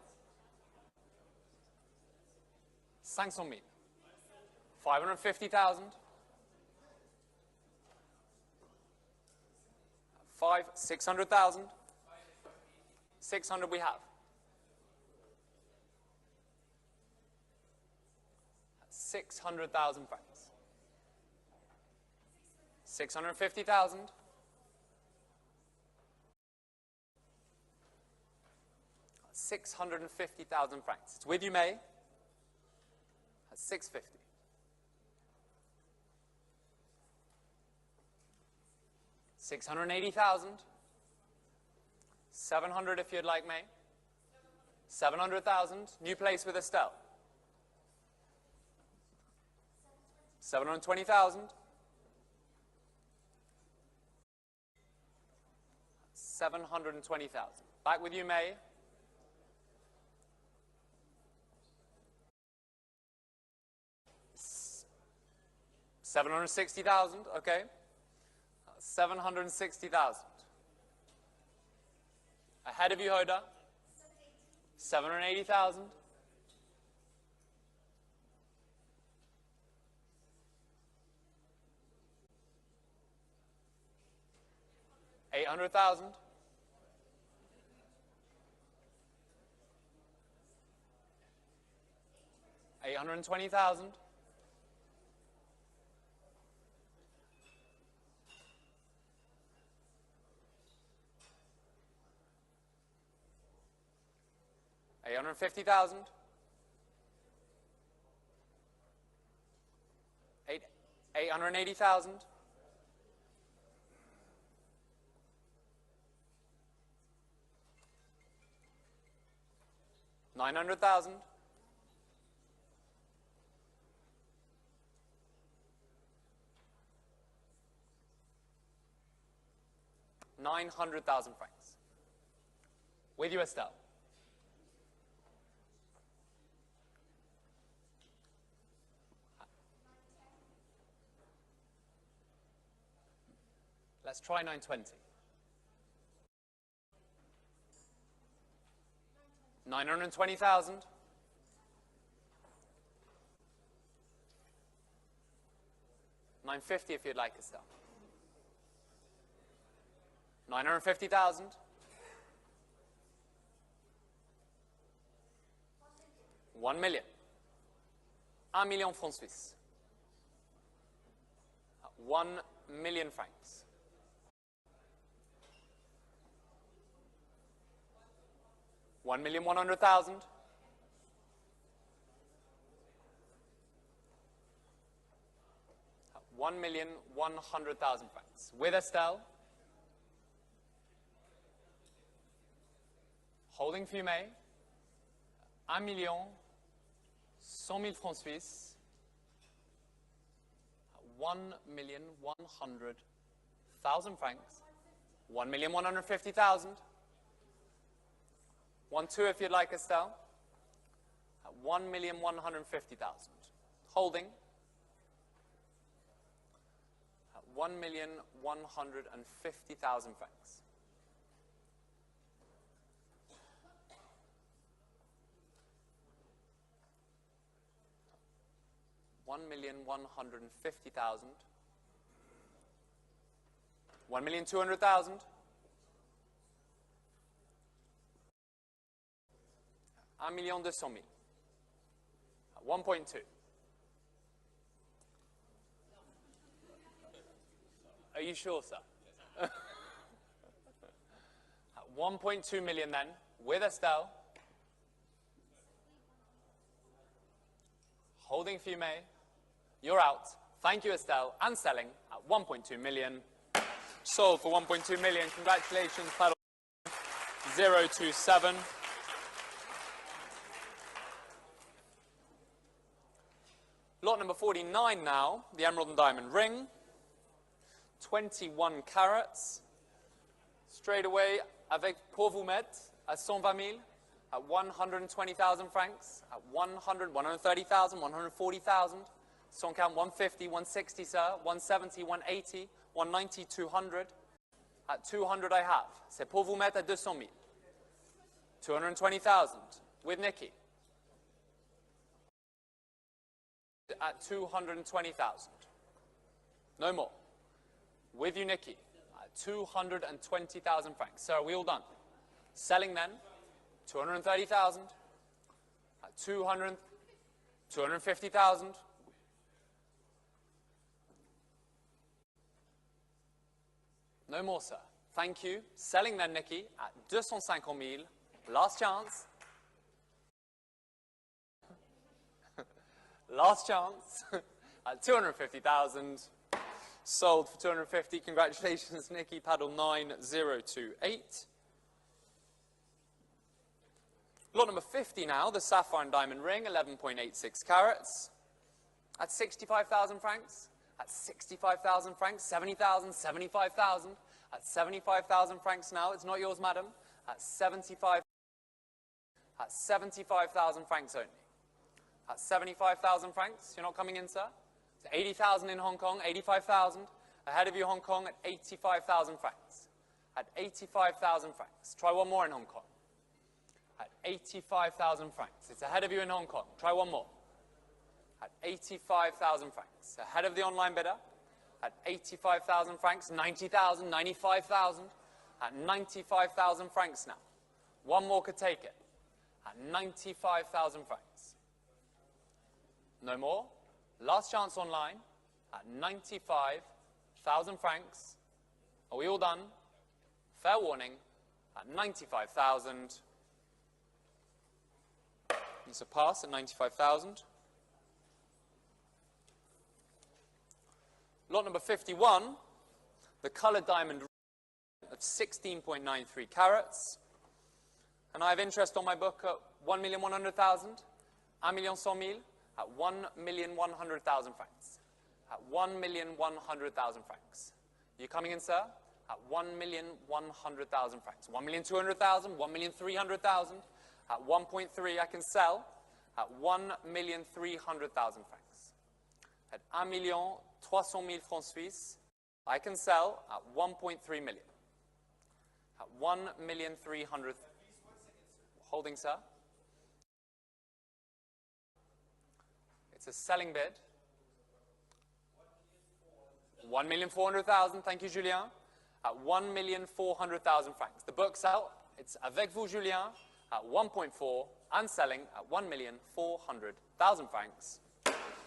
500,000. 550,000. 600,000. 600 we have. 600,000 francs. 650,000. 650,000 francs. It's with you, May. At 650. 680,000. 700 if you'd like, May. 700,000. New place with Estelle. 720,000. 720,000. Back with you, May. 760,000, okay. 760,000. Ahead of you, Hoda. 780,000. 800,000. 820,000. 850,000. 880,000. 900,000. 900,000 francs. With you, Estelle. Let's try 920. 920,000. 950 if you'd like, Estelle. 950,000. 1 million. 1 million francs suisses. 1 million francs. 1,100,000. 1,100,000 francs. With Estelle. Holding for you, May. 1,100,000 francs suisses. 1,100,000 francs. 1,150,000. 1-2 if you'd like, Estelle. 1,150,000. Holding. 1,150,000 francs. 1,150,000. 1,200,000. 1,200,000. At 1.2. Are you sure, sir? At 1.2 million then, with Estelle. Holding for you, May. You're out. Thank you, Estelle. And selling at 1.2 million. Sold for 1.2 million. Congratulations, paddle 027. Lot number 49 now, the emerald and diamond ring. 21 carats. Straight away, avec pour vous mettre à 120 000, at 120,000 francs, at 100, 130,000, 140,000. Son count 150, 160, sir, 170, 180, 190, 200. At 200 I have. C'est pour vous mettre à 200 000. 220,000 with Nikki. At 220,000. No more. With you, Nikki. At 220,000 francs. Sir, are we all done? Selling then. 230,000. At 200, 250,000. No more, sir. Thank you. Selling then, Nikki, at 250,000. Last chance. Last chance. At 250,000. Sold for 250. Congratulations, Nikki. Paddle 9028. Lot number 50 now, the sapphire and diamond ring, 11.86 carats. At 65,000 francs. At 65,000 francs. 70,000, 75,000. At 75,000 francs now. It's not yours, madam. At 75,000 francs only. At 75,000 francs. You're not coming in, sir? It's 80,000 in Hong Kong, 85,000. Ahead of you, Hong Kong, at 85,000 francs. At 85,000 francs. Try one more in Hong Kong. At 85,000 francs. It's ahead of you in Hong Kong. Try one more. At 85,000 francs. Ahead of the online bidder. At 85,000 francs. 90,000, 95,000. At 95,000 francs now. One more could take it. At 95,000 francs. No more. Last chance online. At 95,000 francs. Are we all done? Fair warning. At 95,000. It's a pass at 95,000. Lot number 51, the colored diamond of 16.93 carats. And I have interest on my book at 1,100,000, 1,100,000, at 1,100,000 francs. At 1,100,000 francs. You coming in, sir? At 1,100,000 francs. 1,200,000, 1,300,000. At 1.3 I can sell at 1,300,000 francs. At 1,300,000 francs Suisse, I can sell at 1.3 million. At 1,300,000. Holding, sir. It's a selling bid. 1,400,000. Thank you, Julien. At 1,400,000 francs. The book's out. It's avec vous, Julien. At 1.4 and selling at 1,400,000 francs.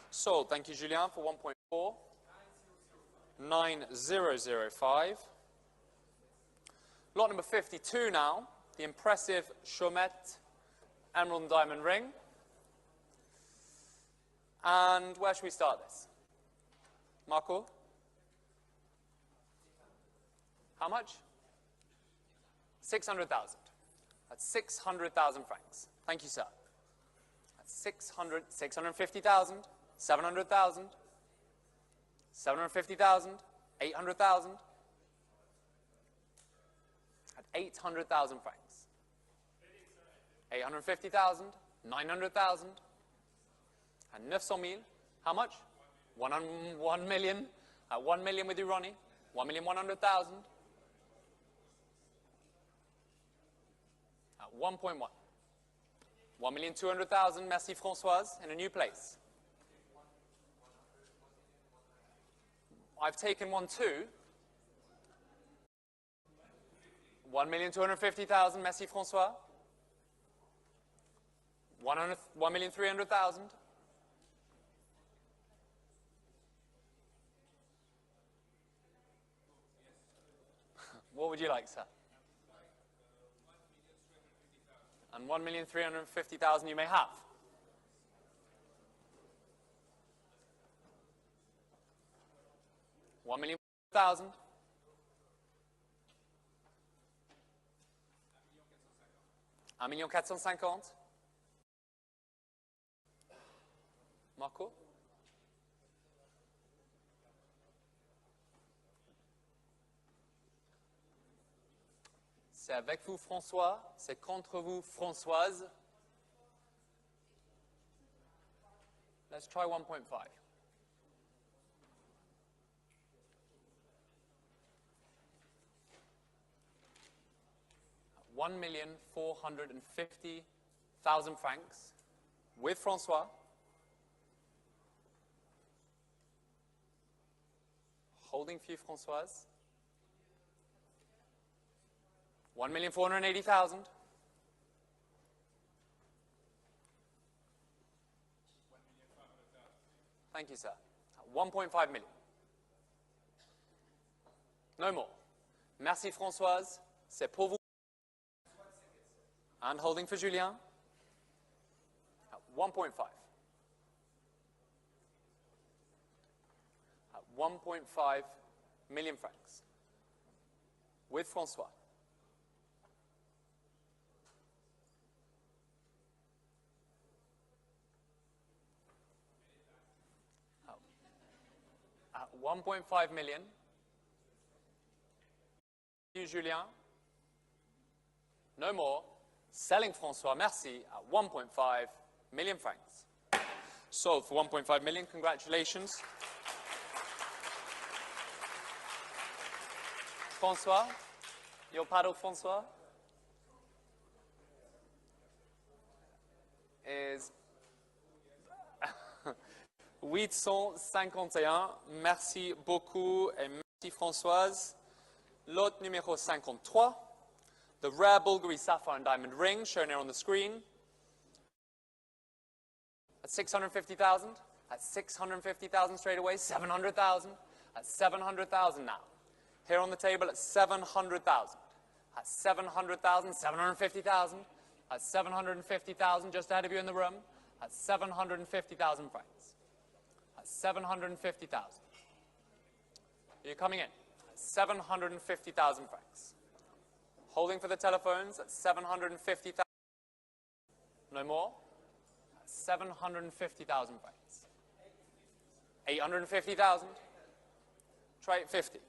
Sold, thank you, Julien, for 1.4. 9005. Lot number 52 now, the impressive Chaumette emerald and diamond ring. And where should we start this? Marco? How much? 600,000. At 600,000 francs. Thank you, sir. At 650,000, 700,000, 750,000, 800,000. At 800,000 francs. 850,000, 900,000. At 900,000. How much? 1 million. At 1 million with you, Ronnie. 1,100,000. 1.1. 1,200,000, merci Françoise, in a new place. I've taken 1.2. 1,250,000, merci François. 1,300,000. What would you like, sir? And 1,350,000 you may have. $1,000,000. 1,450,000. Marco? C'est avec vous, François. C'est contre vous, Françoise. Let's try 1.5. $1,450,000 francs with François. Holding for you, Françoise. 1,480,000. Thank you, sir. 1.5 million. No more. Merci, Françoise. C'est pour vous. And holding for Julien. 1.5. 1.5 million francs. With François. At 1.5 million. You, Julien. No more. Selling François, merci, at 1.5 million francs. Sold for 1.5 million, congratulations. François, your paddle, François, is 851. Merci beaucoup et merci Françoise. Lot numéro 53. The rare Bulgari sapphire and diamond ring, shown here on the screen. At 650,000. At 650,000 straight away. 700,000. At 700,000 now. Here on the table at 700,000. At 700,000, 750,000. At 750,000, just ahead of you in the room. At 750,000 francs. At 750,000. You're coming in. At 750,000 francs. Holding for the telephones at 750,000. No more. 750,000 francs. 850,000. Try 850.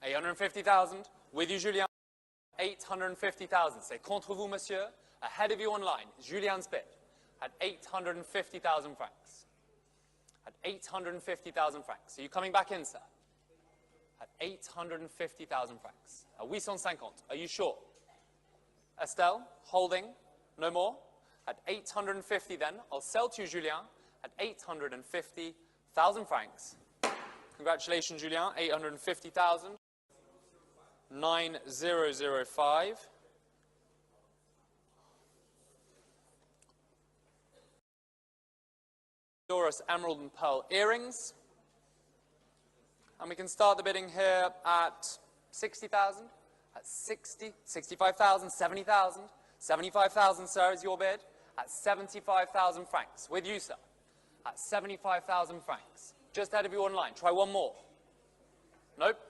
$850,000. With you, Julien. 850,000. C'est contre vous, monsieur. Ahead of you online. Julien's bid. At 850,000 francs. At 850,000 francs. Are you coming back in, sir? At 850,000 francs. At 850. Are you sure? Estelle, holding. No more. At 850 then. I'll sell to you, Julien. At 850,000 francs. Congratulations, Julien. 850,000. 9005. Doris emerald and pearl earrings. And we can start the bidding here at 60,000. At 60, 65,000, 70,000. 75,000, sir, is your bid. At 75,000 francs. With you, sir. At 75,000 francs. Just ahead of you online. Try one more. Nope.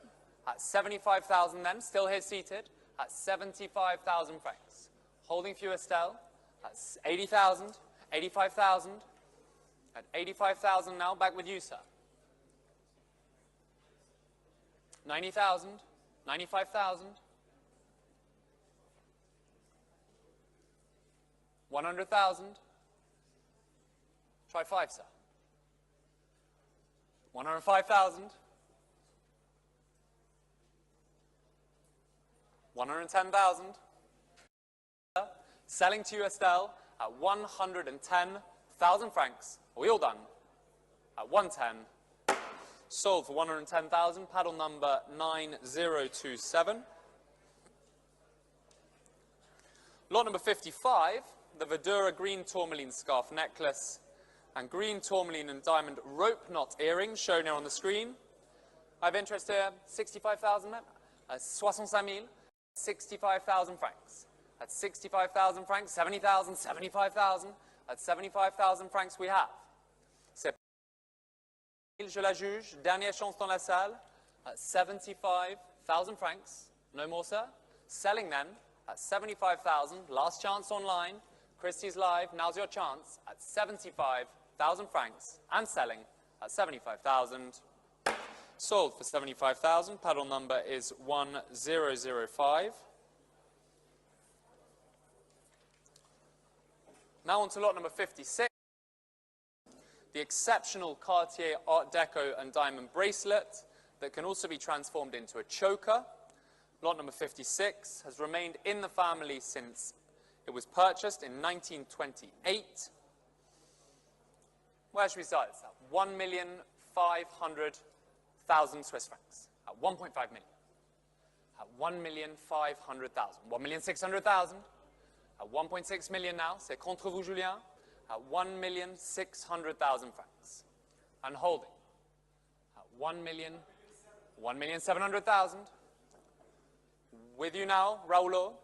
At 75,000 then, still here seated. At 75,000 francs. Holding for you, Estelle. At 80,000, 85,000. At 85,000 now, back with you, sir. 90,000, 95,000. 100,000. Try 5, sir. 105,000. 110,000. Selling to you, Estelle, at 110,000 francs. Are we all done? At 110. Sold for 110,000. Paddle number 9027. Lot number 55, the Verdura green tourmaline scarf necklace and green tourmaline and diamond rope knot earrings shown here on the screen. I have interest here, 65,000, 65,000, 65,000 francs. At 65,000 francs, 70,000, 75,000. At 75,000 francs we have. C'est je la juge, dernière chance dans la salle. At 75,000 francs. No more, sir. Selling then at 75,000. Last chance online. Christie's live. Now's your chance at 75,000 francs and selling at 75,000. Sold for 75,000. Paddle number is 1005. Now on to lot number 56. The exceptional Cartier Art Deco and diamond bracelet that can also be transformed into a choker. Lot number 56 has remained in the family since it was purchased in 1928. Where should we start this at? 1,500,000 Swiss francs. At 1.5 million. At 1,500,000. 1,600,000. At 1.6 million now. C'est contre vous, Julien. At 1,600,000 francs. And holding. At 1,700,000. With you now, Raulo,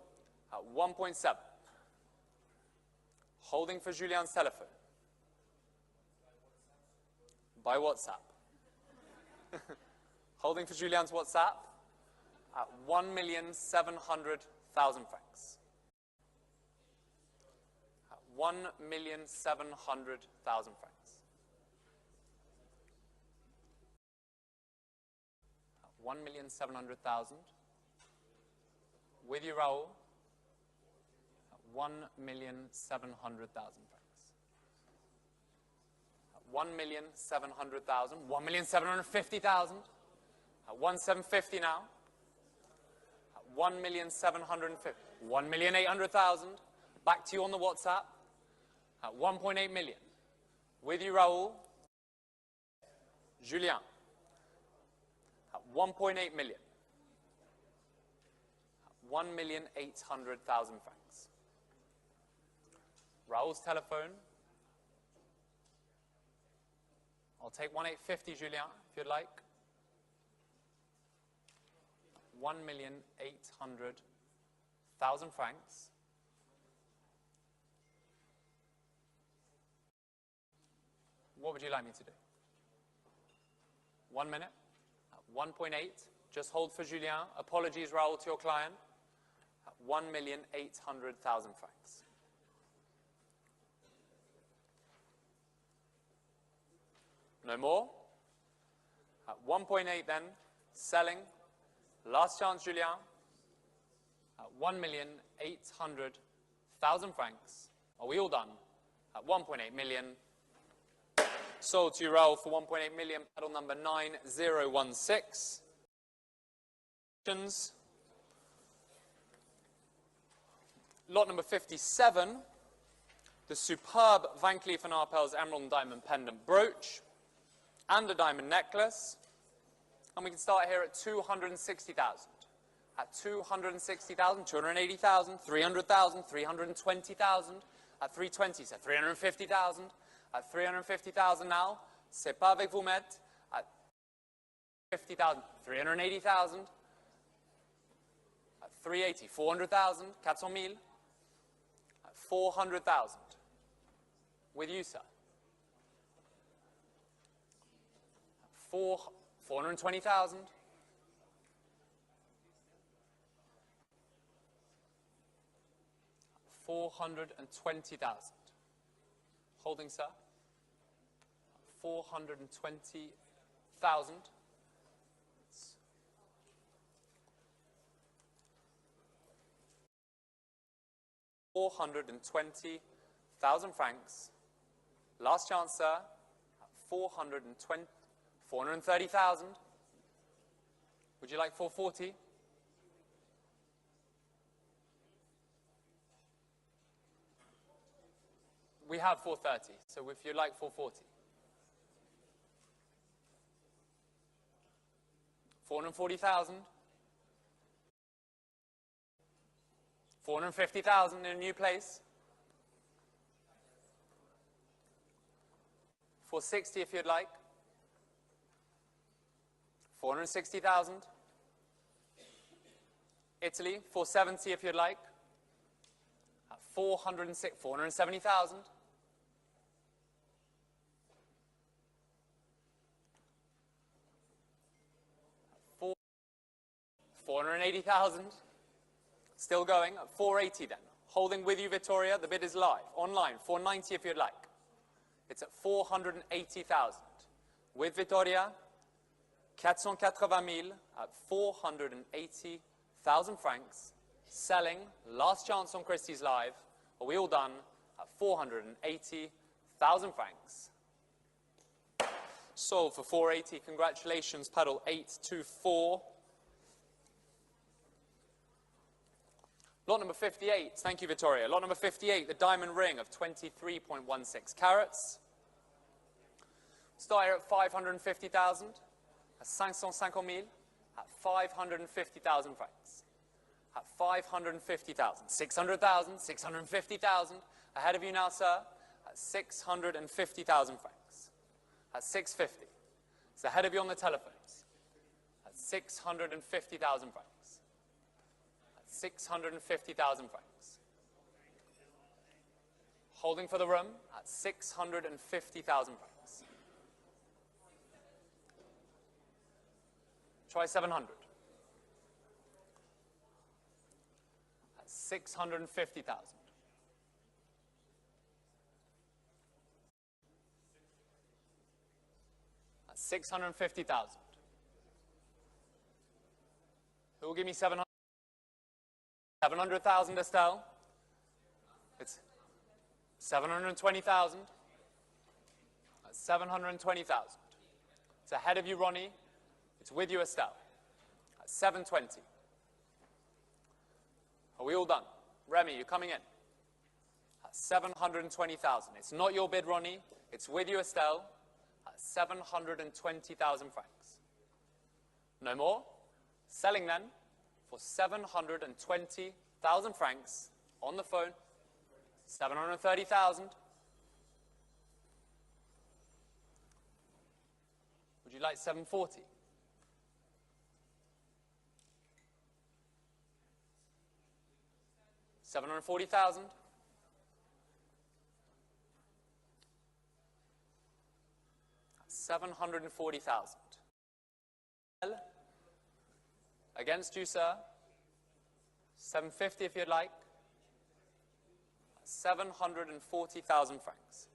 at 1.7. Holding for Julien's telephone. By WhatsApp. Holding for Julien's WhatsApp at 1,700,000 francs. At 1,700,000 francs. At 1,700,000. With you, Raoul, at 1,700,000 francs. At 1,700,000, 1,750,000. At 1,750 now. At 1,750, 1,800,000. Back to you on the WhatsApp. At 1.8 million. With you, Raoul. Julien. At 1.8 million. 1,800,000 francs. Raoul's telephone. I'll take 1,850, Julien, if you'd like. 1,800,000 francs. What would you like me to do? 1 minute. At 1.8. Just hold for Julien. Apologies, Raoul, to your client. At 1,800,000 francs. No more? At 1.8 then, selling. Last chance, Julien. At 1,800,000 francs. Are we all done? At 1.8 million. Sold to you, Raoul, for 1.8 million. Paddle number 9016. Lot number 57, the superb Van Cleef & Arpels emerald and diamond pendant brooch and a diamond necklace. And we can start here at 260,000. At 260,000, 280,000, 300,000, 320,000. At 320, so 350,000. At 350,000 now, c'est pas avec vous mettre. At 50,000, 380,000. At 380, 400,000, 400,000. 400,000. With you, sir. 420,000. 420,000. Holding, sir. 420,000. 420,000 francs. Last chance, sir. 430,000. Would you like 440? We have 430, so if you'd like 440. 440,000. 450,000 in a new place. 460 if you'd like. 460,000. Italy, 470 if you'd like. 470,000. 480,000. Still going. 480 then. Holding with you, Vittoria. The bid is live. Online. 490 if you'd like. It's at 480,000. With Vittoria, 480,000 at 480,000 francs. Selling. Last chance on Christie's Live. Are we all done? At 480,000 francs. Sold for 480. Congratulations, paddle 824. Lot number 58. Thank you, Vittoria. Lot number 58, the diamond ring of 23.16 carats. Start here at 550,000. At 550,000. At 550,000 francs. At 550,000. 600,000. 650,000. Ahead of you now, sir. At 650,000 francs. At 650. It's ahead of you on the telephones. At 650,000 francs. 650,000 francs. Holding for the room at 650,000 francs. Try 700. At 650,000. At 650,000. Who will give me 700? 700,000, Estelle. It's 720,000. 720,000. It's ahead of you, Ronnie. It's with you, Estelle. At 720. Are we all done? Remy, you're coming in. At 720,000. It's not your bid, Ronnie. It's with you, Estelle. At 720,000 francs. No more? Selling then. For 720,000 francs on the phone. 730,000. Would you like 740? $740,000. $740,000. Against you, sir. 750 if you'd like. 740,000 francs.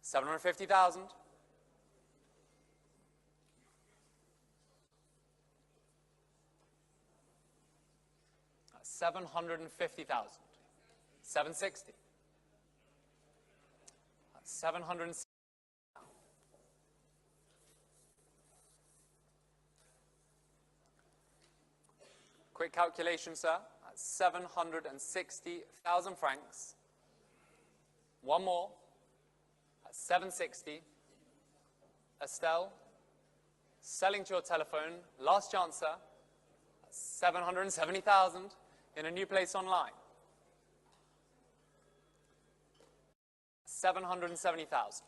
750,000. 750,000. 760. 760. Quick calculation, sir. At 760,000 francs. One more. At 760. Estelle, selling to your telephone. Last chance, sir. At 770,000 in a new place online. 770,000.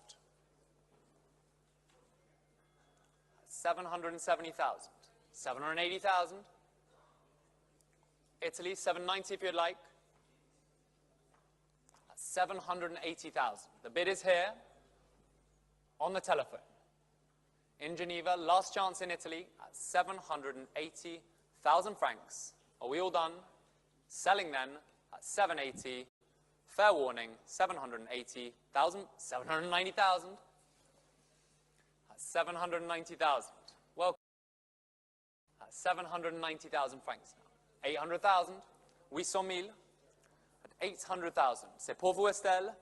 770,000. 780,000. Italy, 790 if you'd like. 780,000. The bid is here on the telephone. In Geneva, last chance in Italy at 780,000 francs. Are we all done? Selling then at 780. Fair warning, 780,000, 790,000. At 790,000. Welcome. At 790,000 francs now. 800,000. 800,000. At 800,000. C'est pour vous, Estelle.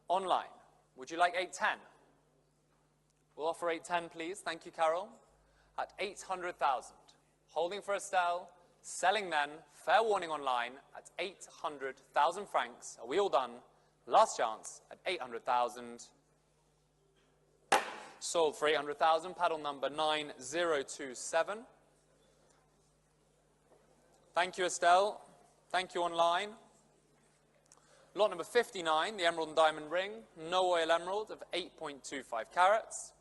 Online. Would you like 810? We'll offer 810, please. Thank you, Carol. At 800,000. Holding for Estelle. Selling then, fair warning online, at 800,000 francs. Are we all done? Last chance at 800,000. Sold for 800,000, paddle number 9027. Thank you, Estelle. Thank you online. Lot number 59, the emerald and diamond ring, no oil emerald of 8.25 carats.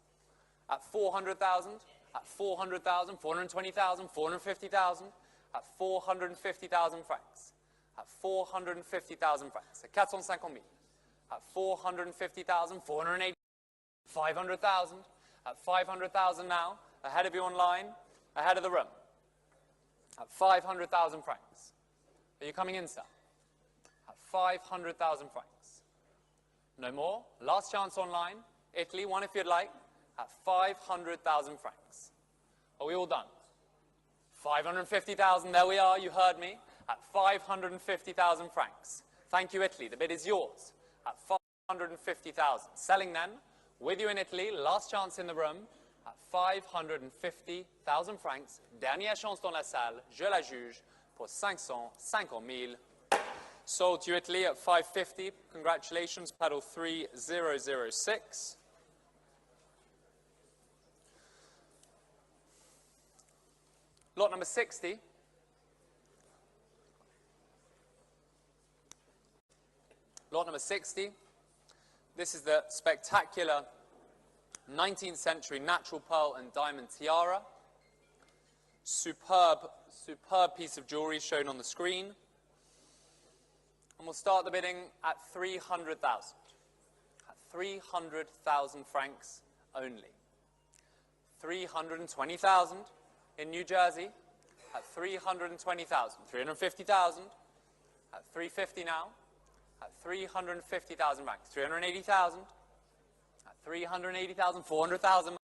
At 400,000, at 400,000, 420,000, 450,000, at 450,000 francs. At 450,000 francs. At 450,000. At 450,000, 480,000, 500,000. At 500,000 now, ahead of you online, ahead of the room. At 500,000 francs. Are you coming in, sir? At 500,000 francs. No more. Last chance online. Italy, one if you'd like. At 500,000 francs. Are we all done? 550,000, there we are, you heard me. At 550,000 francs. Thank you, Italy. The bid is yours. At 550,000. Selling then, with you in Italy, last chance in the room. At 550,000 francs. Dernière chance dans la salle, je la juge, pour 550,000. Sold to Italy at 550. Congratulations, paddle 3006. Lot number 60. Lot number 60. This is the spectacular 19th century natural pearl and diamond tiara. Superb, superb piece of jewelry shown on the screen. And we'll start the bidding at 300,000. At 300,000 francs only. 320,000 in New Jersey at 320,000. 350,000 at 350 now. At 350,000 francs. 380,000 at 380,000. 400,000.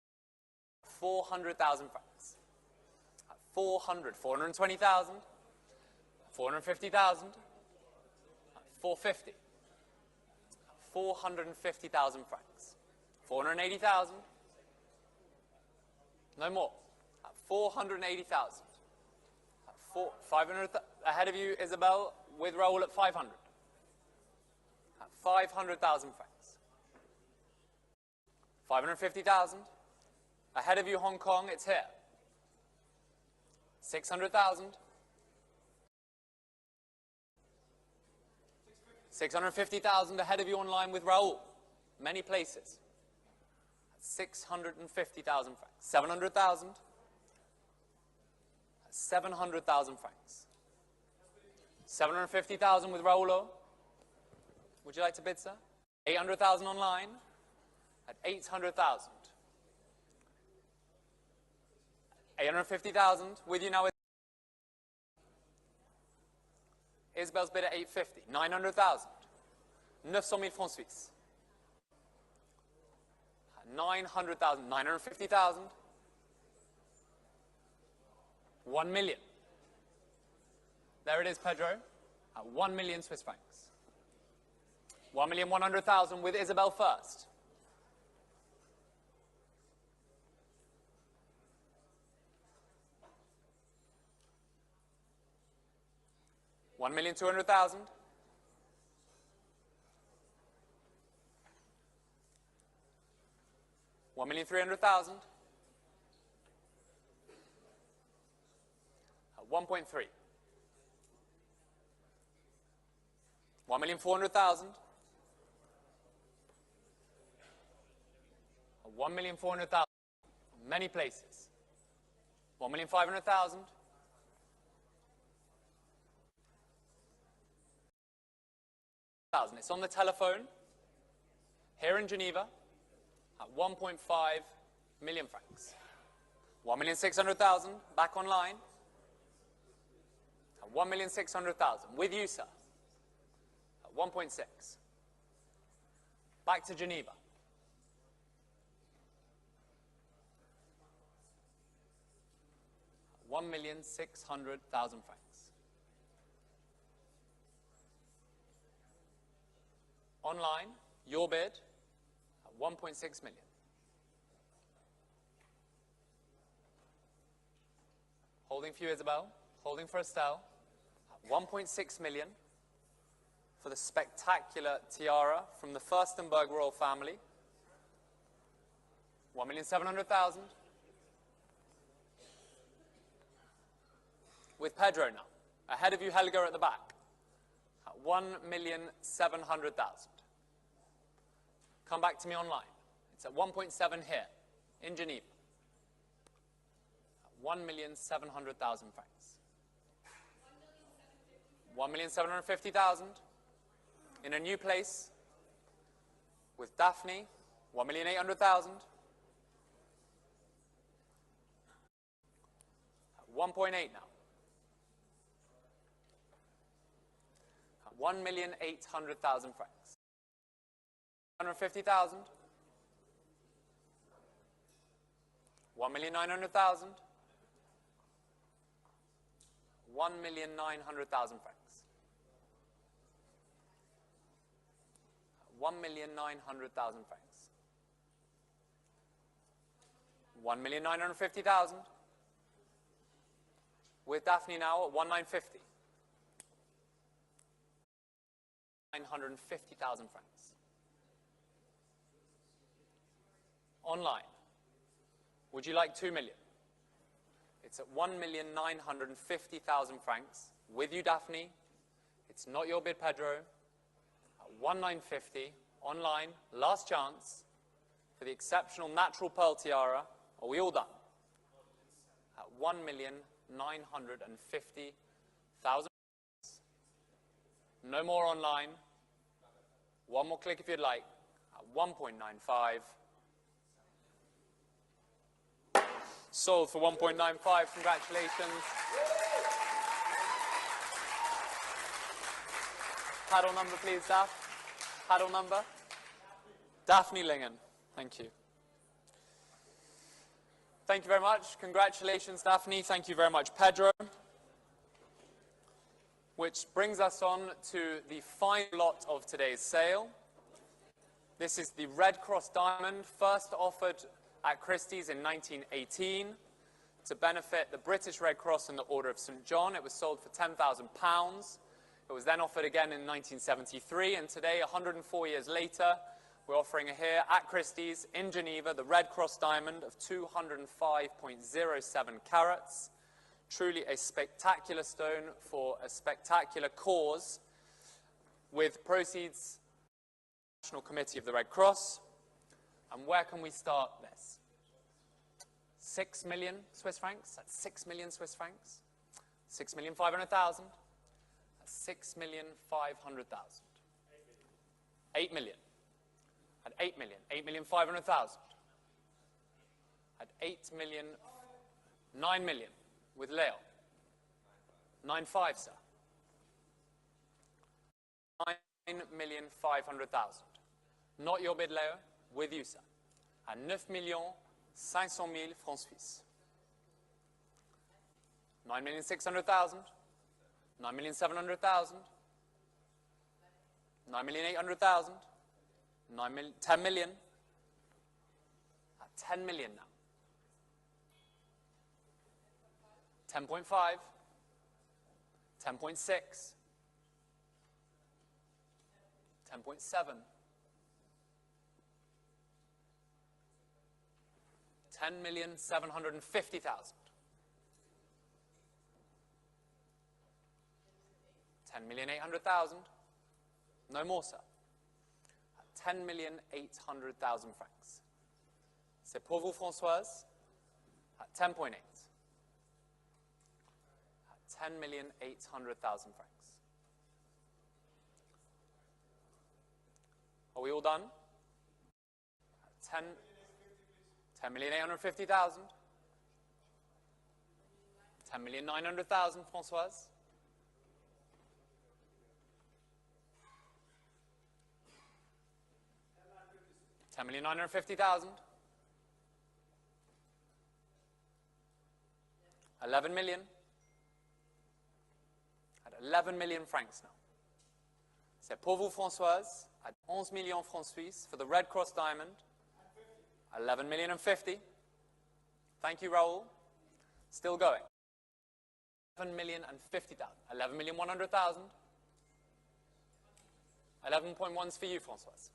400,000 francs. At 400. 420,000. 450,000. 450. 450,000 francs. 480,000. No more. At 480,000. 500. Ahead of you, Isabel, with Raoul at 500. At 500,000 francs. 550,000. Ahead of you, Hong Kong, it's here. 600,000. 650,000 ahead of you online with Raoul. Many places. 650,000 francs. 700,000. 700,000 francs. 750,000 with Raoul. Would you like to bid, sir? 800,000 online at 800,000. 850,000 with you now. Isabel's bid at 850. 900,000. 900,000 francs suisses. 900,000. 950,000. 1 million. There it is, Pedro. At 1 million Swiss francs. 1,100,000 with Isabel first. $1,200,000. 1,300,000. 1.3. 1,400,000. 1,400,000. Many places. 1,500,000. 1,000. It's on the telephone here in Geneva at 1.5 million francs. 1,600,000 back online at 1,600,000 with you, sir, at 1.6. Back to Geneva. At 1,600,000 francs. Online, your bid at 1.6 million. Holding for you, Isabel. holding for Estelle, 1.6 million for the spectacular tiara from the Furstenberg royal family, 1,700,000. With Pedro now, ahead of you, Helga at the back, 1,700,000. Come back to me online. It's at 1.7 here, in Geneva. 1,700,000 francs. 1,750,000 in a new place with Daphne, 1,800,000. 1.8 now. 1,800,000 francs. 150,000. 1,900,000. 1,900,000 francs. 1,900,000 francs. 1,950,000. With Daphne now at 1,950. 950,000 francs. Online. Would you like 2 million? It's at 1,950,000 francs. With you, Daphne. It's not your bid, Pedro. At 1,950. Online. Last chance for the exceptional natural pearl tiara. Are we all done? At 1,950,000. No more online. One more click if you'd like. At 1.95. Sold for 1.95. Congratulations. Paddle number, please, Daph. Paddle number. Daphne Lingen. Thank you. Thank you very much. Congratulations, Daphne. Thank you very much, Pedro. Which brings us on to the final lot of today's sale. This is the Red Cross diamond, first offered at Christie's in 1918 to benefit the British Red Cross and the Order of St. John. It was sold for £10,000. It was then offered again in 1973, and today, 104 years later, we're offering here at Christie's in Geneva the Red Cross diamond of 205.07 carats. Truly a spectacular stone for a spectacular cause, with proceeds National Committee of the Red Cross. And where can we start this? 6 million Swiss francs. That's 6 million Swiss francs. 6,500,000. That's 6,500,000. 8 million. At 8 million. 8,500,000. At 8 million. 9 million. With Leo. 9.5, sir. 9,500,000. Not your bid, Leo. With you, sir. À 9,500,000 francs suisses. 9,600,000. 9,700,000. 9,800,000. 10 million. At 10 million now. 10.5. 10.6. 10.7. 10,750,000. 10,800,000. No more, sir. 10,800,000 francs. C'est pour vous, Françoise. At 10.8. 10,800,000 francs. Are we all done? 10,850,000. 10,900,000, Françoise. 10,950,000. 11 million. At 11 million francs now. C'est pour vous, Françoise, at 11 millions francs suisses for the Red Cross diamond. 11,050,000. Thank you, Raoul. Still going. 11,050,000. 11,100,000. 11.1's for you, Françoise.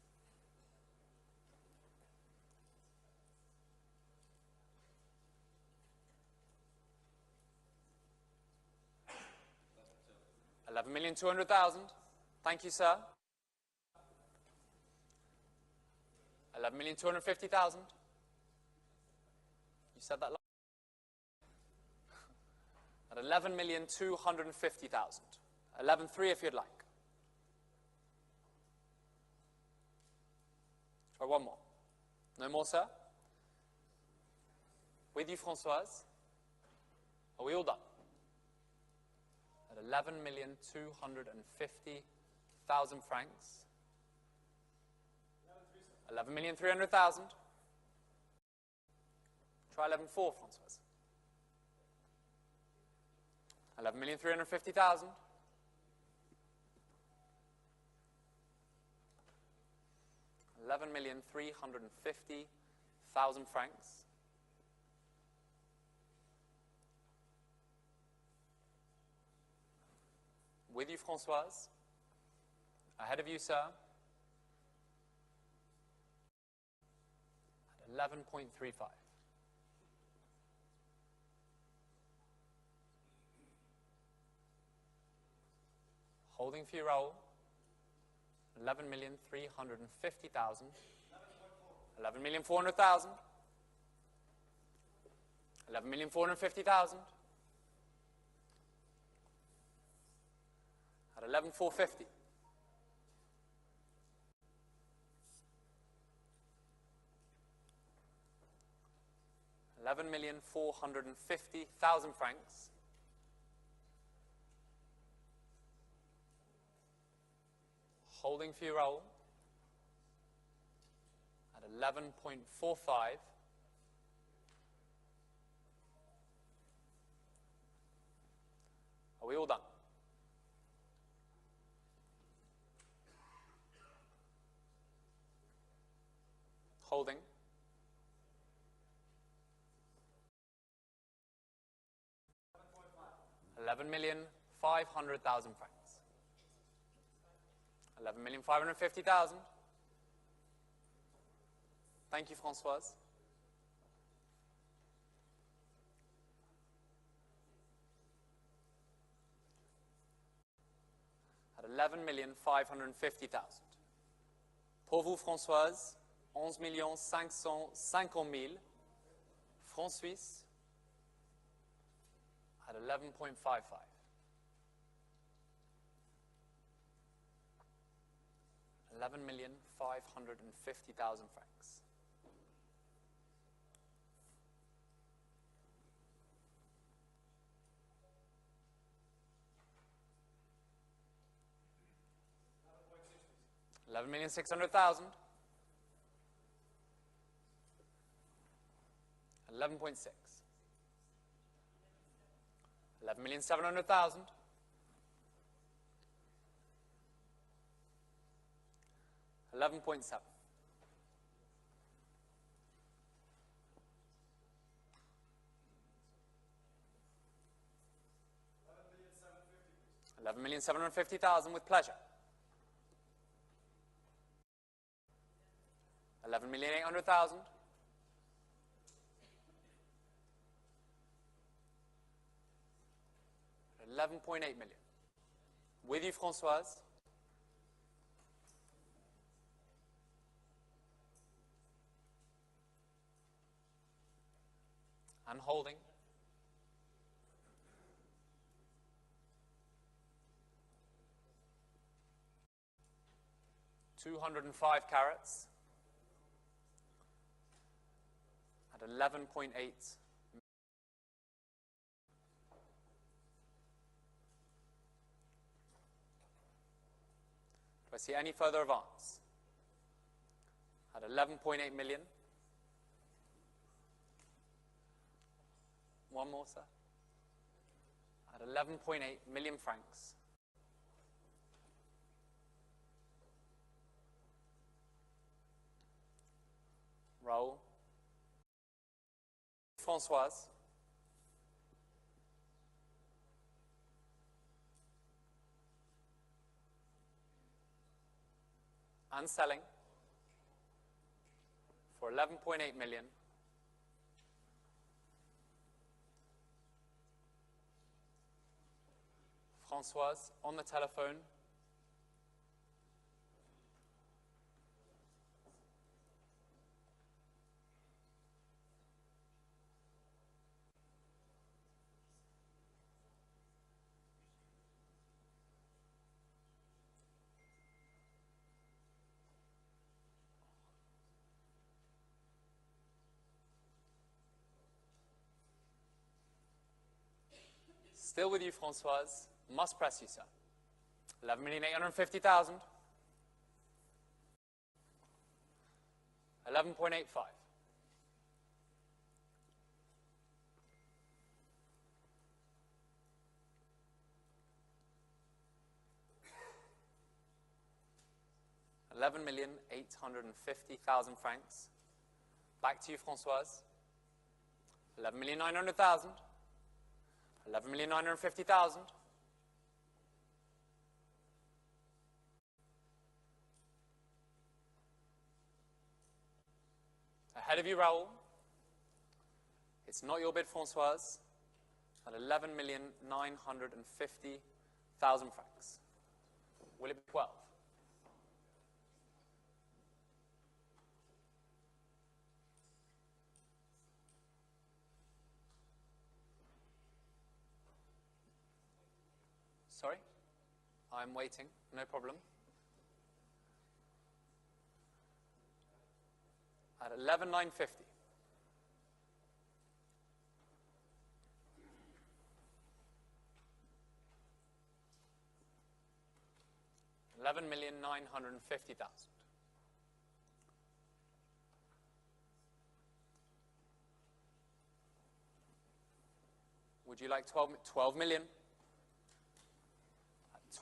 $11,200,000. Thank you, sir. 11,250,000. You said that last. At 11,250,000. 11.3 if you'd like. Try one more. No more, sir? With you, Françoise. Are we all done? At 11,250,000 francs. 11,300,000. Try 11.4, Françoise. 11,350,000. 11,350,000 francs. With you, Françoise. Ahead of you, sir. At 11.35. Holding for you, Raoul. 11,350,000. 11,400,000. 11,450,000. At 11,450. 11,450,000 francs. Holding for you, Raoul. At 11.45. Are we all done? Holding. $11,500,000 francs. 11,550,000. Thank you, Françoise. At 11,550,000. Pour vous, Françoise, 11,550,000 francs suisses at 11.55. $11,550,000 francs. $11,600,000. 11.6. 11,700,000. 11.7. 11,750,000 with pleasure. 11,800,000. 11.8 million. With you, Françoise. And holding. $205 carats at 11.8. Do I see any further advance? At 11.8 million. One more, sir. At 11.8 million francs. Raoul. Françoise. and selling for 11.8 million. Françoise on the telephone. Still with you, Françoise. Must press you, sir. 11,850,000. 11.85. $11,850,000 francs. Back to you, Françoise. 11,900,000. 11,950,000. Ahead of you, Raoul. It's not your bid, Françoise, at 11,950,000 francs. Will it be 12? Sorry? I'm waiting, no problem. At 11,950. $11,950,000. Would you like 12 million?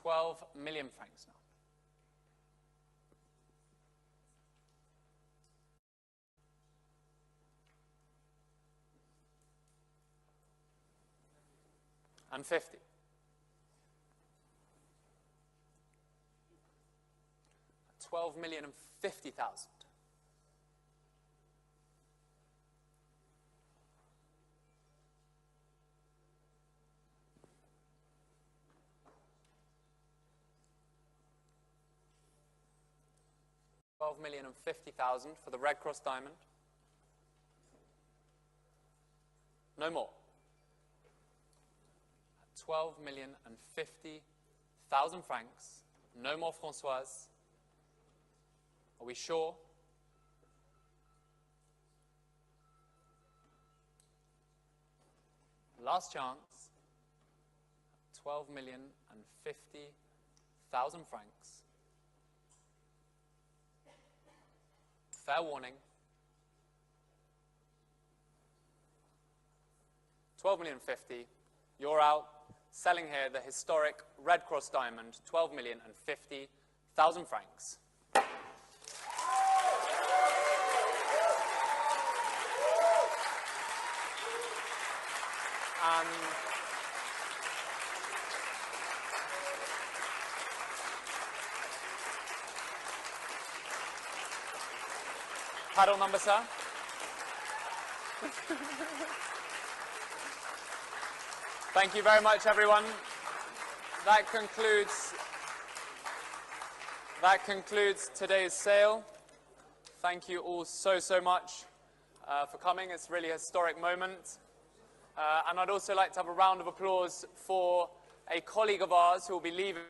12 million francs now. And 50. $12,050,000. $12,050,000 for the Red Cross diamond. No more. 12,050,000 francs. No more, Françoise. Are we sure? Last chance. 12,050,000 francs. Fair warning. 12,050,000. You're out. Selling here the historic Red Cross diamond, 12,050,000 francs. Paddle number, sir. Thank you very much, everyone. That concludes today's sale. Thank you all so much for coming. It's really a historic moment. And I'd also like to have a round of applause for a colleague of ours who will be leaving